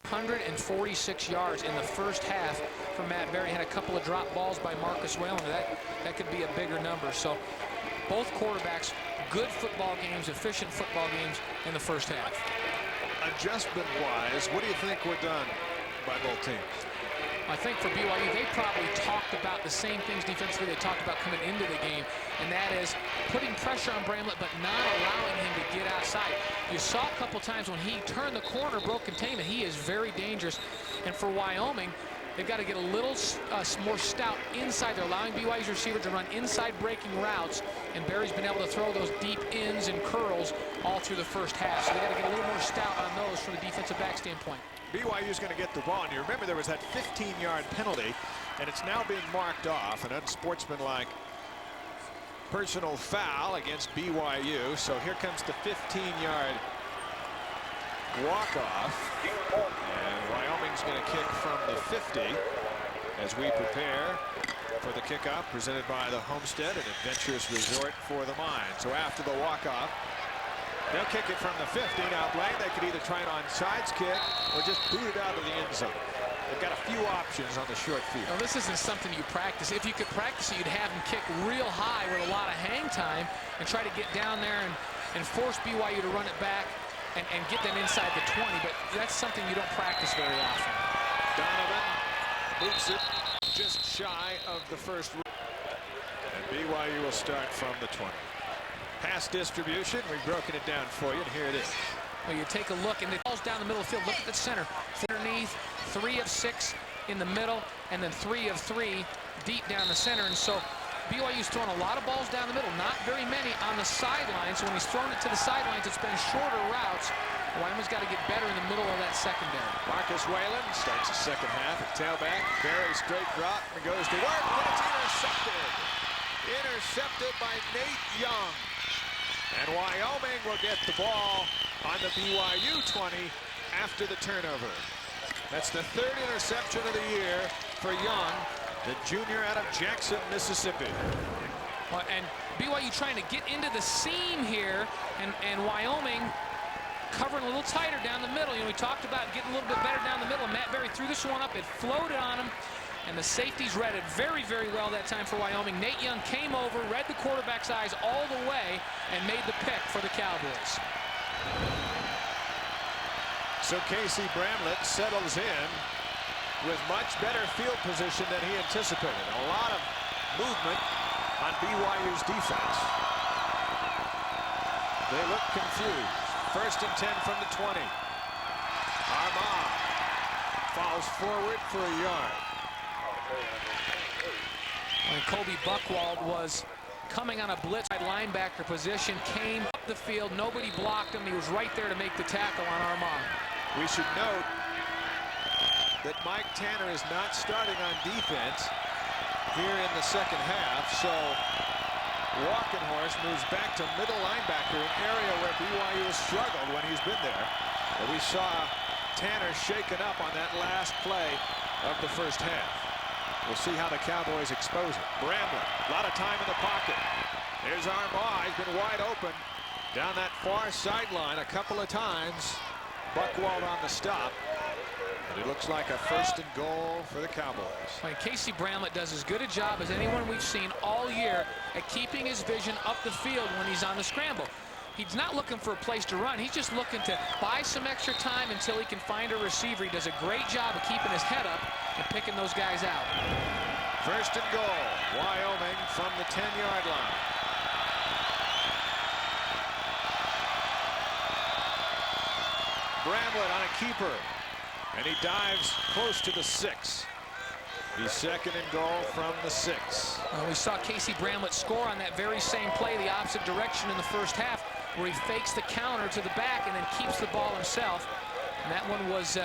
146 yards in the first half for Matt Berry. Had a couple of drop balls by Marcus Whalen. That could be a bigger number. So both quarterbacks, good football games, efficient football games in the first half. Adjustment-wise, what do you think were done by both teams? I think for BYU, they probably talked about the same things defensively they talked about coming into the game, and that is putting pressure on Bramlett but not allowing him to get outside. You saw a couple times when he turned the corner, broke containment. He is very dangerous. And for Wyoming, they've got to get a little more stout inside. They're allowing BYU's receiver to run inside breaking routes, and Berry's been able to throw those deep ins and curls all through the first half. So they got to get a little more stout on those from the defensive back standpoint. BYU's going to get the ball, and you remember there was that 15-yard penalty, and it's now being marked off, an unsportsmanlike personal foul against BYU. So here comes the 15-yard walk-off, and Wyoming's going to kick from the 50 as we prepare for the kickoff presented by the Homestead, an adventurous resort for the mind. So after the walk-off, They'll kick it from the 50. Now, Blaine, they could either try an onside kick or just boot it out of the end zone. They've got a few options on the short field. Well, this isn't something you practice. If you could practice it, you'd have them kick real high with a lot of hang time and try to get down there and force BYU to run it back and get them inside the 20. But that's something you don't practice very often. Donovan boots it just shy of the first. And BYU will start from the 20. Pass distribution, we've broken it down for you, and here it is. Well, you take a look, and it falls down the middle of the field. Look at the center. Underneath, 3 of 6 in the middle, and then 3 of 3 deep down the center. And so BYU's thrown a lot of balls down the middle, not very many on the sidelines. So when he's thrown it to the sidelines, it's been shorter routes. Wyoming's got to get better in the middle of that secondary. Marcus Whalen starts the second half at tailback. Very straight drop and goes to work, but it's intercepted. Intercepted by Nate Young. And Wyoming will get the ball on the BYU 20 after the turnover. That's the 3rd interception of the year for Young, the junior out of Jackson, Mississippi. Well, and BYU trying to get into the seam here, and Wyoming covering a little tighter down the middle. You know, we talked about getting a little bit better down the middle, and Matt Berry threw this one up. It floated on him, and the safeties read it very, very well that time for Wyoming. Nate Young came over, read the quarterback's eyes all the way, and made the pick for the Cowboys. So Casey Bramlett settles in with much better field position than he anticipated. A lot of movement on BYU's defense. They look confused. 1st and 10 from the 20. Armah falls forward for a yard. When Kobe Buchwald was coming on a blitz linebacker position, came up the field, nobody blocked him. He was right there to make the tackle on Armah. We should note that Mike Tanner is not starting on defense here in the second half, so Walkenhorst moves back to middle linebacker, an area where BYU has struggled when he's been there. But we saw Tanner shaken up on that last play of the first half. We'll see how the Cowboys expose it. Bramlett, a lot of time in the pocket. Here's Armah, he's been wide open down that far sideline a couple of times. Buchwald on the stop. And it looks like a 1st and goal for the Cowboys. Well, Casey Bramlett does as good a job as anyone we've seen all year at keeping his vision up the field when he's on the scramble. He's not looking for a place to run. He's just looking to buy some extra time until he can find a receiver. He does a great job of keeping his head up and picking those guys out. 1st and goal, Wyoming from the 10-yard line. Bramlett on a keeper, and he dives close to the 6. He's 2nd and goal from the 6. We saw Casey Bramlett score on that very same play, the opposite direction in the first half, where he fakes the counter to the back and then keeps the ball himself. And that one was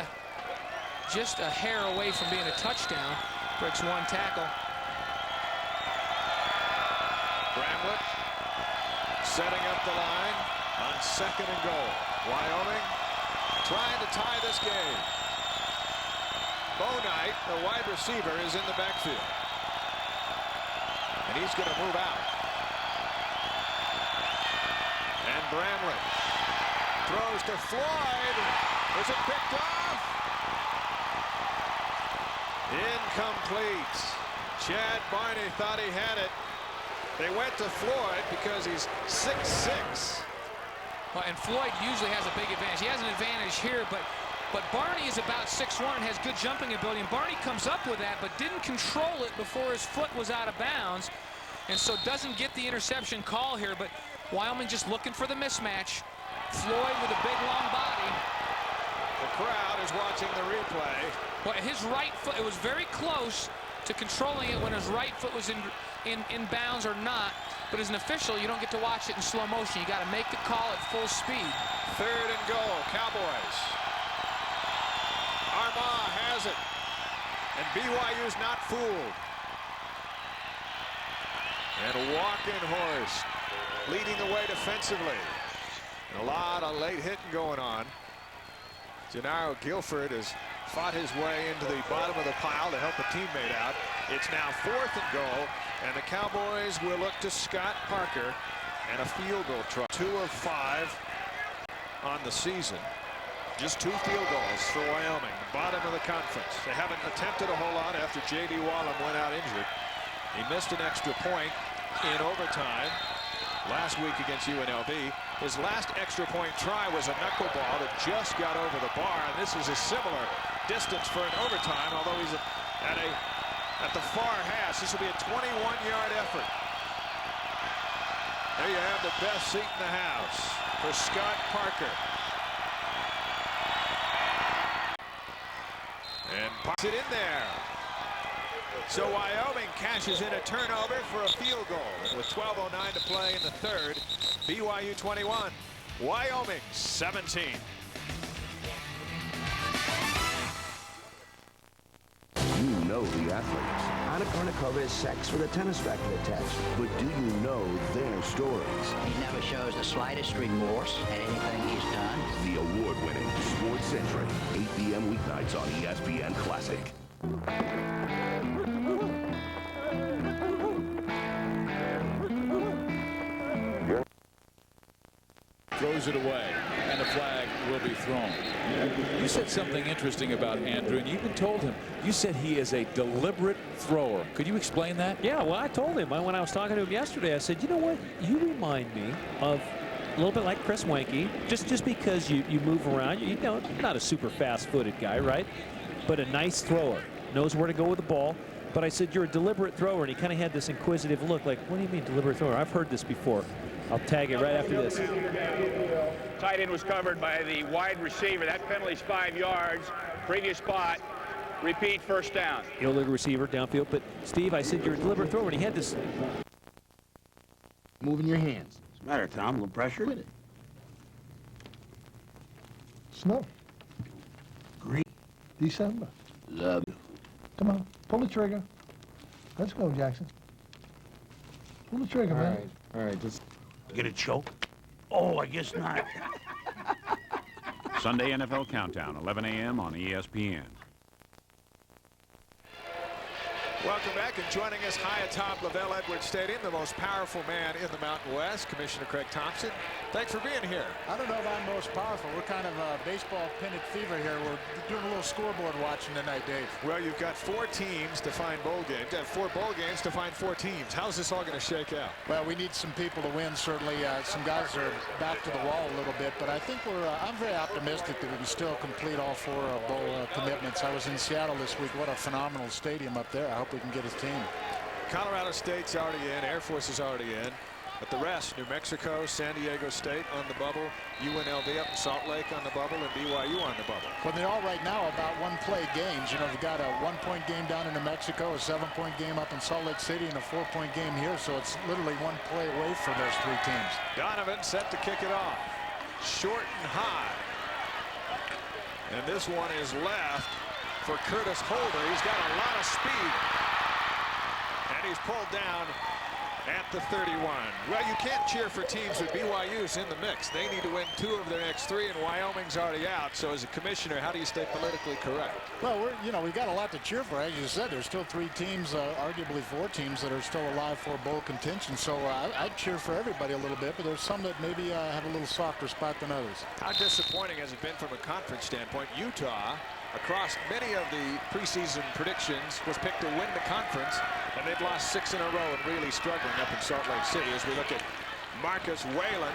just a hair away from being a touchdown. Breaks one tackle. Bramlett setting up the line on 2nd and goal. Wyoming trying to tie this game. Bo Knight, the wide receiver, is in the backfield. And he's going to move out. And Bramlett throws to Floyd. Is it picked off? Incomplete. Chad Barney thought he had it. They went to Floyd because he's 6'6". Well, and Floyd usually has a big advantage. He has an advantage here, but Barney is about 6'1" and has good jumping ability. And Barney comes up with that, but didn't control it before his foot was out of bounds, and so doesn't get the interception call here. But Wyoming just looking for the mismatch. Floyd with a big, long body. The crowd is watching the replay. Well, his right foot, it was very close to controlling it when his right foot was in bounds or not. But as an official, you don't get to watch it in slow motion. You got to make the call at full speed. 3rd and goal, Cowboys. Armah has it. And BYU's not fooled. And Walkenhorst leading the way defensively. And a lot of late hitting going on. Gennaro Guilford has fought his way into the bottom of the pile to help a teammate out. It's now 4th and goal, and the Cowboys will look to Scott Parker and a field goal try. 2 of 5 on the season. Just 2 field goals for Wyoming, bottom of the conference. They haven't attempted a whole lot after J.D. Wallem went out injured. He missed an extra point in overtime last week against UNLV. His last extra point try was a knuckleball that just got over the bar, and this is a similar distance for an overtime, although he's at the far hash. This will be a 21-yard effort. There you have the best seat in the house for Scott Parker. And puts it in there. So Wyoming cashes in a turnover for a field goal with 12:09 to play in the third. BYU 21, Wyoming 17. You know the athletes. Anna Kournikova is sex with a tennis racket attached. But do you know their stories? He never shows the slightest remorse at anything he's done. The award-winning Sports Century, 8 p.m. weeknights on ESPN Classic. Throws it away, and the flag will be thrown. You said something interesting about Andrew, and you even told him, you said he is a deliberate thrower. Could you explain that? Yeah, well, I told him when I was talking to him yesterday, I said, you know what, you remind me of a little bit like Chris Wenke, just because you move around. You know, not a super fast-footed guy, right? But a nice thrower, knows where to go with the ball. But I said, you're a deliberate thrower, and he kind of had this inquisitive look, like, what do you mean deliberate thrower? I've heard this before. I'll tag it right after this. Tight end was covered by the wide receiver. That penalty's 5 yards. Previous spot. Repeat, first down. Illegal receiver downfield. But Steve, I said you're a deliberate thrower, and he had this. Moving your hands. What's the matter, Tom? A little pressure? Quit it. Snow. Green. December. Love you. Come on, pull the trigger. Let's go, Jackson. Pull the trigger, man. All right, just get a choke. Oh, I guess not. Sunday NFL Countdown, 11 a.m. on ESPN. Welcome back, and joining us high atop LaVell Edwards Stadium, the most powerful man in the Mountain West, Commissioner Craig Thompson. Thanks for being here. I don't know if I'm most powerful. We're kind of baseball pennant fever here. We're doing a little scoreboard watching tonight, Dave. Well, you've got 4 teams to find bowl games. 4 bowl games to find 4 teams. How's this all going to shake out? Well, we need some people to win, certainly. Some guys are back to the wall a little bit, but I think I'm very optimistic that we can still complete all 4 bowl commitments. I was in Seattle this week. What a phenomenal stadium up there. I hope we can get his team. Colorado State's already in. Air Force is already in. But the rest, New Mexico, San Diego State on the bubble, UNLV up in Salt Lake on the bubble, and BYU on the bubble. Well, they're all right now about one-play games. You know, we've got a 1-point game down in New Mexico, a 7-point game up in Salt Lake City, and a 4-point game here. So it's literally 1 play away for those 3 teams. Donovan set to kick it off. Short and high. And this one is left for Curtis Holder. He's got a lot of speed. And he's pulled down at the 31. Well, you can't cheer for teams with BYU's in the mix. They need to win 2 of their next 3, and Wyoming's already out. So as a commissioner, how do you stay politically correct? Well, we've got a lot to cheer for. As you said, there's still 3 teams, arguably 4 teams that are still alive for bowl contention. So I'd cheer for everybody a little bit, but there's some that maybe have a little softer spot than others. How disappointing has it been from a conference standpoint? Utah, across many of the preseason predictions, was picked to win the conference, and they've lost 6 in a row and really struggling up in Salt Lake City as we look at Marcus Whalen.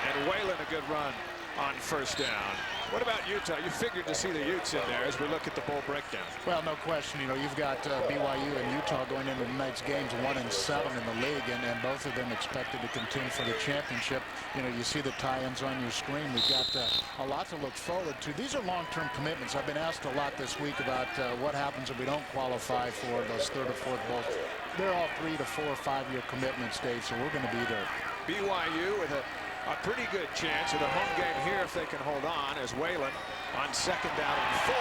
And Whalen a good run on first down. What about Utah? You figured to see the Utes in there as we look at the bowl breakdown. Well, no question. You know, you've got BYU and Utah going into tonight's games 1-7 in the league, and both of them expected to contend for the championship. You know, you see the tie-ins on your screen. We've got a lot to look forward to. These are long-term commitments. I've been asked a lot this week about what happens if we don't qualify for those 3rd or 4th bowls. They're all 3 to 4 or 5-year commitments, Dave, so we're going to be there. BYU with a pretty good chance of the home game here if they can hold on, as Whalen on 2nd down and 4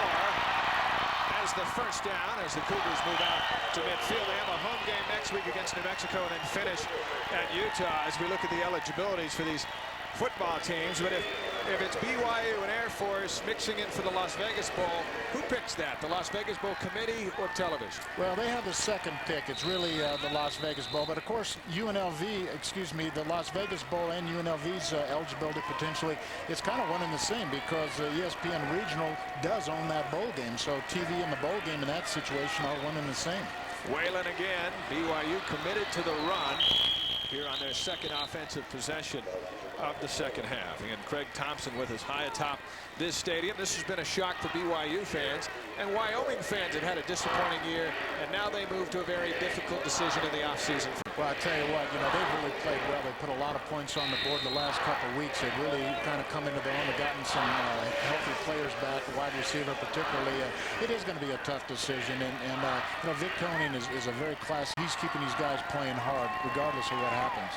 as the first down as the Cougars move out to midfield. They have a home game next week against New Mexico and then finish at Utah as we look at the eligibilities for these football teams. But if if it's BYU and Air Force mixing in for the Las Vegas Bowl, who picks that? The Las Vegas Bowl committee or television? Well, they have the second pick. It's really the Las Vegas Bowl. But, of course, the Las Vegas Bowl and UNLV's eligibility potentially, it's kind of one and the same because ESPN Regional does own that bowl game. So TV and the bowl game in that situation are one and the same. Whalen again. BYU committed to the run here on their second offensive possession of the second half. And Craig Thompson with us high atop this stadium. This has been a shock for BYU fans, and Wyoming fans have had a disappointing year, and now they move to a very difficult decision in the offseason. Well, I tell you what, they've really played well. They put a lot of points on the board the last couple of weeks. They've really kind of come into their own. They've gotten some healthy players back, the wide receiver particularly. It is going to be a tough decision, and Vic Koenig is a very classy. He's keeping these guys playing hard regardless of what happens.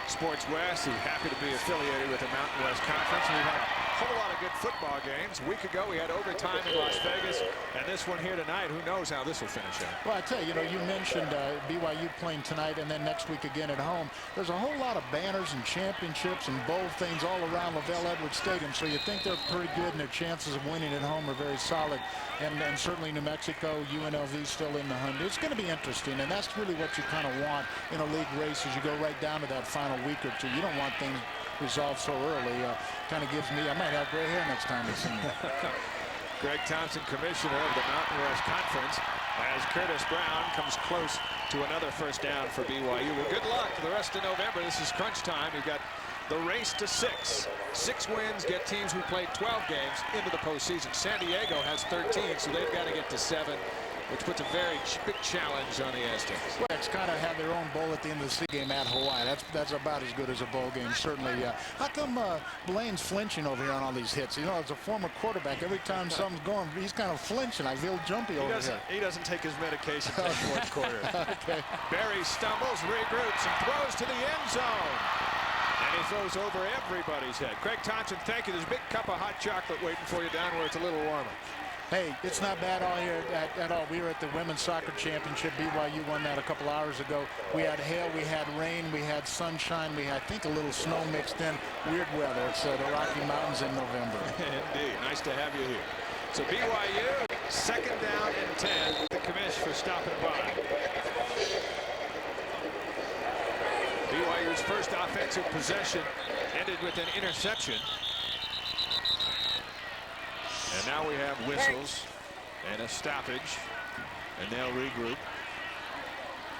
Sports West is happy to be affiliated with the Mountain West Conference. We've had a whole lot of good football games. A week ago, we had overtime in Las Vegas, and this one here tonight, who knows how this will finish out. Well, I tell you, you mentioned BYU playing tonight and then next week again at home. There's a whole lot of banners and championships and bowl things all around LaVell Edwards Stadium, so you think they're pretty good, and their chances of winning at home are very solid. And certainly New Mexico, UNLV still in the hunt. It's going to be interesting, and that's really what you kind of want in a league race as you go right down to that final week or two. You don't want things resolved so early. Kind of gives me, I might have gray hair next time they see me. Greg Thompson, commissioner of the Mountain West Conference, as Curtis Brown comes close to another first down for BYU. Well, good luck for the rest of November. This is crunch time. You've got the race to 6. 6 wins get teams who played 12 games into the postseason. San Diego has 13, so they've got to get to 7, which puts a very big challenge on the Aztecs. Well, it's kind of have their own bowl at the end of the sea game at Hawaii. That's about as good as a bowl game, certainly. How come Blaine's flinching over here on all these hits? As a former quarterback, every time something's going, he's kind of flinching. I feel jumpy over here. He doesn't take his medication in the fourth quarter. Okay. Barry stumbles, regroups, and throws to the end zone. And he throws over everybody's head. Craig Thompson, thank you. There's a big cup of hot chocolate waiting for you down where it's a little warmer. Hey, it's not bad all here at all. We were at the Women's Soccer Championship. BYU won that a couple hours ago. We had hail, we had rain, we had sunshine, we had, I think, a little snow mixed in. Weird weather. It's the Rocky Mountains in November. Indeed. Nice to have you here. So BYU, second down and 10. The commish for stopping by. BYU's first offensive possession ended with an interception. And now we have whistles and a stoppage, and they'll regroup.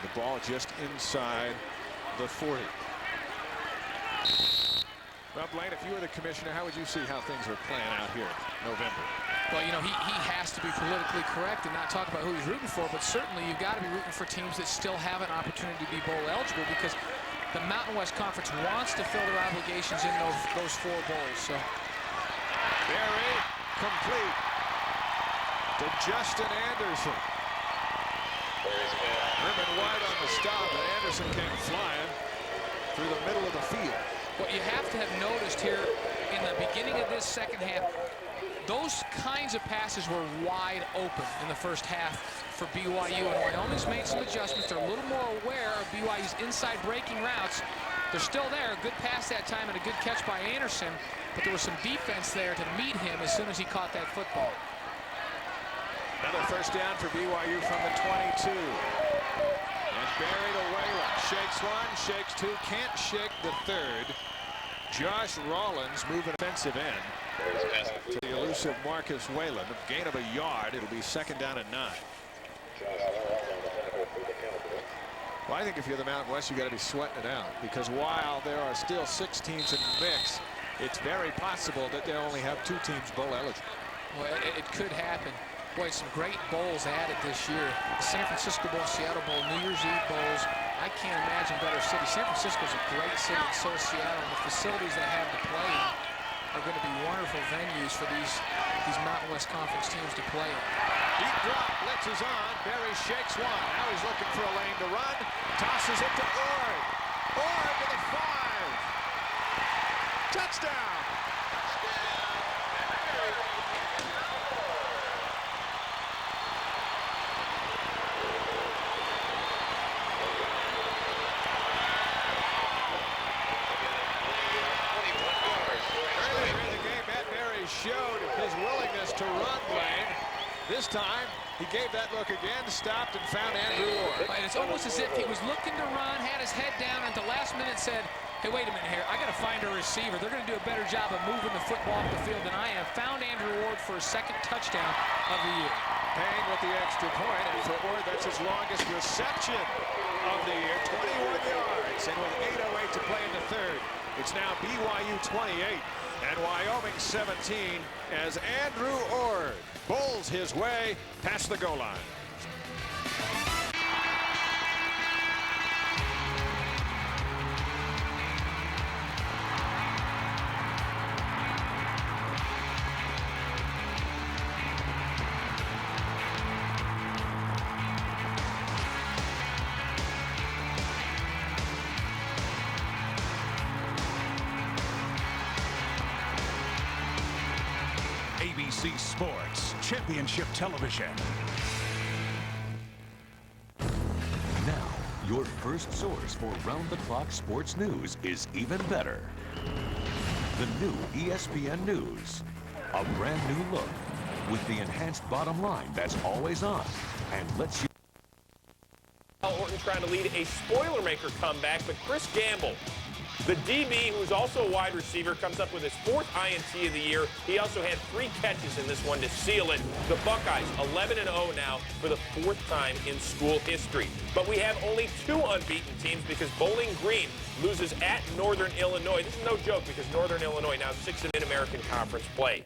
The ball just inside the 40. Well, Blaine, if you were the commissioner, how would you see how things are playing out here in November? Well, he has to be politically correct and not talk about who he's rooting for, but certainly you've got to be rooting for teams that still have an opportunity to be bowl eligible, because the Mountain West Conference wants to fill their obligations in those 4 bowls. So Barry complete to Justin Anderson. Herman White on the stop, and Anderson came flying through the middle of the field. What you have to have noticed here in the beginning of this second half, those kinds of passes were wide open in the first half for BYU, and Wyoming's made some adjustments. They're a little more aware of BYU's inside breaking routes. They're still there. A good pass that time and a good catch by Anderson, but there was some defense there to meet him as soon as he caught that football. Another first down for BYU from the 22. And Barry to Whalen. Shakes one, shakes two, can't shake the third. Josh Rollins moving offensive end to the elusive Marcus Whalen. A gain of a yard. It'll be second down and 9. Well, I think if you're the Mountain West, you got to be sweating it out, because while there are still 6 teams in the mix, it's very possible that they'll only have 2 teams bowl eligible. Well, it could happen. Boy, some great bowls added this year. San Francisco Bowl, Seattle Bowl, New Year's Eve bowls. I can't imagine better cities. San Francisco's a great city, and so is Seattle. And the facilities they have to play in are going to be wonderful venues for these Mountain West Conference teams to play in. Deep drop, blitz is on. Barry shakes one. Now he's looking for a lane to run. Tosses it to Ord. Ord to the 5. Touchdown. Earlier in the game, this time, he gave that look again, stopped, and found Andrew Ward. And it's almost as if he was looking to run, had his head down, and at the last minute said, hey, wait a minute here. I got to find a receiver. They're going to do a better job of moving the football off the field than I am. Found Andrew Ward for his second touchdown of the year. Paying with the extra point, and for Ward, that's his longest reception of the year, 21 yards. And with 8:08 to play in the third, it's now BYU 28 and Wyoming 17 as Andrew Ward bowls his way past the goal line. ABC Sports Championship Television. Now, your first source for round-the-clock sports news is even better. The new ESPN News. A brand new look with the enhanced bottom line that's always on and lets you... Orton trying to lead a Spoilermaker comeback, but Chris Gamble, the DB, who's also a wide receiver, comes up with his 4th INT of the year. He also had 3 catches in this one to seal it. The Buckeyes, 11-0 now for the 4th time in school history. But we have only 2 unbeaten teams because Bowling Green loses at Northern Illinois. This is no joke because Northern Illinois now 6th in American Conference play.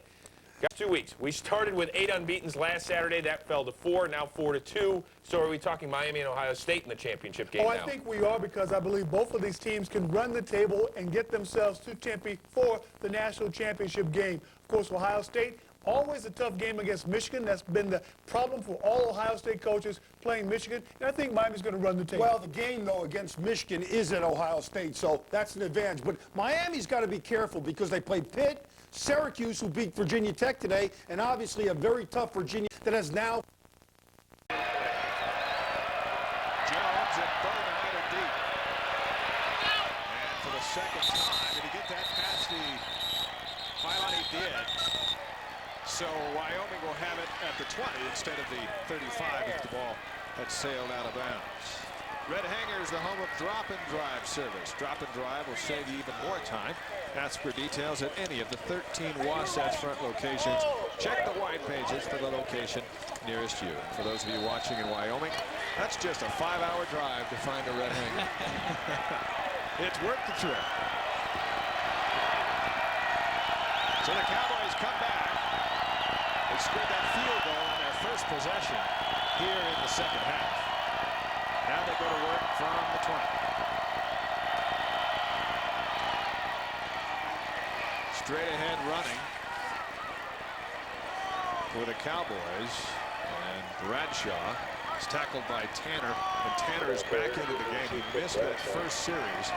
Got 2 weeks. We started with 8 unbeatens last Saturday. That fell to 4, now 4-2. So are we talking Miami and Ohio State in the championship game now? I think we are because I believe both of these teams can run the table and get themselves to Tempe for the national championship game. Of course, Ohio State, always a tough game against Michigan. That's been the problem for all Ohio State coaches playing Michigan. And I think Miami's going to run the table. Well, the game, though, against Michigan is at Ohio State, so that's an advantage. But Miami's got to be careful because they play Pitt, Syracuse, who beat Virginia Tech today, and obviously a very tough Virginia that has now... Jones and Bowman are deep. And for the second time, did he get that past the pylon? He did. So Wyoming will have it at the 20 instead of the 35 if the ball had sailed out of bounds. Red Hangers, the home of drop and drive service. Drop and drive will save you even more time. Ask for details at any of the 13 Wasatch Front locations. Check the white pages for the location nearest you. For those of you watching in Wyoming, that's just a 5-hour drive to find a Red Hanger. It's worth the trip. So the Cowboys come back. They scored that field goal on their first possession here in the second half. Now they go to work from the 20. Straight ahead running for the Cowboys. And Bradshaw is tackled by Tanner. And Tanner is back into the game. He missed that first series.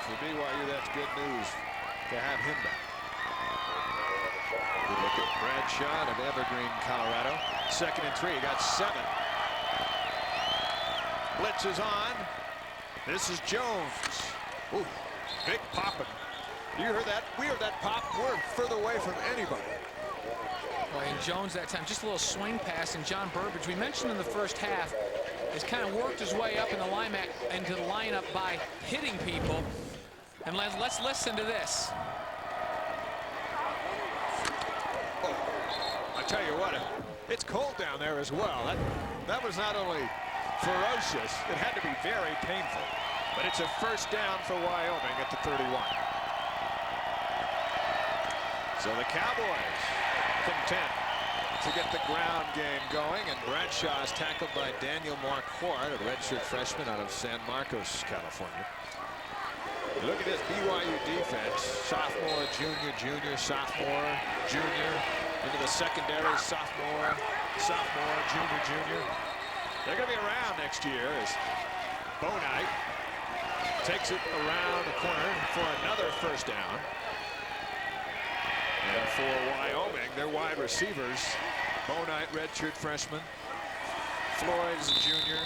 For BYU, that's good news to have him back. Good look at Bradshaw of Evergreen, Colorado. 2nd and 3. He got 7. Blitz is on. This is Jones. Ooh, big popping. You heard that? We heard that pop. We're further away from anybody. Well, and Jones that time, just a little swing pass, and John Burbage, we mentioned in the first half, has kind of worked his way up in the into the lineup by hitting people. And let's listen to this. Oh, I tell you what, it's cold down there as well. That was not only ferocious, it had to be very painful. But it's a first down for Wyoming at the 31. So the Cowboys from 10 to get the ground game going, and Bradshaw is tackled by Daniel Marquardt, a redshirt freshman out of San Marcos, California. Look at this BYU defense. Sophomore, junior, sophomore, junior. Into the secondary, sophomore, junior. They're going to be around next year as Bonite takes it around the corner for another first down. And for Wyoming, their wide receivers, Bonite, redshirt freshman, Floyd is a junior,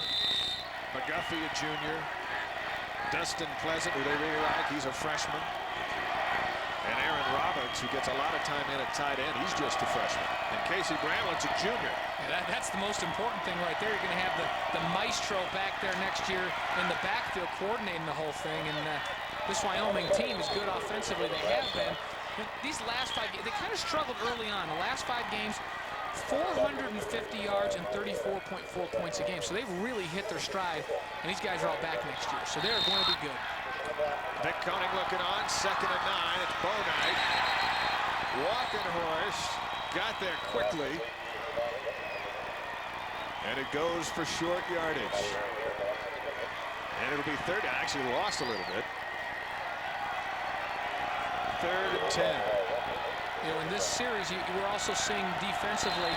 McGuffey a junior, Dustin Pleasant, who they really like, he's a freshman, And Aaron Roberts, who gets a lot of time in at tight end, he's just a freshman. And Casey Bramlett's a junior. Yeah, that's the most important thing right there. You're going to have the maestro back there next year in the backfield coordinating the whole thing. And this Wyoming team is good offensively. They have been. These last 5 games, they kind of struggled early on. The last 5 games, 450 yards and 34.4 points a game. So they've really hit their stride, and these guys are all back next year. So they're going to be good. Vic Koenig looking on, 2nd and 9. It's Bo Knight. Walkenhorst got there quickly. And it goes for short yardage. And it'll be 30. I actually lost a little bit. 3rd and 10. You know, in this series, we're also seeing defensively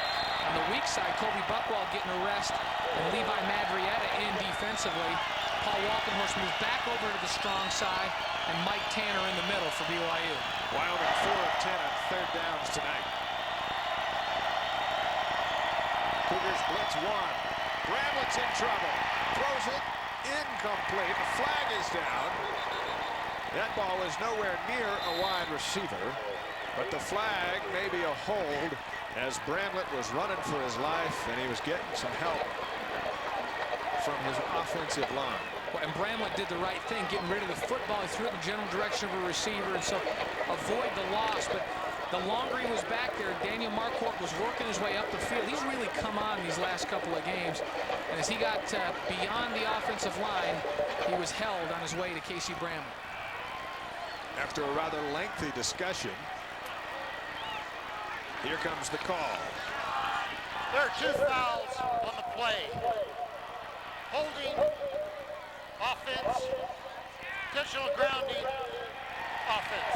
on the weak side, Kobe Buckwald getting a rest, and Levi Madrietta in defensively. Paul Walkenhorst moves back over to the strong side, and Mike Tanner in the middle for BYU. Wyoming 4 of 10 on 3rd downs tonight. Cougars blitz 1. Bramlett's in trouble. Throws it incomplete. The flag is down. That ball was nowhere near a wide receiver, but the flag may be a hold as Bramlett was running for his life and he was getting some help from his offensive line. And Bramlett did the right thing, getting rid of the football. He threw it in the general direction of a receiver, and so avoid the loss. But the longer he was back there, Daniel Marquardt was working his way up the field. He's really come on these last couple of games. And as he got beyond the offensive line, he was held on his way to Casey Bramlett. After a rather lengthy discussion, here comes the call. There are 2 fouls on the play. Holding, offense, intentional grounding, offense.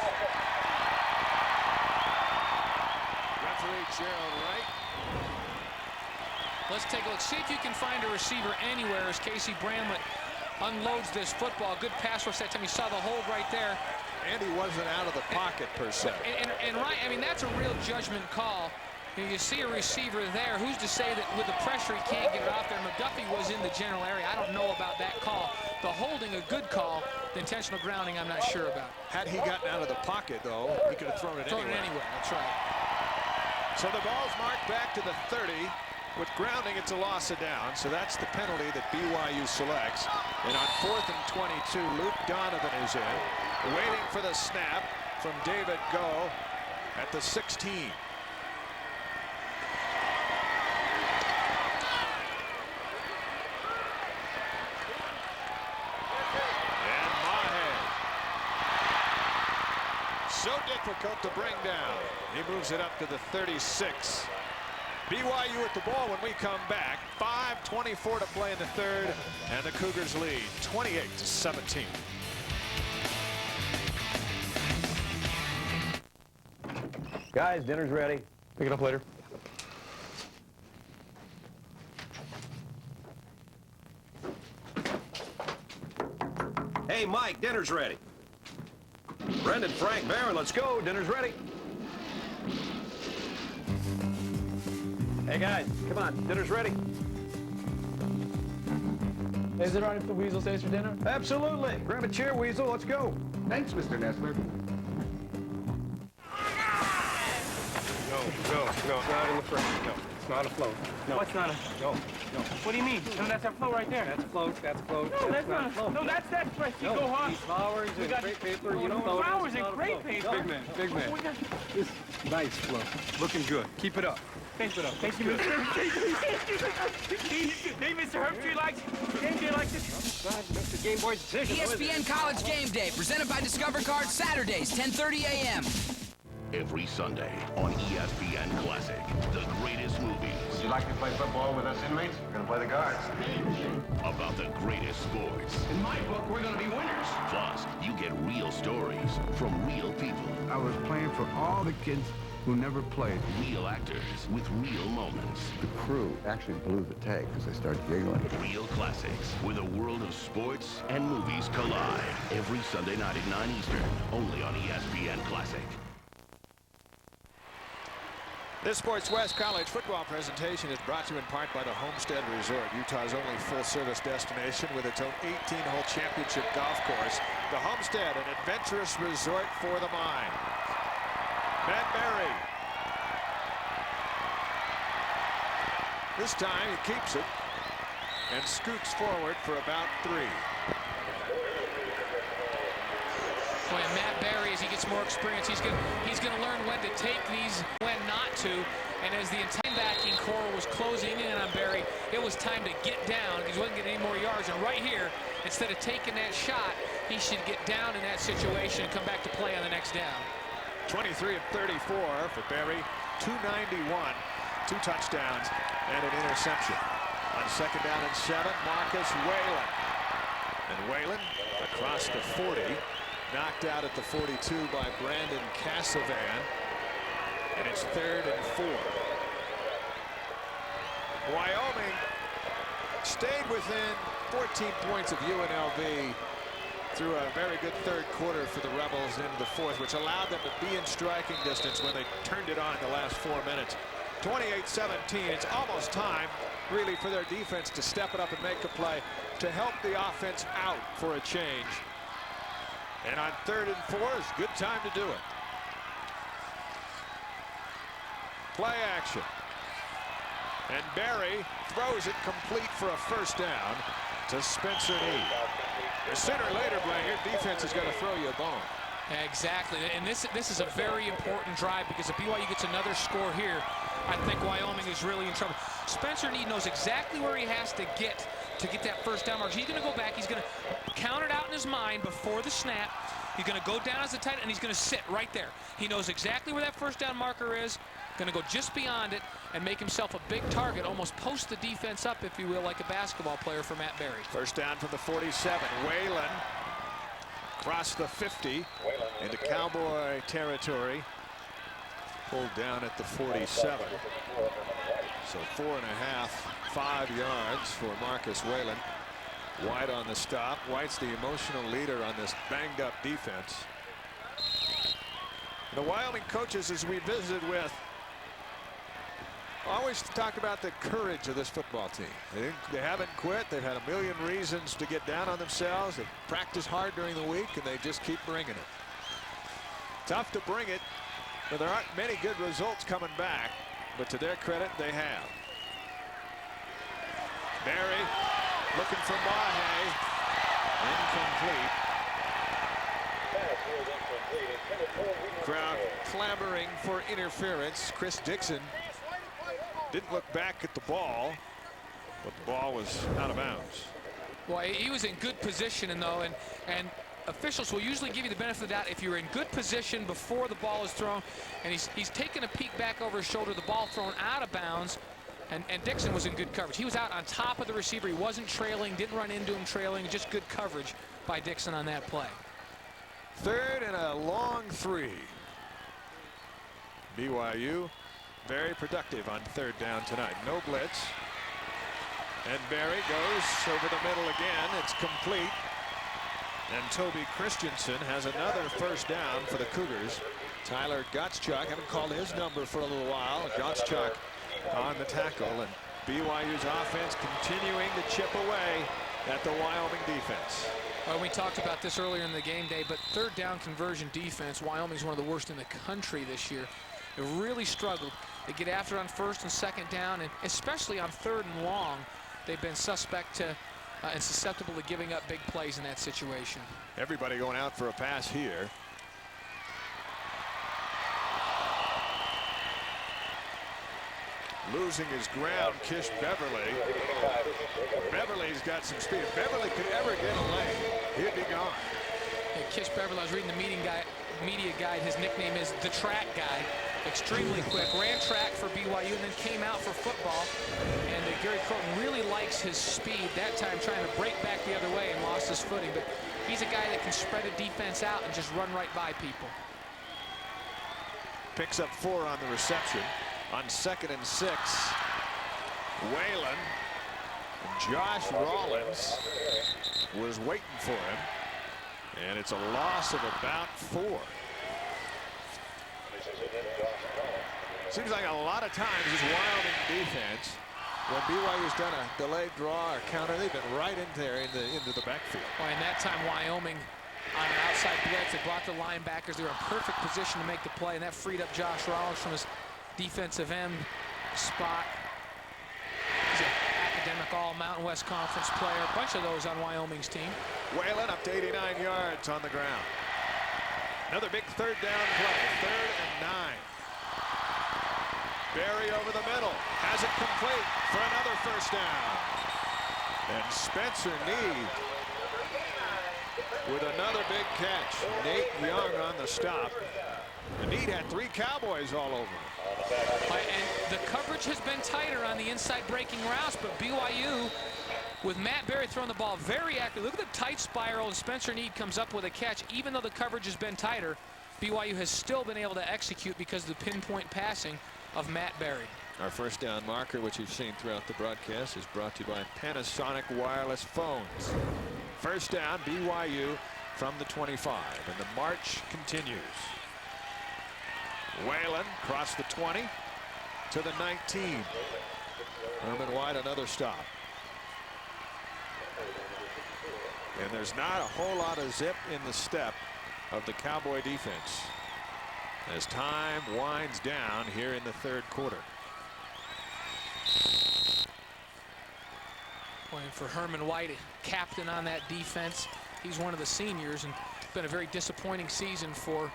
Referee Gerald Wright. Let's take a look. See if you can find a receiver anywhere as Casey Bramlett unloads this football. Good pass rush that time. You saw the hold right there. And he wasn't out of the pocket, per se. And right, I mean, that's a real judgment call. You see a receiver there. Who's to say that with the pressure he can't get it off there? McDuffie was in the general area. I don't know about that call. The holding, a good call. The intentional grounding, I'm not sure about. Had he gotten out of the pocket, though, he could have thrown it anywhere. That's right. So the ball's marked back to the 30. With grounding, it's a loss of down. So that's the penalty that BYU selects. And on 4th and 22, Luke Donovan is in. Waiting for the snap from David Go at the 16. And Mahe. So difficult to bring down. He moves it up to the 36. BYU at the ball when we come back. 5:24 to play in the 3rd, and the Cougars lead 28-17. Guys, dinner's ready. Pick it up later. Hey, Mike, dinner's ready. Brendan, Frank, Barron, let's go. Dinner's ready. Hey, guys, come on. Dinner's ready. Is it all right if the Weasel stays for dinner? Absolutely. Grab a chair, Weasel. Let's go. Thanks, Mr. Nestler. No, not in the front. No, it's not a float. No. What's not a... No. What do you mean? No, that's our float right there. That's float. No, that's not a float. No, that's fresh. You go hard. These flowers and crepe paper, you know. Flowers and crepe paper? Big man. This nice float. Looking good. Keep it up. Thank you, Mr. Hey, Mr. Herbstreit likes this. That's the Game Boy's decision. ESPN College Game Day, presented by Discover Card, Saturdays, 10:30 a.m. Every Sunday on ESPN Classic, the greatest movies. Would you like to play football with us inmates? We're going to play the guards. About the greatest sports. In my book, we're going to be winners. Plus, you get real stories from real people. I was playing for all the kids who never played. Real actors with real moments. The crew actually blew the tag because they started giggling. Real classics where the world of sports and movies collide. Every Sunday night at 9 Eastern, only on ESPN Classic. This Sports West College football presentation is brought to you in part by the Homestead Resort, Utah's only full-service destination with its own 18-hole championship golf course. The Homestead, an adventurous resort for the mind. Matt Berry. This time he keeps it and scoots forward for about 3. Boy, Matt Berry, as he gets more experience, he's gonna learn when to take these, when not to. And as the attacking core was closing in on Berry, it was time to get down because he wasn't getting any more yards. And right here, instead of taking that shot, he should get down in that situation and come back to play on the next down. 23 of 34 for Berry, 291, 2 touchdowns, and an interception. On 2nd down and 7, Marcus Whalen. And Whalen across the 40. Knocked out at the 42 by Brandon Cassavan. And it's 3rd and 4. Wyoming stayed within 14 points of UNLV through a very good 3rd quarter for the Rebels into the 4th, which allowed them to be in striking distance when they turned it on the last 4 minutes. 28-17. It's almost time, really, for their defense to step it up and make a play to help the offense out for a change. And on 3rd and 4 is a good time to do it. Play action. And Berry throws it complete for a 1st down to Spencer Neal. Sooner or later, Blaine, your defense is going to throw you a bone. Exactly, and this is a very important drive because if BYU gets another score here, I think Wyoming is really in trouble. Spencer Neal knows exactly where he has to get that 1st down mark. He's going to go back. He's going to count it out in his mind before the snap. He's going to go down as a tight end, and he's going to sit right there. He knows exactly where that 1st down marker is. Going to go just beyond it and make himself a big target, almost post the defense up, if you will, like a basketball player for Matt Berry. 1st down from the 47. Whalen across the 50 into Cowboy territory. Pulled down at the 47. So 4.5, 5 yards for Marcus Whalen. White on the stop. White's the emotional leader on this banged-up defense. The Wyoming coaches, as we visited with, always talk about the courage of this football team. They haven't quit. They've had a million reasons to get down on themselves. They practice hard during the week, and they just keep bringing it. Tough to bring it, but there aren't many good results coming back. But to their credit, they have. Berry looking for Mahe. Incomplete. Crowd clamoring for interference. Chris Dixon didn't look back at the ball, but the ball was out of bounds. Well, he was in good position, and officials will usually give you the benefit of the doubt if you're in good position before the ball is thrown, and he's taking a peek back over his shoulder, the ball thrown out of bounds, and Dixon was in good coverage. He was out on top of the receiver. He wasn't trailing, didn't run into him trailing, just good coverage by Dixon on that play. 3rd and a long 3. BYU very productive on 3rd down tonight. No blitz. And Berry goes over the middle again. It's complete. And Toby Christensen has another 1st down for the Cougars. Tyler Gottschalk, haven't called his number for a little while. Gottschalk on the tackle, and BYU's offense continuing to chip away at the Wyoming defense. Well, we talked about this earlier in the game day, but 3rd down conversion defense, Wyoming's one of the worst in the country this year. They really struggled. They get after it on 1st and 2nd down, and especially on 3rd and long, they've been suspect to and susceptible to giving up big plays in that situation. Everybody going out for a pass here. Losing his ground, Kish Beverly. Beverly's got some speed. If Beverly could ever get a lane, he'd be gone. Hey, Kish Beverly, I was reading the media guide. His nickname is the track guy. Extremely quick. Ran track for BYU and then came out for football. And Gary Croton really likes his speed. That time trying to break back the other way and lost his footing. But he's a guy that can spread a defense out and just run right by people. Picks up 4 on the reception. On 2nd and 6, Whalen. Josh Rollins was waiting for him. And it's a loss of about 4. Seems like a lot of times this Wyoming defense, when BYU's done a delayed draw or counter, they've been right in there into the backfield. Well, and that time Wyoming on an outside blitz, they brought the linebackers. They were in perfect position to make the play, and that freed up Josh Rollins from his defensive end spot. He's an academic all-Mountain West Conference player. A bunch of those on Wyoming's team. Whalen up to 89 yards on the ground. Another big third down play. 3rd and 9. Berry over the middle. Has it complete for another first down. And Spencer Need with another big catch. Nate Young on the stop. And Need had 3 Cowboys all over him. And the coverage has been tighter on the inside breaking routes, but BYU, with Matt Berry throwing the ball very accurately. Look at the tight spiral, and Spencer Need comes up with a catch. Even though the coverage has been tighter, BYU has still been able to execute because of the pinpoint passing of Matt Berry. Our first down marker, which you've seen throughout the broadcast, is brought to you by Panasonic Wireless Phones. First down, BYU from the 25, and the march continues. Whalen across the 20 to the 19. Herman White, another stop. And there's not a whole lot of zip in the step of the Cowboy defense as time winds down here in the 3rd quarter. Playing for Herman White, captain on that defense. He's one of the seniors, and it's been a very disappointing season for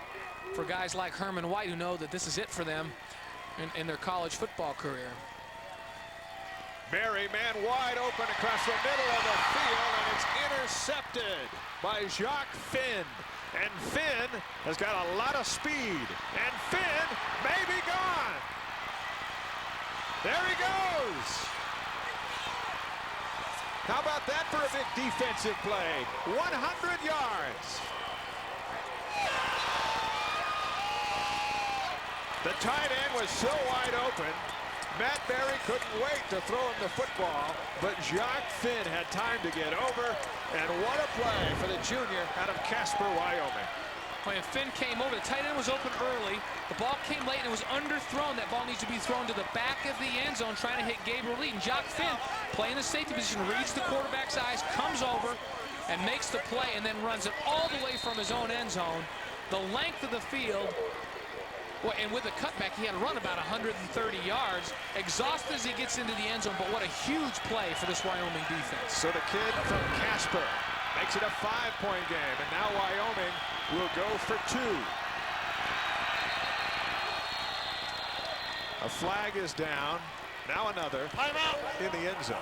guys like Herman White, who know that this is it for them in their college football career. Berry, man wide open across the middle of the field, and it's intercepted by Jacques Finn. And Finn has got a lot of speed, and Finn may be gone. There he goes. How about that for a big defensive play? 100 yards. The tight end was so wide open, Matt Berry couldn't wait to throw him the football, but Jacques Finn had time to get over, and what a play for the junior out of Casper, Wyoming. When Finn came over, the tight end was open early. The ball came late and it was underthrown. That ball needs to be thrown to the back of the end zone, trying to hit Gabriel Reed. And Jacques Finn, playing the safety position, reads the quarterback's eyes, comes over and makes the play, and then runs it all the way from his own end zone. The length of the field. Well, and with the cutback, he had run about 130 yards, exhausted as he gets into the end zone, but what a huge play for this Wyoming defense. So the kid from Casper makes it a 5-point game, and now Wyoming will go for 2. A flag is down. Now another. Timeout. In the end zone.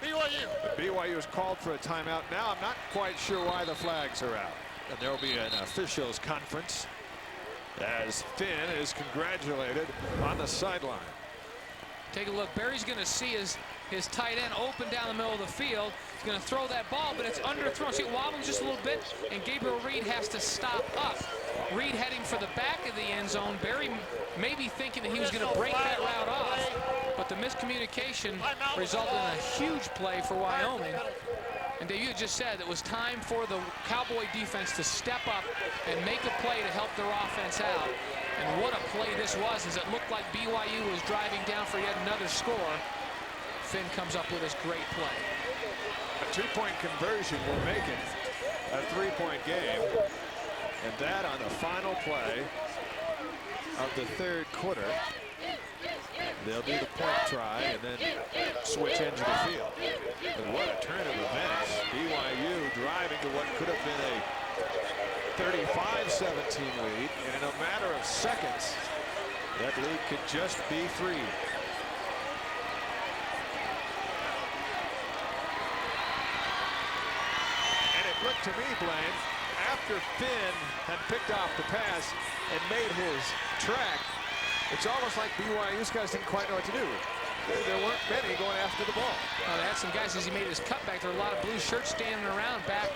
BYU. The BYU has called for a timeout. Now I'm not quite sure why the flags are out. And there will be an officials conference as Finn is congratulated on the sideline. Take a look. Berry's going to see his tight end open down the middle of the field. He's going to throw that ball, but it's underthrown. See, it wobbles just a little bit, and Gabriel Reed has to stop up. Reed heading for the back of the end zone. Berry maybe thinking that he was going to break that route off, but the miscommunication resulted in a huge play for Wyoming. And Dave, you just said it was time for the Cowboy defense to step up and make a play to help their offense out. And what a play this was, as it looked like BYU was driving down for yet another score. Finn comes up with this great play. A 2-point conversion will make it a 3-point game. And that on the final play of the 3rd quarter. They'll do the point try and then switch into the field. But what a turn of events. BYU driving to what could have been a 35-17 lead. And in a matter of seconds, that lead could just be 3. And it looked to me, Blaine, after Finn had picked off the pass and made his track, it's almost like BYU's guys didn't quite know what to do. There weren't many going after the ball. They had some guys as he made his cutback. There were a lot of blue shirts standing around back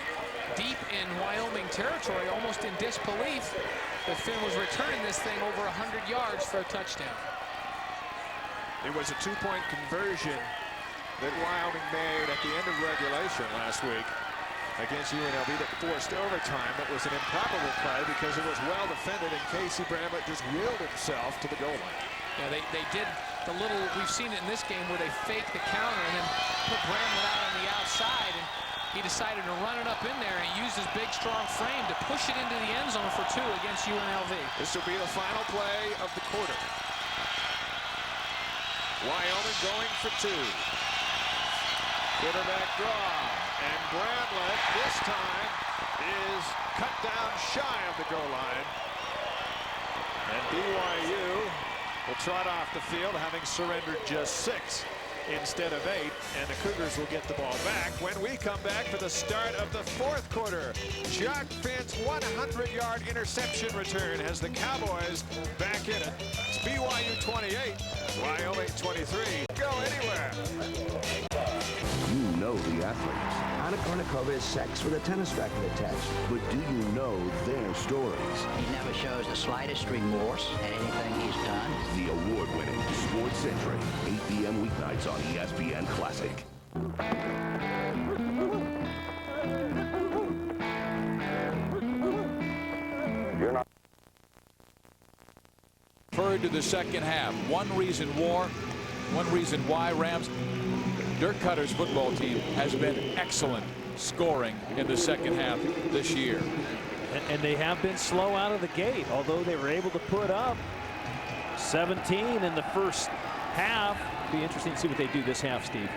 deep in Wyoming territory, almost in disbelief that Finn was returning this thing over 100 yards for a touchdown. It was a 2-point conversion that Wyoming made at the end of regulation last week against UNLV that forced overtime. It was an improbable play because it was well defended, and Casey Bramlett just willed himself to the goal line. Yeah, they did the little, we've seen it in this game where they fake the counter and then put Bramlett out on the outside, and he decided to run it up in there, and he used his big, strong frame to push it into the end zone for 2 against UNLV. This will be the final play of the quarter. Wyoming going for 2. Quarterback draw, and Bramlett this time is cut down shy of the goal line. And BYU will trot off the field, having surrendered just 6 instead of 8, and the Cougars will get the ball back when we come back for the start of the 4th quarter. Chuck Finn's 100-yard interception return has the Cowboys back in it. It's BYU 28, Wyoming 23. Go anywhere. You know the athletes. Anna Kournikova is sex with a tennis racket attached. But do you know their stories? He never shows the slightest remorse at anything he's done. The award-winning Sports Century, 8 p.m. weeknights on ESPN Classic. You're not Referred to the second half. One reason why Rams Dirk Cutter's football team has been excellent scoring in the second half this year. And they have been slow out of the gate, although they were able to put up 17 in the first half. Be interesting to see what they do this half, Steve.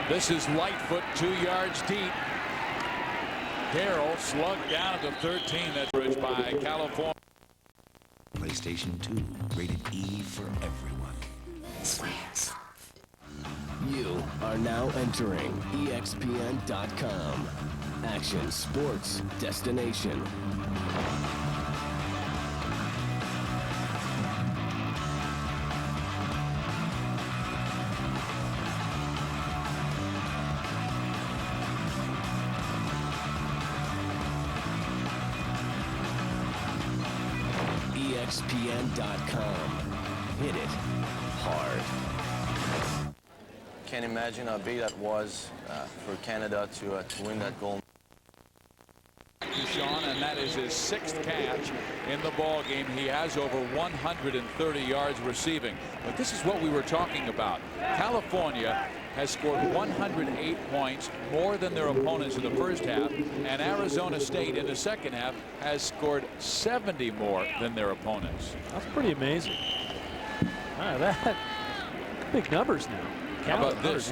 This is Lightfoot, 2 yards deep. Darrell slugged down at the 13. That's bridged by California. PlayStation 2, rated E for everyone. You are now entering ESPN.com. Action Sports Destination. ESPN.com. Hit it hard. Can't imagine how big that was for Canada to win that gold. Sean, and that is his 6th catch in the ball game. He has over 130 yards receiving. But this is what we were talking about. California has scored 108 points, more than their opponents in the first half, and Arizona State in the second half has scored 70 more than their opponents. That's pretty amazing. That big numbers now. How about this?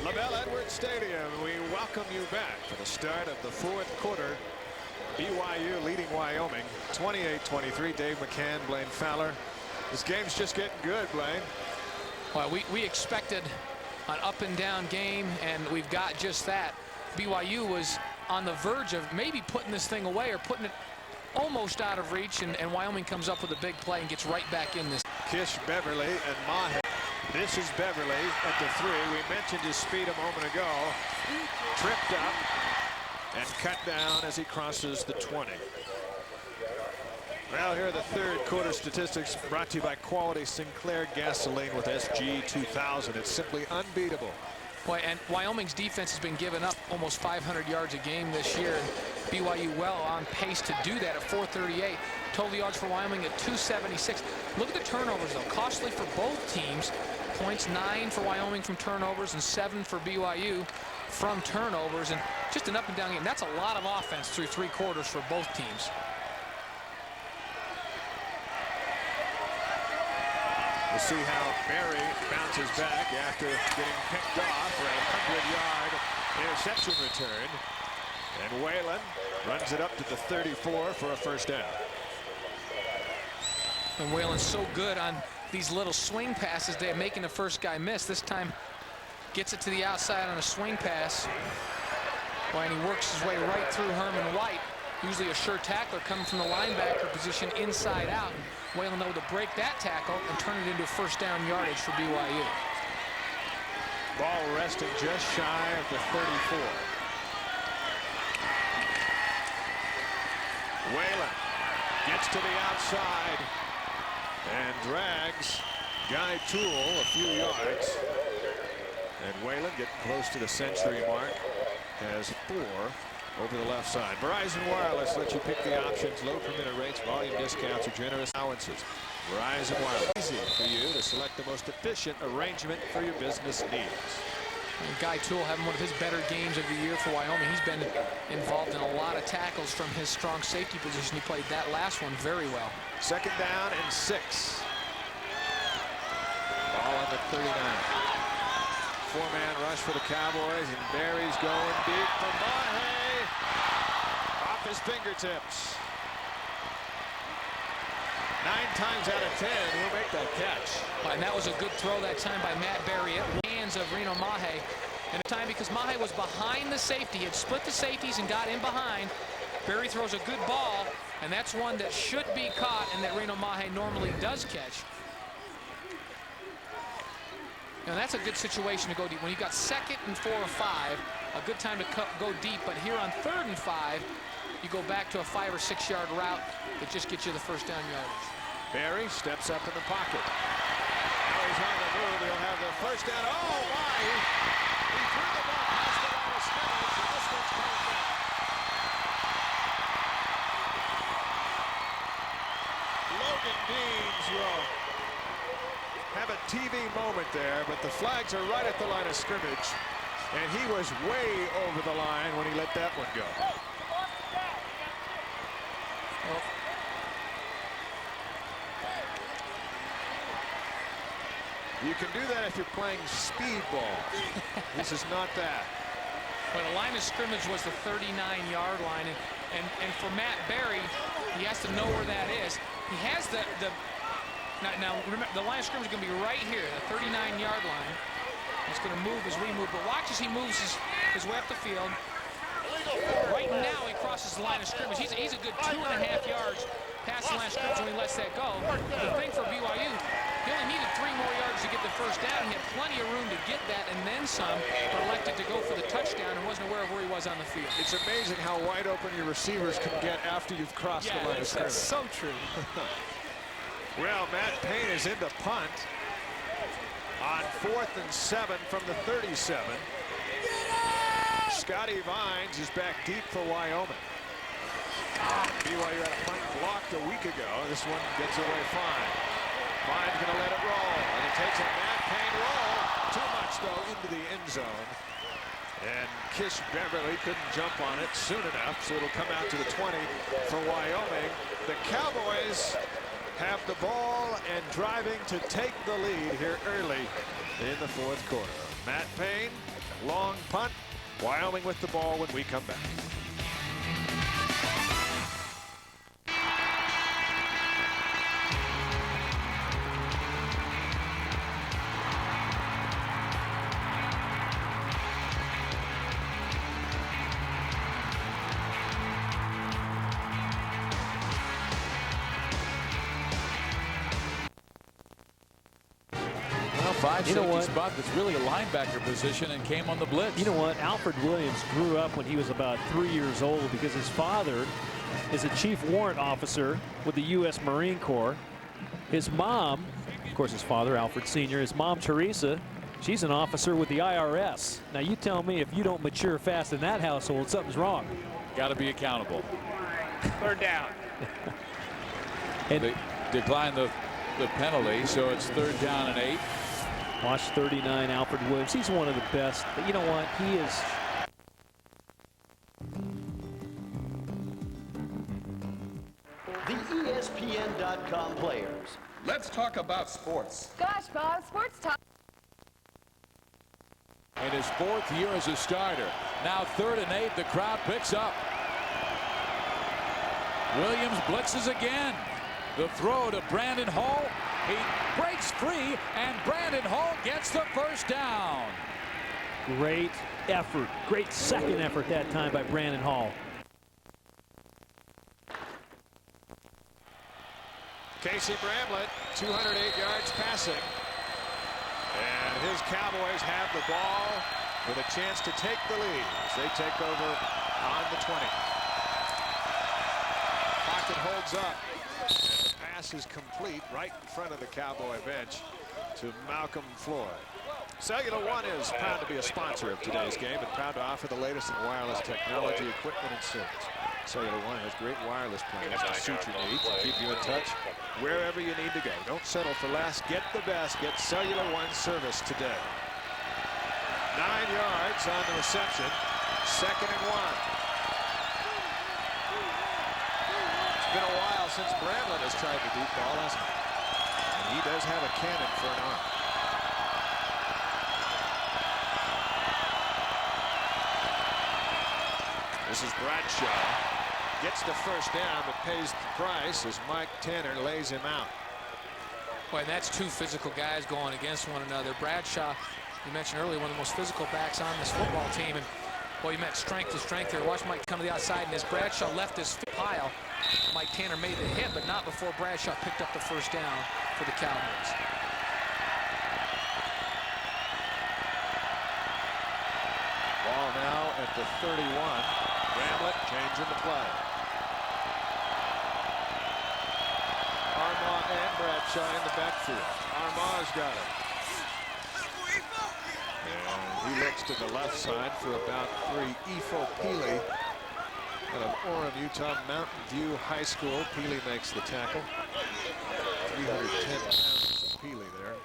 LaBelle Edwards Stadium, we welcome you back for the start of the 4th quarter. BYU leading Wyoming 28-23. Dave McCann, Blaine Fowler. This game's just getting good, Blaine. Well, we expected an up and down game, and we've got just that. BYU was on the verge of maybe putting this thing away or putting it almost out of reach, and Wyoming comes up with a big play and gets right back in this. Kish, Beverly, and Mahe. This is Beverly at the 3. We mentioned his speed a moment ago. Tripped up and cut down as he crosses the 20. Well, here are the 3rd quarter statistics brought to you by Quality Sinclair Gasoline with SG 2000. It's simply unbeatable. Boy, and Wyoming's defense has been giving up almost 500 yards a game this year. And BYU well on pace to do that at 438. Total yards for Wyoming at 276. Look at the turnovers, though. Costly for both teams. Points 9 for Wyoming from turnovers and 7 for BYU from turnovers. And just an up and down game. That's a lot of offense through 3 quarters for both teams. We'll see how Barry bounces back after getting picked off for a 100-yard interception return. And Whalen runs it up to the 34 for a first down. And Whalen's so good on these little swing passes. They're making the first guy miss. This time gets it to the outside on a swing pass. Boy, and he works his way right through Herman White. Usually a sure tackler coming from the linebacker position inside out. Whalen able to break that tackle and turn it into first down yardage for BYU. Ball resting just shy of the 34. Whalen gets to the outside and drags Guy Toole a few yards. And Whalen getting close to the century mark. has 4 over the left side. Verizon Wireless lets you pick the options, low per minute rates, volume discounts, or generous allowances. Verizon Wireless, easy for you to select the most efficient arrangement for your business needs. And Guy Toole having one of his better games of the year for Wyoming. He's been involved in a lot of tackles from his strong safety position. He played that last one very well. 2nd down and 6. Ball on the 39. 4-man rush for the Cowboys, and Barry's going deep for Mahe. Off his fingertips. 9 times out of 10, he'll make that catch. And that was a good throw that time by Matt Barry at the hands of Reno Mahe. And a time because Mahe was behind the safety. He had split the safeties and got in behind. Barry throws a good ball, and that's one that should be caught and that Reno Mahe normally does catch. Now that's a good situation to go deep. When you've got 2nd and 4 or 5, a good time to go deep. But here on 3rd and 5, you go back to a 5 or 6 yard route that just gets you the first down yardage. Barry steps up in the pocket. Now he's on the move. He'll have the first down. Oh, my! He threw the ball past the line of scrimmage, and this one's coming back. Logan Deans will have a TV moment there, but the flags are right at the line of scrimmage, and he was way over the line when he let that one go. You can do that if you're playing speedball. This is not that. Well, the line of scrimmage was the 39-yard line, and for Matt Barry, he has to know where that is. He has now remember, the line of scrimmage is going to be right here, the 39-yard line. He's going to move as we move, but watch as he moves his way up the field. Right now, he crosses the line of scrimmage. He's a good 2.5 yards past the line of scrimmage when he lets that go. The thing for BYU, he only needed 3 more yards to get the first down. He had plenty of room to get that and then some, but elected to go for the touchdown and wasn't aware of where he was on the field. It's amazing how wide open your receivers can get after you've crossed the line of scrimmage. That's so true. Well, Matt Payne is in the punt on 4th and 7 from the 37. Scotty Vines is back deep for Wyoming. BYU had a punt blocked a week ago. This one gets away fine. Vines going to let it roll, and it takes a Matt Payne roll. Too much, though, into the end zone. And Kish Beverly couldn't jump on it soon enough, so it'll come out to the 20 for Wyoming. The Cowboys have the ball and driving to take the lead here early in the 4th quarter. Matt Payne, long punt. Wyoming with the ball when we come back. Safety spot that's really a linebacker position and came on the blitz. You know what? Alfred Williams grew up when he was about 3 years old because his father is a chief warrant officer with the U.S. Marine Corps. His mom, of course, his father, Alfred Sr., his mom, Teresa, she's an officer with the IRS. Now, you tell me if you don't mature fast in that household, something's wrong. Got to be accountable. 3rd down. And they decline the penalty, so it's 3rd down and 8. Watch 39, Alfred Williams. He's one of the best. But you know what? He is. The ESPN.com players. Let's talk about sports. Gosh, Bob, sports talk. In his 4th year as a starter. Now 3rd and 8. The crowd picks up. Williams blitzes again. The throw to Brandon Hall. He breaks free, and Brandon Hall gets the first down. Great effort. Great second effort that time by Brandon Hall. Casey Bramlett, 208 yards passing. And his Cowboys have the ball with a chance to take the lead as they take over on the 20. Pocket holds up. And the pass is complete right in front of the Cowboy bench to Malcolm Floyd. Cellular One is proud to be a sponsor of today's game and proud to offer the latest in wireless technology, equipment, and service. Cellular One has great wireless plans to suit your needs and keep you in touch wherever you need to go. Don't settle for less. Get the best. Get Cellular One service today. 9 yards on the reception. 2nd and 1. It's been a while since Bramlett has tried the deep ball, hasn't he? And he does have a cannon for an arm. This is Bradshaw. Gets the first down, but pays the price as Mike Tanner lays him out. Boy, and that's two physical guys going against one another. Bradshaw, you mentioned earlier, one of the most physical backs on this football team. And boy, you met strength to strength there. Watch Mike come to the outside, and as Bradshaw left his pile, Mike Tanner made the hit, but not before Bradshaw picked up the first down for the Cowboys. Ball now at the 31. Bramlett changing the play. Armah and Bradshaw in the backfield. Armah's got it. And he looks to the left side for about 3. Efo Peely out of Orem, Utah, Mountain View High School. Peely makes the tackle. 310 pounds of Peely there.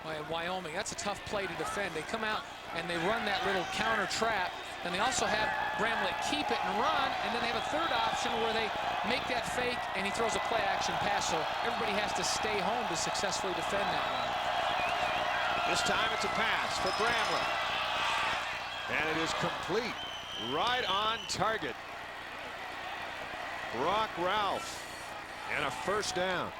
Boy, in Wyoming, that's a tough play to defend. They come out and they run that little counter trap. And they also have Bramlett keep it and run, and then they have a third option where they make that fake, and he throws a play-action pass, so everybody has to stay home to successfully defend that one. This time it's a pass for Bramlett. And it is complete. Right on target. Brock Ralph. And a first down.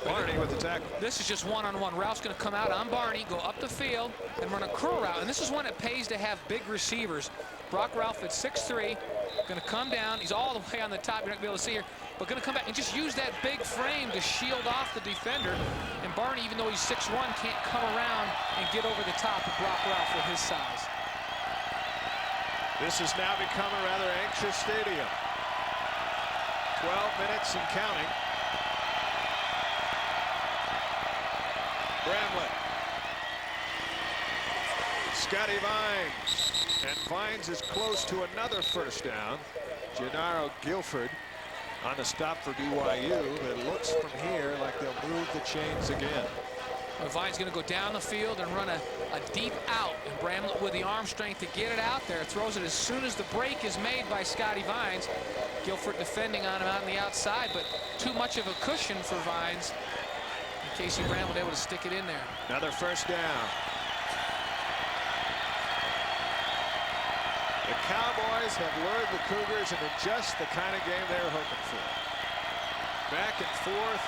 Barney with the tackle. This is just one-on-one. Ralph's going to come out on Barney, go up the field, and run a curl route. And this is when it pays to have big receivers. Brock Ralph at 6'3", going to come down. He's all the way on the top. You're not going to be able to see here. But going to come back and just use that big frame to shield off the defender. And Barney, even though he's 6'1", can't come around and get over the top of Brock Ralph with his size. This has now become a rather anxious stadium. 12 minutes and counting. Bramlett. Scotty Vines. And Vines is close to another first down. Gennaro Guilford on the stop for BYU. But it looks from here like they'll move the chains again. Well, Vines going to go down the field and run a deep out. And Bramlett with the arm strength to get it out there. Throws it as soon as the break is made by Scotty Vines. Guilford defending on him out on the outside, but too much of a cushion for Vines. Casey Bramlett able to stick it in there. Another first down. The Cowboys have lured the Cougars into just the kind of game they're hoping for. Back and forth,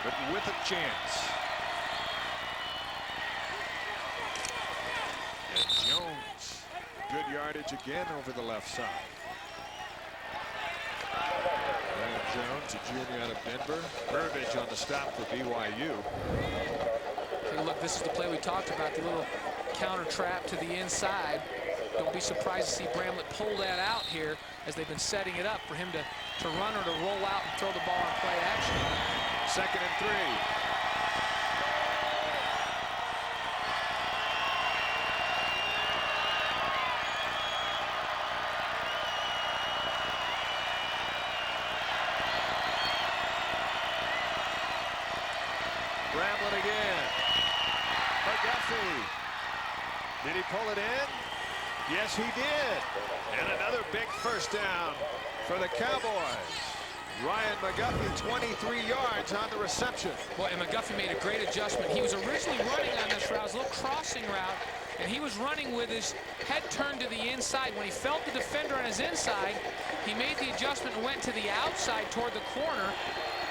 but with a chance. And Jones, good yardage again over the left side. Jones, a junior out of Denver. Burbage on the stop for BYU. Okay, look, this is the play we talked about, the little counter trap to the inside. Don't be surprised to see Bramlett pull that out here as they've been setting it up for him to run or to roll out and throw the ball on play action. 2nd and 3. Bramlett again. McGuffey. Did he pull it in? Yes, he did. And another big first down for the Cowboys. Ryan McGuffey, 23 yards on the reception. Boy, and McGuffey made a great adjustment. He was originally running on this route, it was a little crossing route, and he was running with his head turned to the inside. When he felt the defender on his inside, he made the adjustment and went to the outside toward the corner.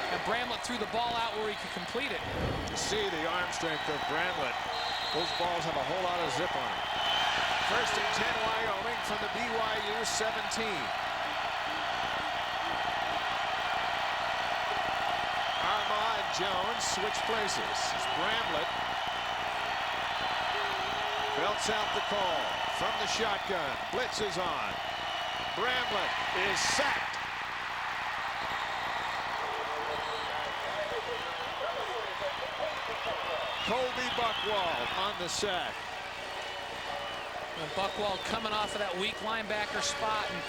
And Bramlett threw the ball out where he could complete it. You see the arm strength of Bramlett. Those balls have a whole lot of zip on them. 1st and 10 Wyoming from the BYU 17. Armah and Jones switch places. It's Bramlett. Belts out the call from the shotgun. Blitz is on. Bramlett is sacked. Colby Buckwald on the sack. And Buckwald coming off of that weak linebacker spot, and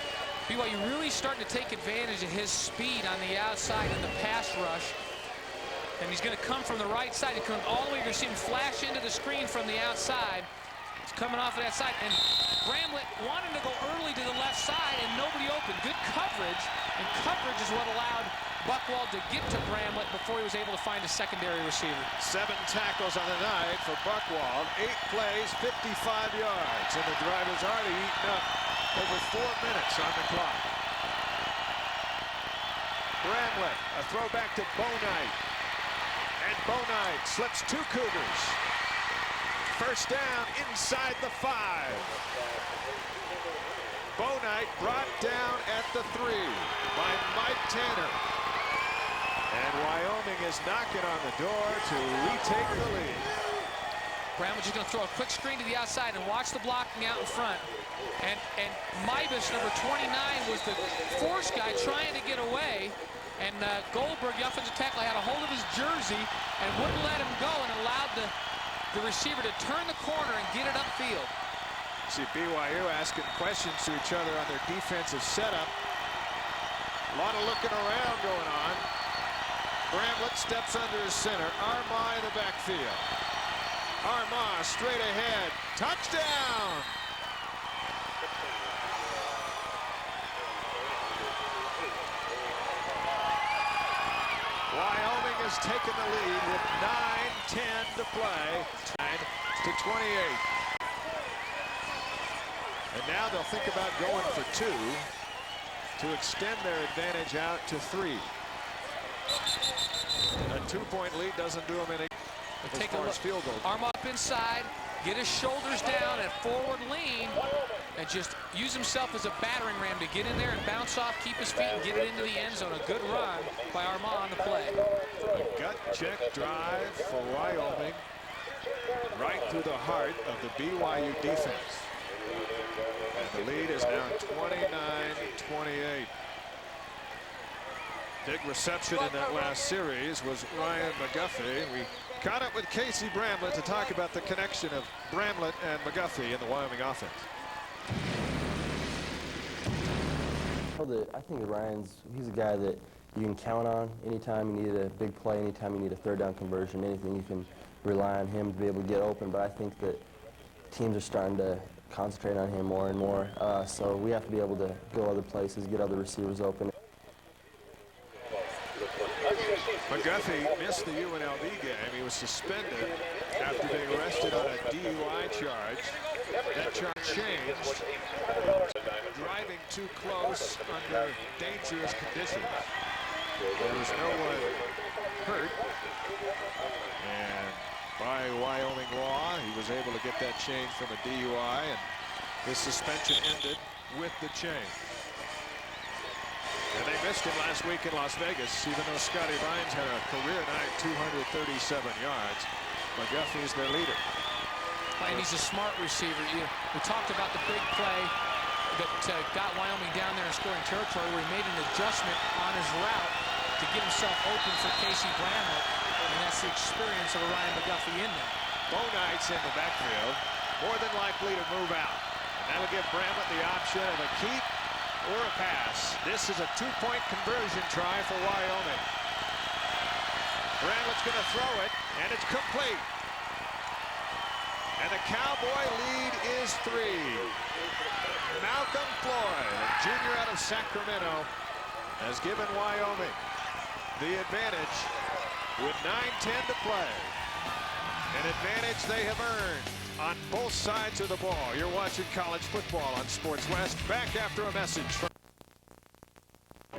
BYU really starting to take advantage of his speed on the outside in the pass rush. And he's going to come from the right side. He comes all the way. You're going to see him flash into the screen from the outside. He's coming off of that side, and Bramlett wanted to go early to the left side, and nobody open. Good coverage, and coverage is what allowed Buckwald to get to Bramlett before he was able to find a secondary receiver. 7 tackles on the night for Buckwald. 8 plays, 55 yards, and the drive has already eaten up over 4 minutes on the clock. Bramlett, a throwback to Bonite, and Bonite slips 2 Cougars. First down inside the 5. Bonite brought down at the 3 by Mike Tanner. And Wyoming is knocking on the door to retake the lead. Bramlett's just going to throw a quick screen to the outside and watch the blocking out in front. And Mybus, number 29, was the force guy trying to get away. And Goldberg, the offensive tackle, had a hold of his jersey and wouldn't let him go and allowed the receiver to turn the corner and get it upfield. See BYU asking questions to each other on their defensive setup. A lot of looking around going on. Bramlett steps under his center. Armah in the backfield. Armah straight ahead. Touchdown! Wyoming has taken the lead with 9:10 to play. 9-28. And now they'll think about going for 2 to extend their advantage out to 3. A 2-point lead doesn't do them any as far as field goal. Arm up inside, get his shoulders down and forward lean, and just use himself as a battering ram to get in there and bounce off, keep his feet, and get it into the end zone. A good run by Armah on the play. A gut check drive for Wyoming, right through the heart of the BYU defense. And the lead is now 29-28. Big reception in that last series was Ryan McGuffey. We caught up with Casey Bramlett to talk about the connection of Bramlett and McGuffey in the Wyoming offense. I think he's a guy that you can count on anytime you need a big play, anytime you need a 3rd down conversion, anything, you can rely on him to be able to get open. But I think that teams are starting to concentrate on him more and more. So we have to be able to go other places, get other receivers open. McGuffey missed the UNLV game. He was suspended after being arrested on a DUI charge. That charge changed. Driving too close under dangerous conditions. There was no one hurt. And by Wyoming law, he was able to get that change from a DUI, and his suspension ended with the change. And they missed him last week in Las Vegas, even though Scotty Vines had a career night, 237 yards. McGuffey's their leader. And he's a smart receiver. We talked about the big play that got Wyoming down there in scoring territory, where he made an adjustment on his route to get himself open for Casey Bramlett. And that's the experience of a Ryan McGuffey in there. Bonite's in the backfield, more than likely to move out. And that'll give Bramlett the option of a keep or a pass. This is a 2-point conversion try for Wyoming. Bramlett's going to throw it, and it's complete. And the Cowboy lead is 3. Malcolm Floyd, a junior out of Sacramento, has given Wyoming the advantage with 9:10 to play. An advantage they have earned on both sides of the ball. You're watching college football on Sports West. Back after a message from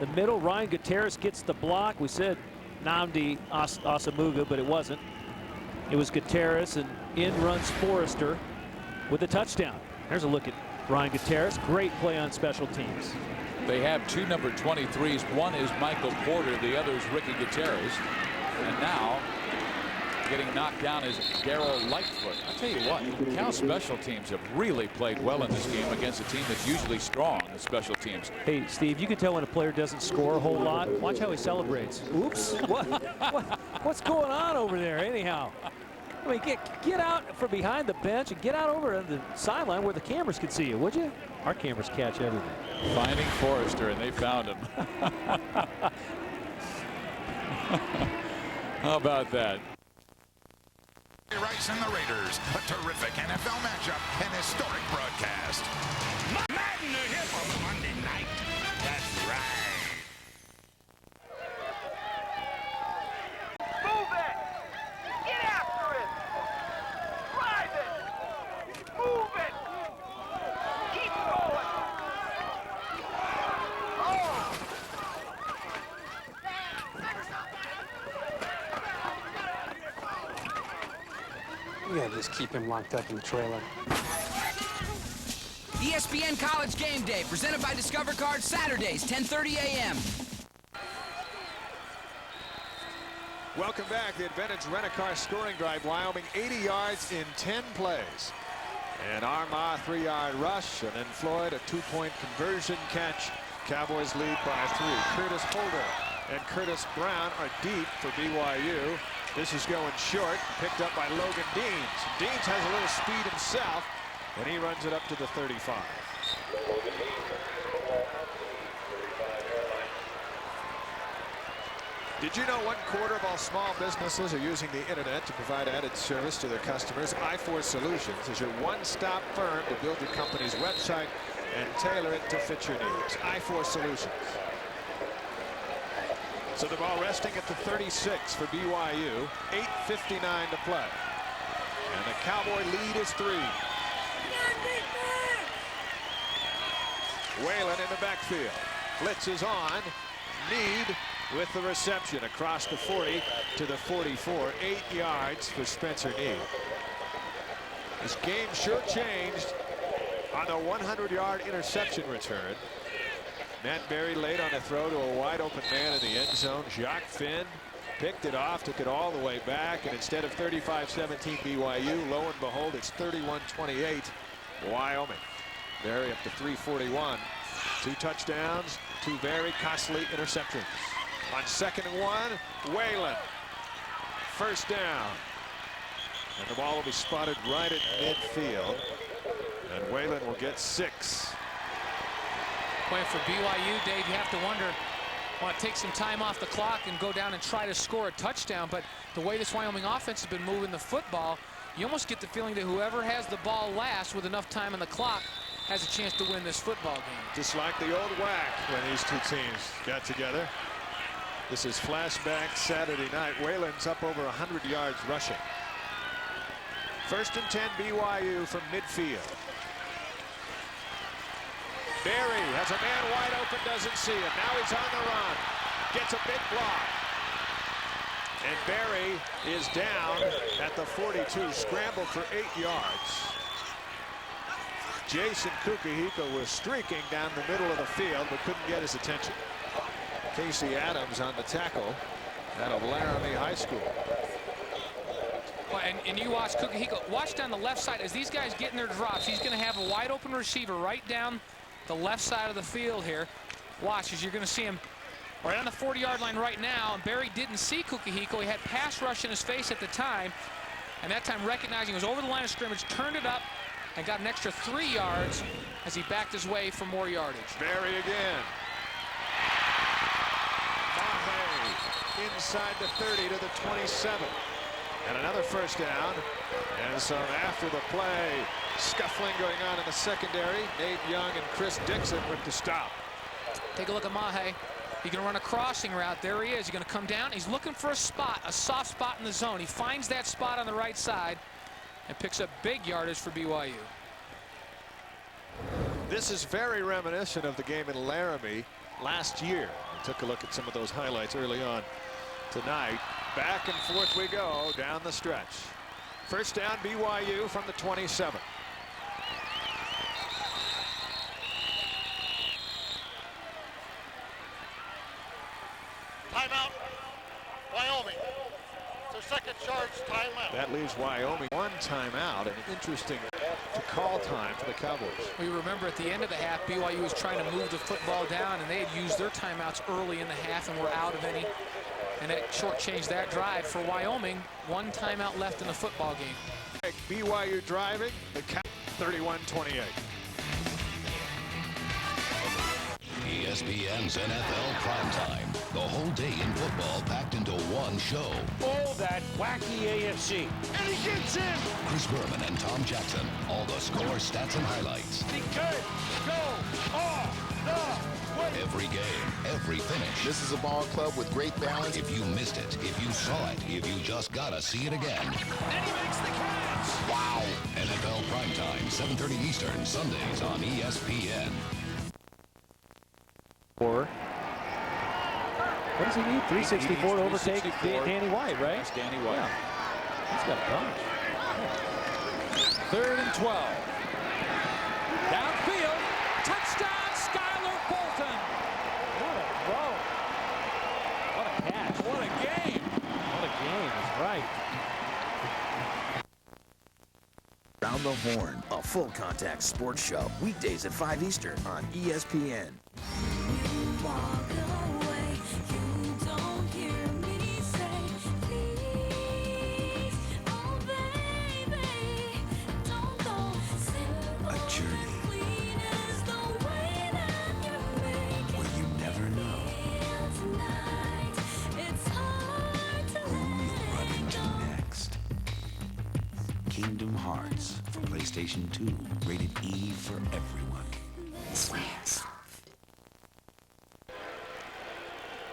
the middle. Ryan Gutierrez gets the block. We said Nnamdi Asamuga, but it wasn't. It was Gutierrez, and in runs Forrester with a touchdown. There's a look at Ryan Gutierrez. Great play on special teams. They have 2 number 23s. One is Michael Porter. The other is Ricky Gutierrez. And now getting knocked down is Darrell Lightfoot. I'll tell you what, Cal special teams have really played well in this game against a team that's usually strong in special teams. Hey, Steve, you can tell when a player doesn't score a whole lot. Watch how he celebrates. Oops. What's going on over there anyhow? I mean, get out from behind the bench and get out over the sideline where the cameras can see you, would you? Our cameras catch everything. Finding Forrester, and they found him. How about that? Rice and the Raiders, a terrific NFL matchup, an historic broadcast. Madden to hip on Monday night. That's right. Move it! Get after it! Drive it! Move it! Keep going! Oh! We gotta just keep him locked up in the trailer. ESPN College Game Day, presented by Discover Card, Saturdays, 10:30 a.m. Welcome back. The Advantage Rent-A-Car scoring drive. Wyoming 80 yards in 10 plays. And Armagh 3-yard rush, and then Floyd a 2-point conversion catch. Cowboys lead by 3. Curtis Holder and Curtis Brown are deep for BYU. This is going short, picked up by Logan Deans. Deans has a little speed himself, and he runs it up to the 35. Did you know 1/4 of all small businesses are using the internet to provide added service to their customers? I4 Solutions is your one-stop firm to build your company's website and tailor it to fit your needs. I4 Solutions. So the ball resting at the 36 for BYU. 8:59 to play. And the Cowboy lead is 3. Whalen in the backfield. Blitz is on. Need with the reception across the 40 to the 44. 8 yards for Spencer Need. This game sure changed on the 100-yard interception return. Matt Berry late on a throw to a wide open man in the end zone. Jacques Finn picked it off, took it all the way back, and instead of 35-17 BYU, lo and behold, it's 31-28 Wyoming. Berry up to 341. 2 touchdowns, 2 very costly interceptions. On 2nd and 1, Whalen. First down. And the ball will be spotted right at midfield. And Whalen will get 6. Playing for BYU, Dave, you have to wonder, want to take some time off the clock and go down and try to score a touchdown. But the way this Wyoming offense has been moving the football, you almost get the feeling that whoever has the ball last with enough time on the clock has a chance to win this football game. Just like the old WAC when these two teams got together. This is flashback Saturday night. Whalen's up over 100 yards rushing. 1st and 10 BYU from midfield. Berry has a man wide open, doesn't see him. Now he's on the run. Gets a big block. And Berry is down at the 42. Scrambled for 8 yards. Jason Kukahika was streaking down the middle of the field, but couldn't get his attention. Casey Adams on the tackle out of Laramie High School. Well, and you watch Kukahika, watch down the left side as these guys get in their drops. He's going to have a wide open receiver right down the left side of the field here. Watch as you're going to see him right on the 40-yard line right now. And Berry didn't see Kukahiko. He had pass rush in his face at the time. And that time recognizing he was over the line of scrimmage, turned it up, and got an extra 3 yards as he backed his way for more yardage. Berry again. Mahe inside the 30 to the 27. And another first down. And so after the play, scuffling going on in the secondary. Nate Young and Chris Dixon with the stop. Take a look at Mahe. He's going to run a crossing route. There he is. He's going to come down. He's looking for a spot, a soft spot in the zone. He finds that spot on the right side and picks up big yardage for BYU. This is very reminiscent of the game in Laramie last year. We took a look at some of those highlights early on tonight. Back and forth we go down the stretch. First down BYU from the 27. Timeout, Wyoming. their second charge timeout. That leaves Wyoming one timeout, and interesting to call time for the Cowboys. We remember at the end of the half, BYU was trying to move the football down, and they had used their timeouts early in the half and were out of any. And it shortchanged that drive for Wyoming. One timeout left in the football game. BYU driving, the count 31-28. ESPN's NFL Primetime. The whole day in football packed into one show. Oh, that wacky AFC. And he gets in. Chris Berman and Tom Jackson. All the score, stats, and highlights. He could go off the way. Every game, every finish. This is a ball club with great balance. If you missed it, if you saw it, if you just gotta see it again. And he makes the catch. Wow. NFL Primetime, 7:30 Eastern, Sundays on ESPN. What does he need? 364 to overtake Danny White, right? That's Danny White. Yeah. He's got a bunch. 3rd and 12. Downfield. Touchdown, Skylar Bolton. What a throw. What a catch. What a game. What a game. That's right. Round the Horn, a full contact sports show. Weekdays at 5 Eastern on ESPN. Kingdom Hearts for PlayStation 2, rated E for everyone.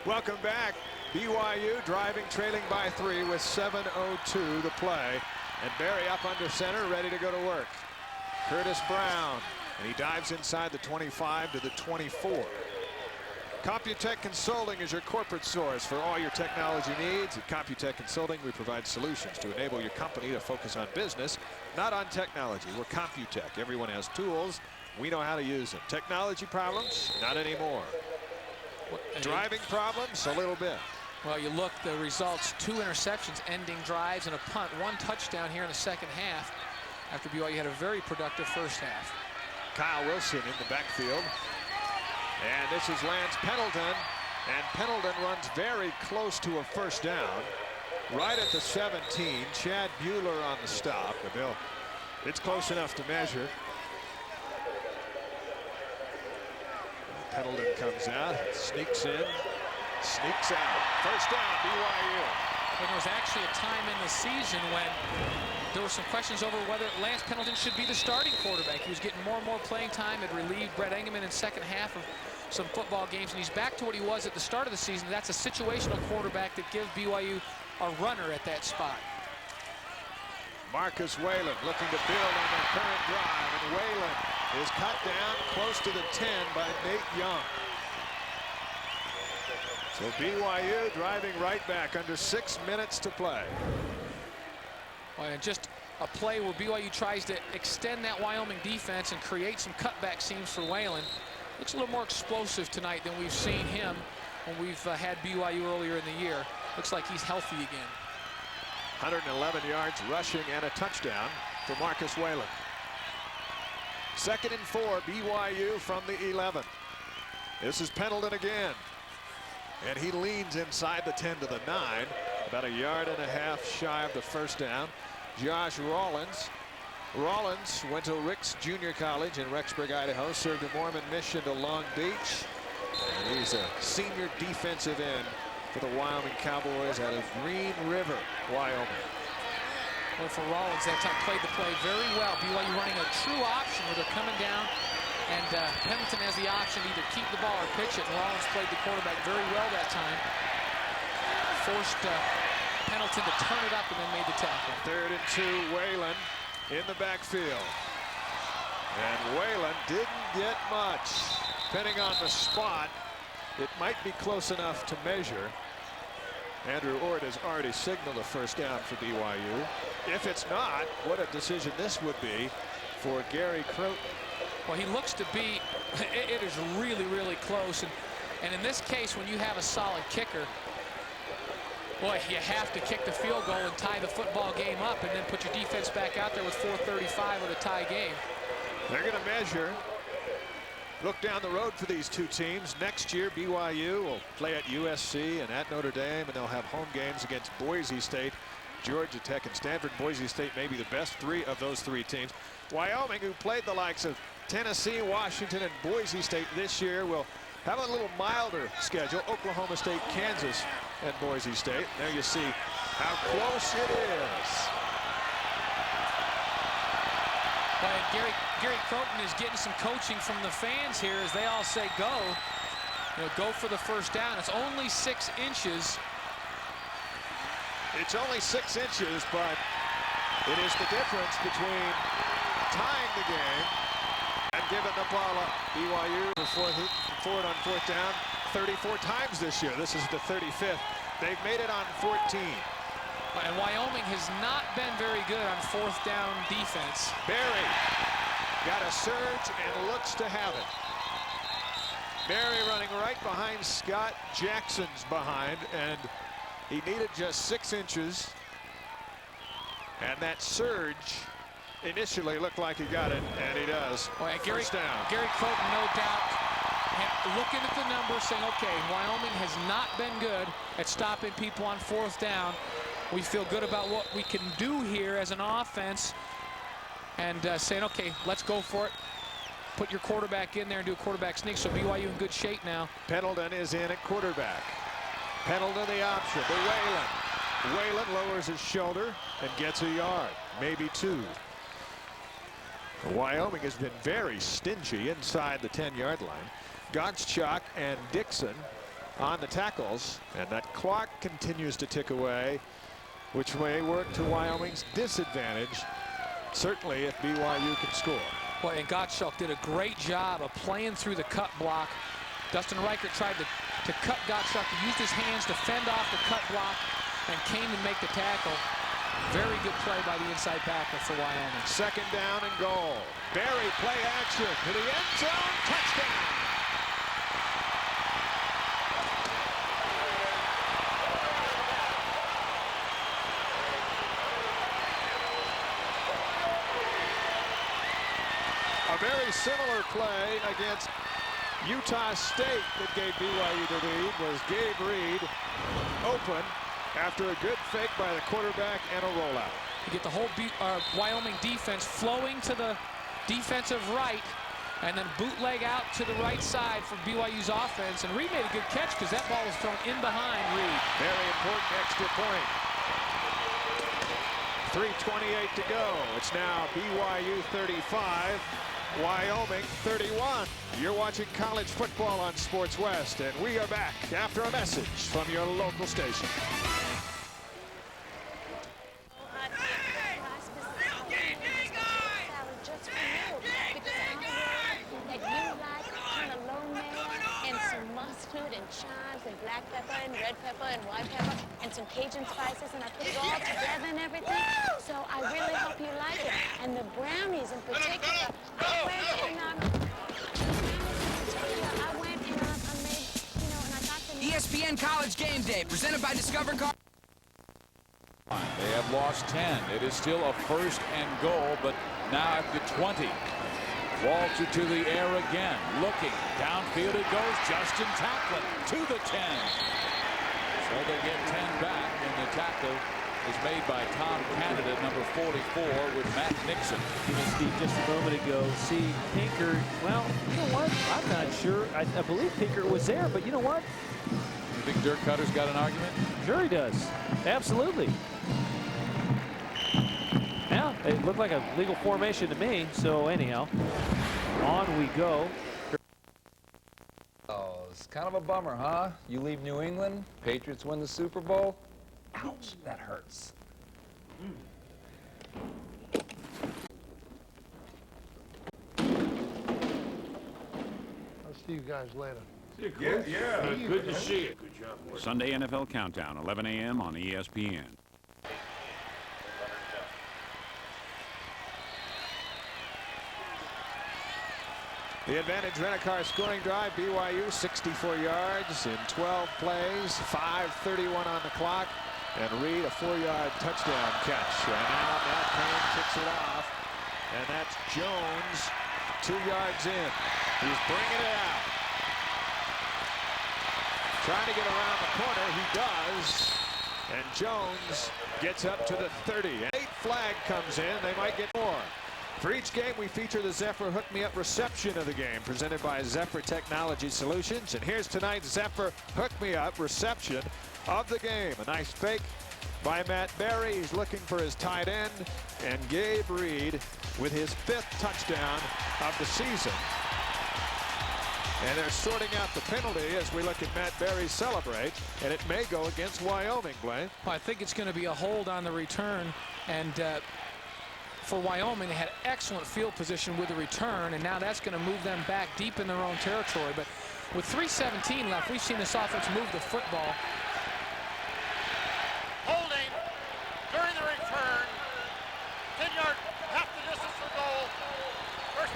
Welcome back. BYU driving, trailing by 3 with 7:02 to play. And Barry up under center, ready to go to work. Curtis Brown, and he dives inside the 25 to the 24. Computech Consulting is your corporate source for all your technology needs. At Computech Consulting, we provide solutions to enable your company to focus on business, not on technology. We're Computech. Everyone has tools. We know how to use them. Technology problems? Not anymore. Driving problems? A little bit. Well, you look, the results, 2 interceptions, ending drives, and a punt. 1 touchdown here in the second half after BYU had a very productive first half. Kyle Wilson in the backfield. And this is Lance Pendleton. And Pendleton runs very close to a first down. Right at the 17. Chad Bueller on the stop. It's close enough to measure. Pendleton comes out, sneaks in, sneaks out. First down, BYU. And there was actually a time in the season when there were some questions over whether Lance Pendleton should be the starting quarterback. He was getting more and more playing time. Had relieved Brett Engelman in second half of some football games, and he's back to what he was at the start of the season. That's a situational quarterback that gives BYU a runner at that spot. Marcus Whalen looking to build on their current drive, and Whalen is cut down close to the 10 by Nate Young. So BYU driving right back under 6 minutes to play. Well, and just a play where BYU tries to extend that Wyoming defense and create some cutback seams for Whalen. Looks a little more explosive tonight than we've seen him when we've had BYU earlier in the year. Looks like he's healthy again. 111 yards rushing and a touchdown for Marcus Whalen. 2nd and 4, BYU from the 11. This is Pendleton again. And he leans inside the 10 to the 9. About 1.5 yards shy of the first down. Josh Rawlins. Rawlins went to Ricks Junior College in Rexburg, Idaho. Served a Mormon mission to Long Beach. And he's a senior defensive end for the Wyoming Cowboys out of Green River, Wyoming. Well, for Rawlins, that time played the play very well. BYU running a true option where they're coming down, and Pendleton has the option to either keep the ball or pitch it. And Rawlins played the quarterback very well that time. Forced Pendleton to turn it up and then made the tackle. 3rd and 2, Whalen in the backfield. And Whalen didn't get much. Depending on the spot, it might be close enough to measure. Andrew Ord has already signaled a first down for BYU. If it's not, what a decision this would be for Gary Croton. Well, he looks to be, it is really, really close. And in this case, when you have a solid kicker, Boy, you have to kick the field goal and tie the football game up and then put your defense back out there with 4:35 with a tie game. They're going to measure. Look down the road for these two teams. Next year, BYU will play at USC and at Notre Dame, and they'll have home games against Boise State, Georgia Tech, and Stanford. Boise State may be the best three of those three teams. Wyoming, who played the likes of Tennessee, Washington, and Boise State this year, will have a little milder schedule. Oklahoma State, Kansas, and Boise State. There you see how close it is. But Gary Croton is getting some coaching from the fans here as they all say go. You know, go for the first down. It's only 6 inches. It's only 6 inches, but it is the difference between tying the game and giving the ball up. BYU for it on 4th down 34 times this year. This is the 35th. They've made it on 14. And Wyoming has not been very good on 4th down defense. Berry got a surge and looks to have it. Berry running right behind Scott. Jackson's behind, and he needed just 6 inches. And that surge initially looked like he got it, and he does. Well, Gary Croton, no doubt, looking at the numbers, saying, okay, Wyoming has not been good at stopping people on 4th down. We feel good about what we can do here as an offense, and saying, okay, let's go for it. Put your quarterback in there and do a quarterback sneak. So BYU in good shape now. Pendleton is in at quarterback. Pendleton the option to Whalen. Whalen lowers his shoulder and gets a yard, maybe 2. Wyoming has been very stingy inside the 10-yard line. Gottschalk and Dixon on the tackles, and that clock continues to tick away, which may work to Wyoming's disadvantage, certainly if BYU can score. Boy, and Gottschalk did a great job of playing through the cut block. Dustin Reichert tried to cut Gottschalk. He used his hands to fend off the cut block and came and make the tackle. Very good play by the inside backer for Wyoming. 2nd down and goal. Berry play action to the end zone. Touchdown. A very similar play against Utah State that gave BYU the lead was Gabe Reed open after a good fake by the quarterback and a rollout. You get the whole Wyoming defense flowing to the defensive right, and then bootleg out to the right side for BYU's offense. And Reed made a good catch because that ball was thrown in behind Reed. Very important extra point. 3:28 to go. It's now BYU 35, Wyoming 31. You're watching college football on Sports West, and we are back after a message from your local station. And chives and black pepper and red pepper and white pepper and some Cajun spices, and I put it all together and everything. So I really hope you like it. And the brownies in particular, I went and I made, you know, and I got the ESPN College Game Day, presented by Discover Car. They have lost 10. It is still a 1st and goal, but now at the 20. Walter to the air again, looking. Downfield it goes. Justin tackling to the 10. So they get 10 back, and the tackle is made by Tom Canada, number 44, with Matt Nixon. Steve, just a moment ago, see Pinker. Well, you know what? I'm not sure. I believe Pinker was there, but you know what? You think Dirk Cutter's got an argument? Sure he does. Absolutely. Yeah, it looked like a legal formation to me. So anyhow, on we go. Oh, it's kind of a bummer, huh? You leave New England, Patriots win the Super Bowl. Ouch, that hurts. I'll see you guys later. Yeah, good to see you. Good job, boy. Sunday NFL Countdown, 11 a.m. on ESPN. The Advantage Rent-A-Car scoring drive, BYU 64 yards in 12 plays, 5:31 on the clock, and Reed a 4-yard touchdown catch. And now Matt Payne kicks it off, and that's Jones 2 yards in. He's bringing it out. Trying to get around the corner, he does, and Jones gets up to the 30. 8 flag comes in, they might get more. For each game, we feature the Zephyr Hook Me Up reception of the game, presented by Zephyr Technology Solutions. And here's tonight's Zephyr Hook Me Up reception of the game. A nice fake by Matt Berry. He's looking for his tight end. And Gabe Reed with his 5th touchdown of the season. And they're sorting out the penalty as we look at Matt Berry celebrate. And it may go against Wyoming, Blaine. Well, I think it's going to be a hold on the return. And for Wyoming, they had excellent field position with the return, and now that's going to move them back deep in their own territory. But with 3:17 left, we've seen this offense move the football. Holding during the return. 10-yard, half the distance for goal. First.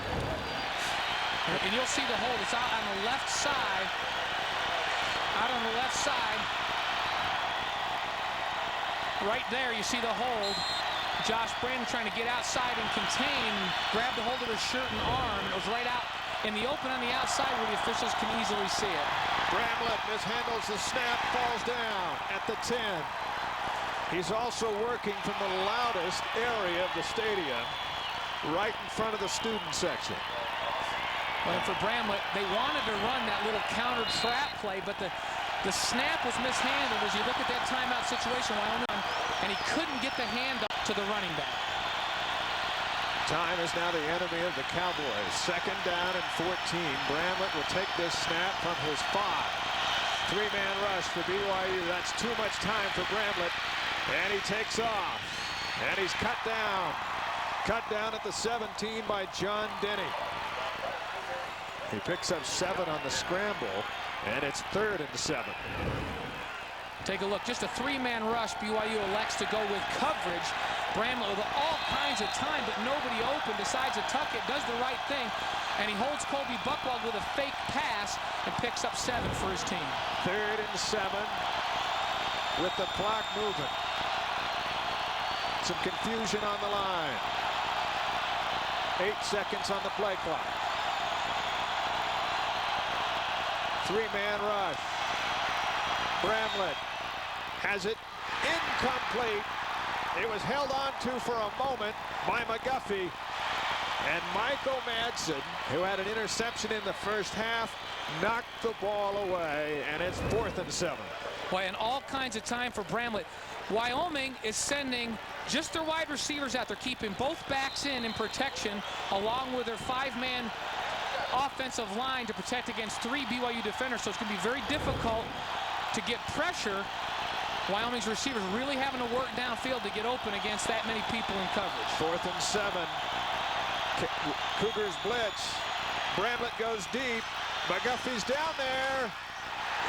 And you'll see the hold. It's out on the left side. Out on the left side. Right there, you see the hold. Josh Brandon trying to get outside and contain, grabbed a hold of his shirt and arm. It was right out in the open on the outside where the officials can easily see it. Bramlett mishandles the snap, falls down at the 10. He's also working from the loudest area of the stadium, right in front of the student section. Well, for Bramlett, they wanted to run that little counter trap play, but the snap was mishandled. As you look at that timeout situation, Wyoming, and he couldn't get the hand up to the running back. Time is now the enemy of the Cowboys. 2nd down and 14. Bramlett will take this snap from his 5. 3-man rush for BYU. That's too much time for Bramlett. And he takes off. And he's cut down. Cut down at the 17 by John Denny. He picks up 7 on the scramble. And it's 3rd and 7. Take a look. Just a 3-man rush. BYU elects to go with coverage. Bramlett with all kinds of time, but nobody open. Decides to tuck it. Does the right thing. And he holds Kobe Buchwald with a fake pass and picks up 7 for his team. 3rd and 7 with the clock moving. Some confusion on the line. 8 seconds on the play clock. 3-man rush. Bramlett has it incomplete. It was held on to for a moment by McGuffey. And Michael Madsen, who had an interception in the first half, knocked the ball away, and it's 4th and 7. Boy, and all kinds of time for Bramlett. Wyoming is sending just their wide receivers out. They're keeping both backs in protection, along with their 5-man offensive line to protect against 3 BYU defenders. So it's going to be very difficult to get pressure. Wyoming's receivers really having to work downfield to get open against that many people in coverage. 4th and 7. Cougars blitz. Bramlett goes deep. McGuffey's down there.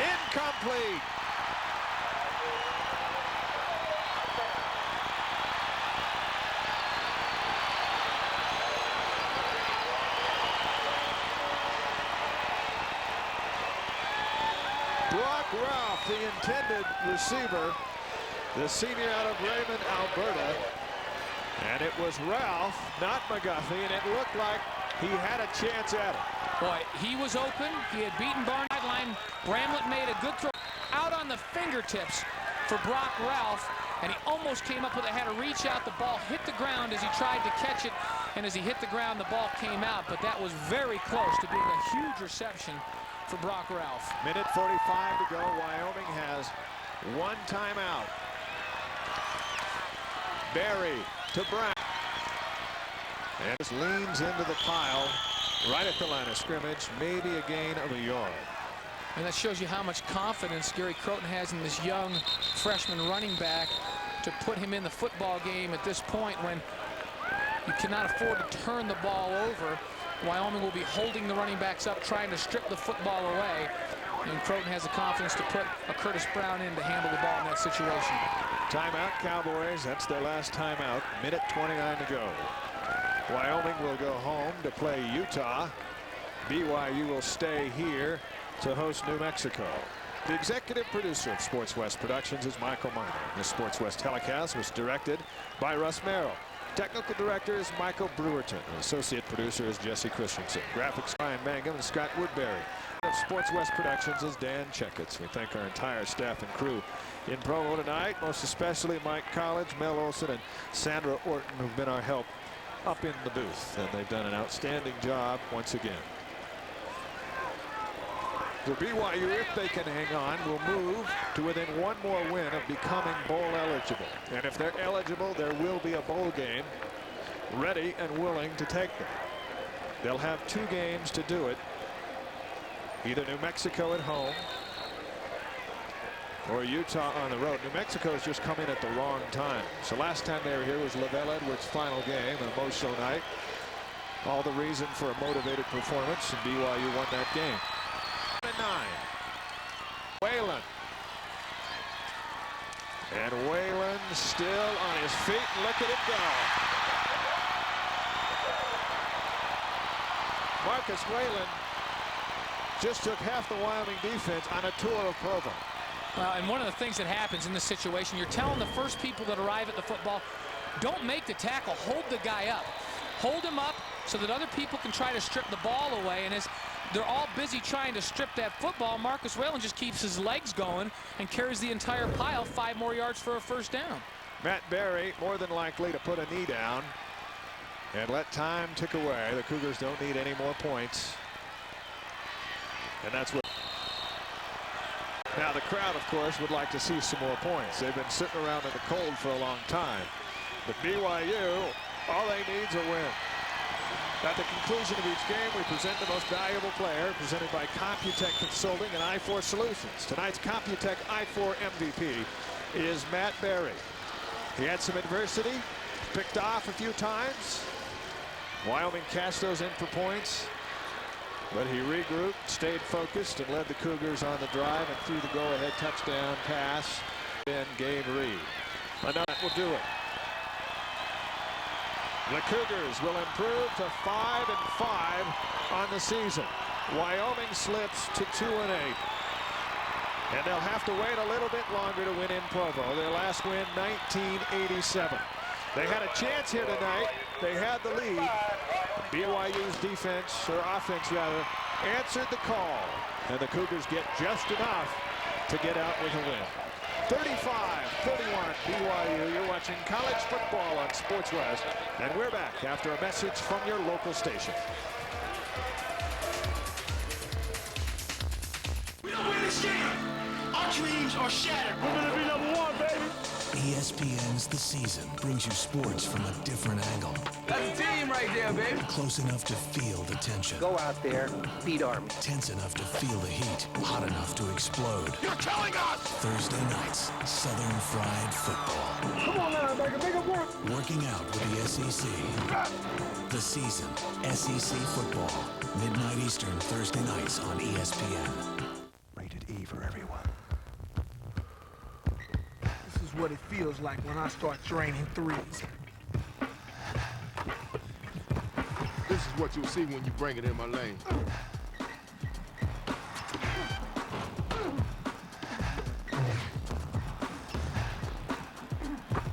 Incomplete. Brock Ralph, the intended receiver, the senior out of Raymond, Alberta. And it was Ralph, not McGuffey, and it looked like he had a chance at it. Boy, he was open. He had beaten Barnes. Sideline. Bramlett made a good throw out on the fingertips for Brock Ralph, and he almost came up with it. Had to reach out. The ball hit the ground as he tried to catch it, and as he hit the ground, the ball came out. But that was very close to being a huge reception for Brock Ralph. Minute 45 to go. Wyoming has 1 timeout. Berry to Brown. And just leans into the pile right at the line of scrimmage. Maybe a gain of a yard. And that shows you how much confidence Gary Croton has in this young freshman running back to put him in the football game at this point when you cannot afford to turn the ball over. Wyoming will be holding the running backs up, trying to strip the football away. And Croton has the confidence to put a Curtis Brown in to handle the ball in that situation. Timeout, Cowboys. That's their last timeout. Minute 29 to go. Wyoming will go home to play Utah BYU will stay here to host New Mexico. The executive producer of Sports West Productions is Michael Miner. This Sports West telecast was directed by Russ Merrill. Technical director is Michael Brewerton. The associate producer is Jesse Christensen. Graphics Ryan Mangum and Scott Woodbury. Of Sports West Productions is Dan Checketts. We thank our entire staff and crew in promo tonight, most especially Mike College, Mel Olson, and Sandra Orton, who've been our help up in the booth, and they've done an outstanding job once again. For BYU, if they can hang on, will move to within one more win of becoming bowl eligible. And if they're eligible, there will be a bowl game ready and willing to take them. They'll have 2 games to do it. Either New Mexico at home or Utah on the road. New Mexico has just come in at the wrong time. So last time they were here was Lavelle Edwards' final game, an emotional night. All the reason for a motivated performance, and BYU won that game. 9. Whalen. And Whalen still on his feet. Look at it go. Marcus Whalen just took half the Wyoming defense on a tour of Provo. Well, and one of the things that happens in this situation, you're telling the first people that arrive at the football, don't make the tackle, hold the guy up. Hold him up so that other people can try to strip the ball away. And as they're all busy trying to strip that football, Marcus Whalen just keeps his legs going and carries the entire pile 5 more yards for a first down. Matt Berry more than likely to put a knee down and let time tick away. The Cougars don't need any more points. And that's what. Now the crowd, of course, would like to see some more points. They've been sitting around in the cold for a long time. But BYU, all they need is a win. At the conclusion of each game, we present the most valuable player, presented by Computech Consulting and I4 Solutions. Tonight's Computech I4 MVP is Matt Berry. He had some adversity, picked off a few times. Wyoming cashed those in for points. But he regrouped, stayed focused, and led the Cougars on the drive and threw the go-ahead touchdown pass. And Gabe Reed. That will do it. The Cougars will improve to 5-5 on the season. Wyoming slips to 2-8. And they'll have to wait a little bit longer to win in Provo. Their last win, 1987. They had a chance here tonight. They had the lead. BYU's defense, or offense rather, answered the call. And the Cougars get just enough to get out with a win. 35-31 BYU. You're watching college football on Sports West. And we're back after a message from your local station. We don't win this game. Our dreams are shattered. We're going to be #1, baby. ESPN's The Season brings you sports from a different angle. That's a team right there, baby. Close enough to feel the tension. Go out there, beat Army. Tense enough to feel the heat. Hot enough to explode. You're killing us! Thursday nights, Southern Fried Football. Come on now, make it work. Working out with the SEC. The Season, SEC Football. Midnight Eastern, Thursday nights on ESPN. Rated E for everyone. This is what it feels like when I start draining threes. This is what you'll see when you bring it in my lane.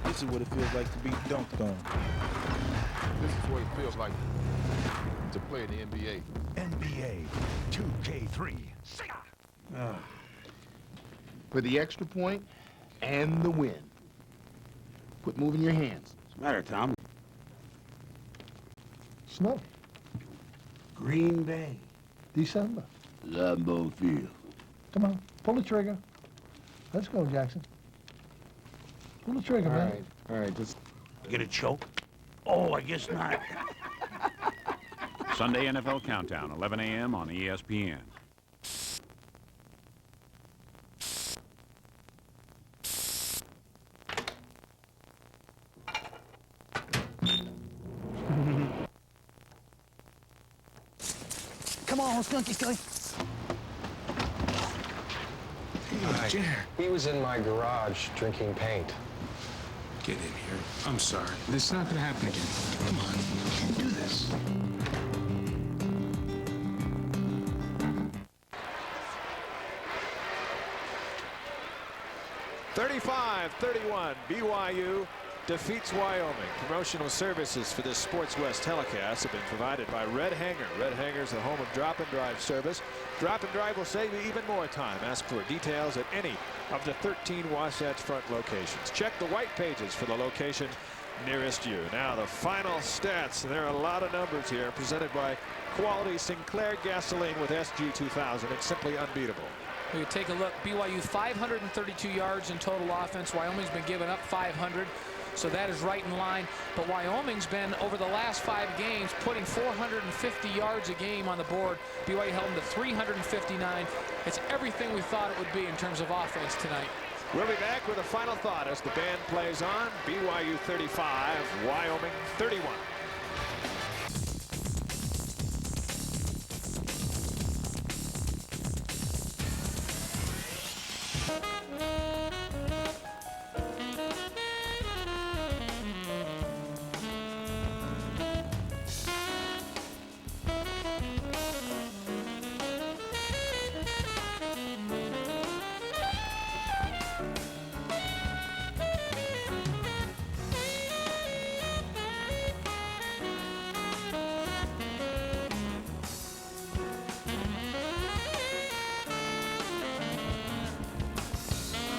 This is what it feels like to be dunked on. This is what it feels like to play in the NBA. NBA 2K3. For the extra point and the win. Quit moving your hands. What's the matter, Tom? Snow. Green Bay. December. Lambeau Field. Come on, pull the trigger. Let's go, Jackson. Pull the trigger, man. All right, just get a choke. Oh, I guess not. Sunday NFL Countdown, 11 a.m. on ESPN. Come on, Skunky Skully. He was in my garage drinking paint. Get in here. I'm sorry. This is not going to happen again. Come on. You can do this. 35-31, BYU defeats Wyoming. Promotional services for this Sports West telecast have been provided by Red Hanger. Red Hanger is the home of drop and drive service. Drop and drive will save you even more time. Ask for details at any of the 13 Wasatch Front locations. Check the white pages for the location nearest you. Now the final stats. There are a lot of numbers here, presented by quality Sinclair gasoline with SG 2000. It's simply unbeatable. We take a look. BYU 532 yards in total offense. Wyoming's been giving up 500. So that is right in line. But Wyoming's been, over the last 5 games, putting 450 yards a game on the board. BYU held them to 359. It's everything we thought it would be in terms of offense tonight. We'll be back with a final thought as the band plays on. BYU 35, Wyoming 31.